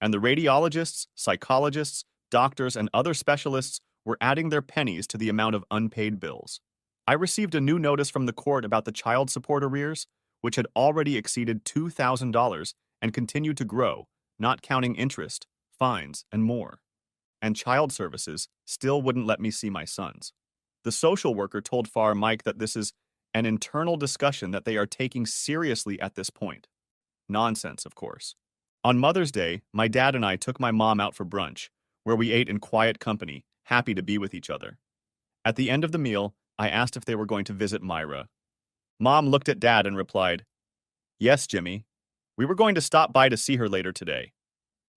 and the radiologists, psychologists, doctors, and other specialists were adding their pennies to the amount of unpaid bills. I received a new notice from the court about the child support arrears, which had already exceeded $2,000 and continued to grow, not counting interest, fines, and more. And child services still wouldn't let me see my sons. The social worker told Far Mike that this is an internal discussion that they are taking seriously at this point. Nonsense, of course. On Mother's Day, my dad and I took my mom out for brunch, where we ate in quiet company, happy to be with each other. At the end of the meal, I asked if they were going to visit Myra. Mom looked at Dad and replied, "Yes, Jimmy. We were going to stop by to see her later today."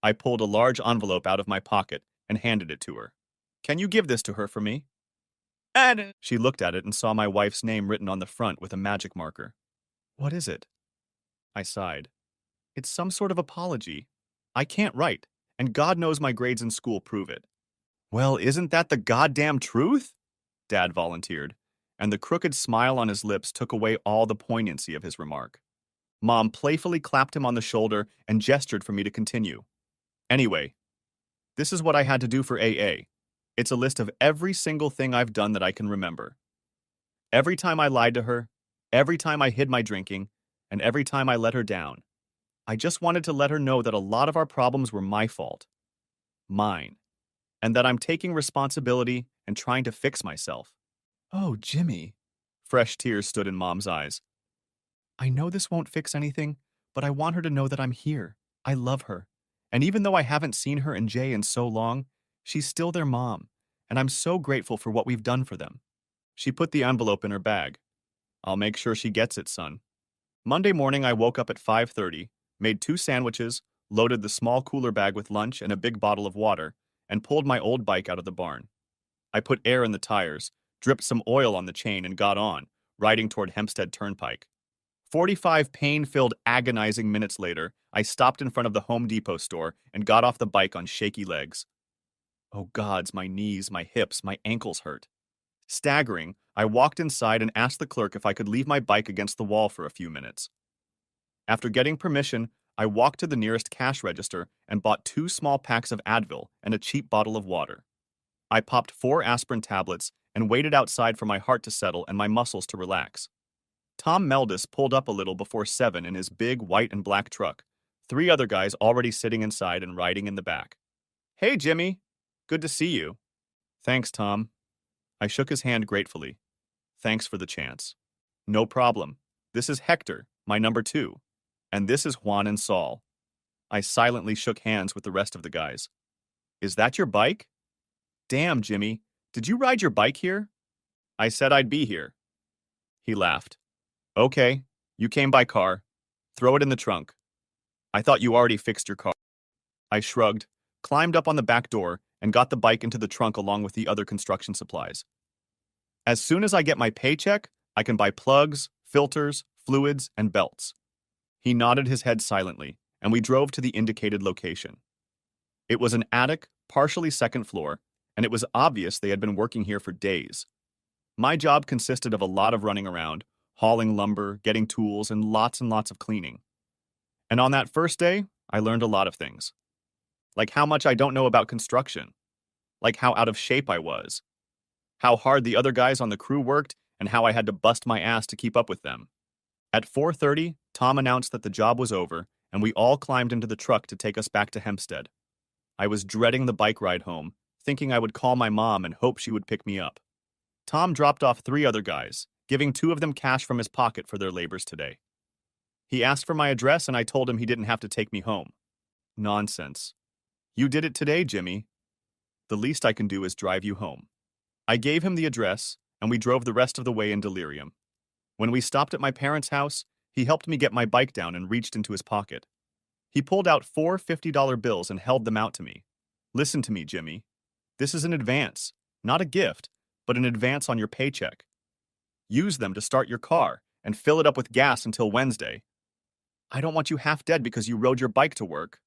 I pulled a large envelope out of my pocket and handed it to her. "Can you give this to her for me?" And she looked at it and saw my wife's name written on the front with a magic marker. "What is it?" I sighed. "It's some sort of apology. I can't write, and God knows my grades in school prove it." "Well, isn't that the goddamn truth?" Dad volunteered, and the crooked smile on his lips took away all the poignancy of his remark. Mom playfully clapped him on the shoulder and gestured for me to continue. "Anyway, this is what I had to do for AA. It's a list of every single thing I've done that I can remember. Every time I lied to her, every time I hid my drinking, and every time I let her down. I just wanted to let her know that a lot of our problems were my fault. Mine. And that I'm taking responsibility and trying to fix myself." "Oh, Jimmy." Fresh tears stood in Mom's eyes. "I know this won't fix anything, but I want her to know that I'm here. I love her. And even though I haven't seen her and Jay in so long, she's still their mom, and I'm so grateful for what we've done for them." She put the envelope in her bag. "I'll make sure she gets it, son." Monday morning, I woke up at 5:30, made 2 sandwiches, loaded the small cooler bag with lunch and a big bottle of water, and pulled my old bike out of the barn. I put air in the tires, dripped some oil on the chain, and got on, riding toward Hempstead Turnpike. 45 pain-filled, agonizing minutes later, I stopped in front of the Home Depot store and got off the bike on shaky legs. Oh gods, my knees, my hips, my ankles hurt. Staggering, I walked inside and asked the clerk if I could leave my bike against the wall for a few minutes. After getting permission, I walked to the nearest cash register and bought 2 small packs of Advil and a cheap bottle of water. I popped 4 aspirin tablets and waited outside for my heart to settle and my muscles to relax. Tom Meldis pulled up a little before 7 in his big white and black truck, 3 other guys already sitting inside and riding in the back. "Hey, Jimmy. Good to see you." "Thanks, Tom." I shook his hand gratefully. "Thanks for the chance." "No problem. This is Hector, my number 2. And this is Juan and Saul." I silently shook hands with the rest of the guys. "Is that your bike?" "Damn, Jimmy. Did you ride your bike here?" "I said I'd be here." He laughed. "Okay, you came by car. Throw it in the trunk. I thought you already fixed your car." I shrugged, climbed up on the back door, and got the bike into the trunk along with the other construction supplies. "As soon as I get my paycheck, I can buy plugs, filters, fluids, and belts." He nodded his head silently, and we drove to the indicated location. It was an attic, partially second floor, and it was obvious they had been working here for days. My job consisted of a lot of running around, hauling lumber, getting tools, and lots of cleaning. And on that first day, I learned a lot of things. Like how much I don't know about construction. Like how out of shape I was. How hard the other guys on the crew worked, and how I had to bust my ass to keep up with them. At 4:30, Tom announced that the job was over, and we all climbed into the truck to take us back to Hempstead. I was dreading the bike ride home, thinking I would call my mom and hope she would pick me up. Tom dropped off 3 other guys, giving 2 of them cash from his pocket for their labors today. He asked for my address, and I told him he didn't have to take me home. Nonsense. "You did it today, Jimmy. The least I can do is drive you home." I gave him the address, and we drove the rest of the way in delirium. When we stopped at my parents' house, he helped me get my bike down and reached into his pocket. He pulled out 4 $50 bills and held them out to me. "Listen to me, Jimmy. This is an advance, not a gift, but an advance on your paycheck. Use them to start your car and fill it up with gas until Wednesday. I don't want you half dead because you rode your bike to work."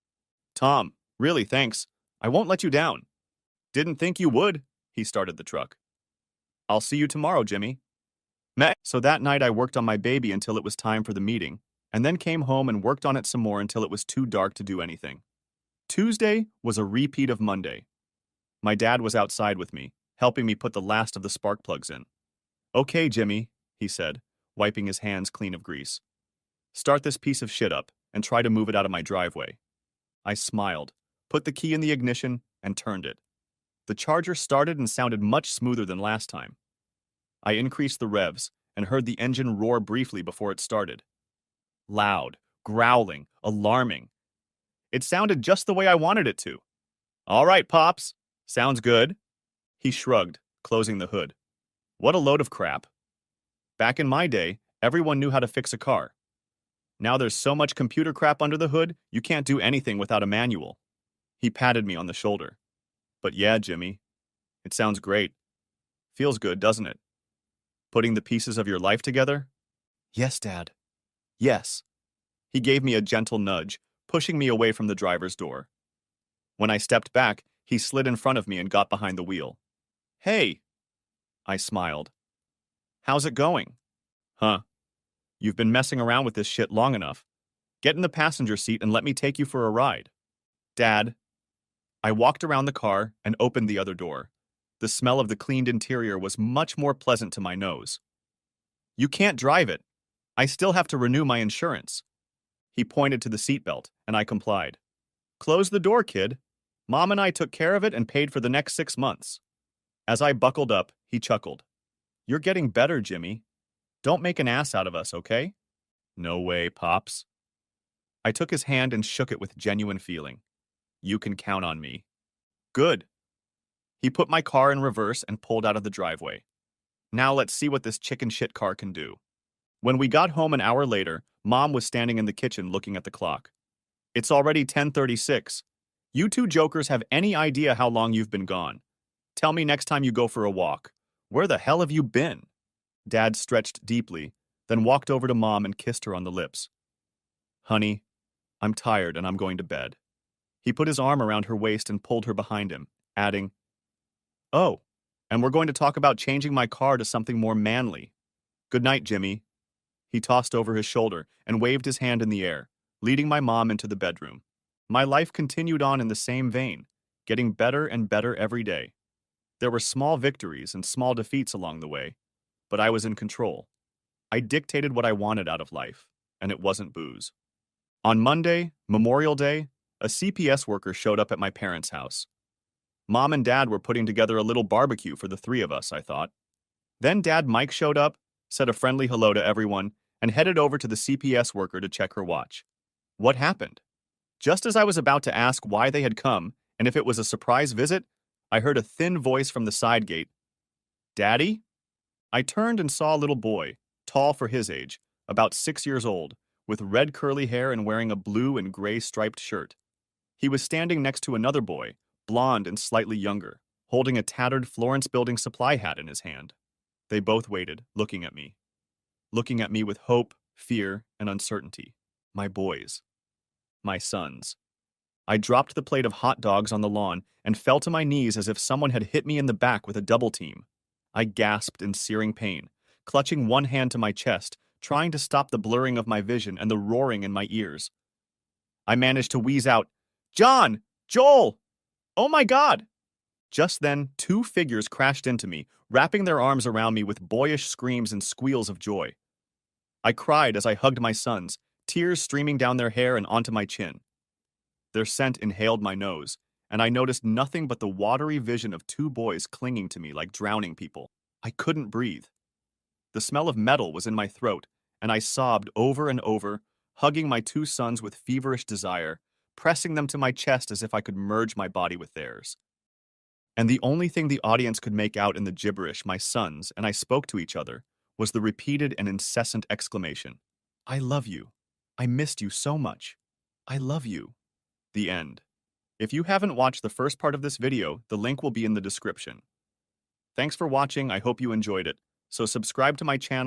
"Tom, really, thanks. I won't let you down." "Didn't think you would." He started the truck. "I'll see you tomorrow, Jimmy." So that night I worked on my baby until it was time for the meeting, and then came home and worked on it some more until it was too dark to do anything. Tuesday was a repeat of Monday. My dad was outside with me, helping me put the last of the spark plugs in. "Okay, Jimmy," he said, wiping his hands clean of grease. Start this piece of shit up and try to move it out of my driveway. I smiled, put the key in the ignition, and turned it. The Charger started and sounded much smoother than last time. I increased the revs and heard the engine roar briefly before it started. Loud, growling, alarming. It sounded just the way I wanted it to. All right, Pops. Sounds good. He shrugged, closing the hood. What a load of crap. Back in my day, everyone knew how to fix a car. Now there's so much computer crap under the hood, you can't do anything without a manual. He patted me on the shoulder. But yeah, Jimmy, it sounds great. Feels good, doesn't it? Putting the pieces of your life together? Yes, Dad. Yes. He gave me a gentle nudge, pushing me away from the driver's door. When I stepped back, he slid in front of me and got behind the wheel. Hey! I smiled. How's it going? Huh. You've been messing around with this shit long enough. Get in the passenger seat and let me take you for a ride. Dad. I walked around the car and opened the other door. The smell of the cleaned interior was much more pleasant to my nose. You can't drive it. I still have to renew my insurance. He pointed to the seatbelt, and I complied. Close the door, kid. Mom and I took care of it and paid for the next 6 months. As I buckled up, he chuckled. You're getting better, Jimmy. Don't make an ass out of us, okay? No way, Pops. I took his hand and shook it with genuine feeling. You can count on me. Good. He put my car in reverse and pulled out of the driveway. Now let's see what this chicken shit car can do. When we got home an hour later, Mom was standing in the kitchen looking at the clock. It's already 10:36. You two jokers have any idea how long you've been gone? Tell me next time you go for a walk. Where the hell have you been? Dad stretched deeply, then walked over to Mom and kissed her on the lips. Honey, I'm tired and I'm going to bed. He put his arm around her waist and pulled her behind him, adding, Oh, and we're going to talk about changing my car to something more manly. Good night, Jimmy. He tossed over his shoulder and waved his hand in the air, leading my mom into the bedroom. My life continued on in the same vein, getting better and better every day. There were small victories and small defeats along the way, but I was in control. I dictated what I wanted out of life, and it wasn't booze. On Monday, Memorial Day, a CPS worker showed up at my parents' house. Mom and Dad were putting together a little barbecue for the three of us, I thought. Then Dad Mike showed up, said a friendly hello to everyone, and headed over to the CPS worker to check her watch. What happened? Just as I was about to ask why they had come and if it was a surprise visit, I heard a thin voice from the side gate. Daddy? I turned and saw a little boy, tall for his age, about 6 years old, with red curly hair and wearing a blue and gray striped shirt. He was standing next to another boy, blond and slightly younger, holding a tattered Florence Building Supply hat in his hand. They both waited, looking at me with hope, fear, and uncertainty. My boys. My sons. I dropped the plate of hot dogs on the lawn and fell to my knees as if someone had hit me in the back with a double team. I gasped in searing pain, clutching one hand to my chest, trying to stop the blurring of my vision and the roaring in my ears. I managed to wheeze out, John! Joel! Oh my God! Just then, two figures crashed into me, wrapping their arms around me with boyish screams and squeals of joy. I cried as I hugged my sons, tears streaming down their hair and onto my chin. Their scent inhaled my nose, and I noticed nothing but the watery vision of two boys clinging to me like drowning people. I couldn't breathe. The smell of metal was in my throat, and I sobbed over and over, hugging my two sons with feverish desire, pressing them to my chest as if I could merge my body with theirs. And the only thing the audience could make out in the gibberish my sons and I spoke to each other was the repeated and incessant exclamation, I love you. I missed you so much. I love you. The end. If you haven't watched the first part of this video, the link will be in the description. Thanks for watching. I hope you enjoyed it. So subscribe to my channel.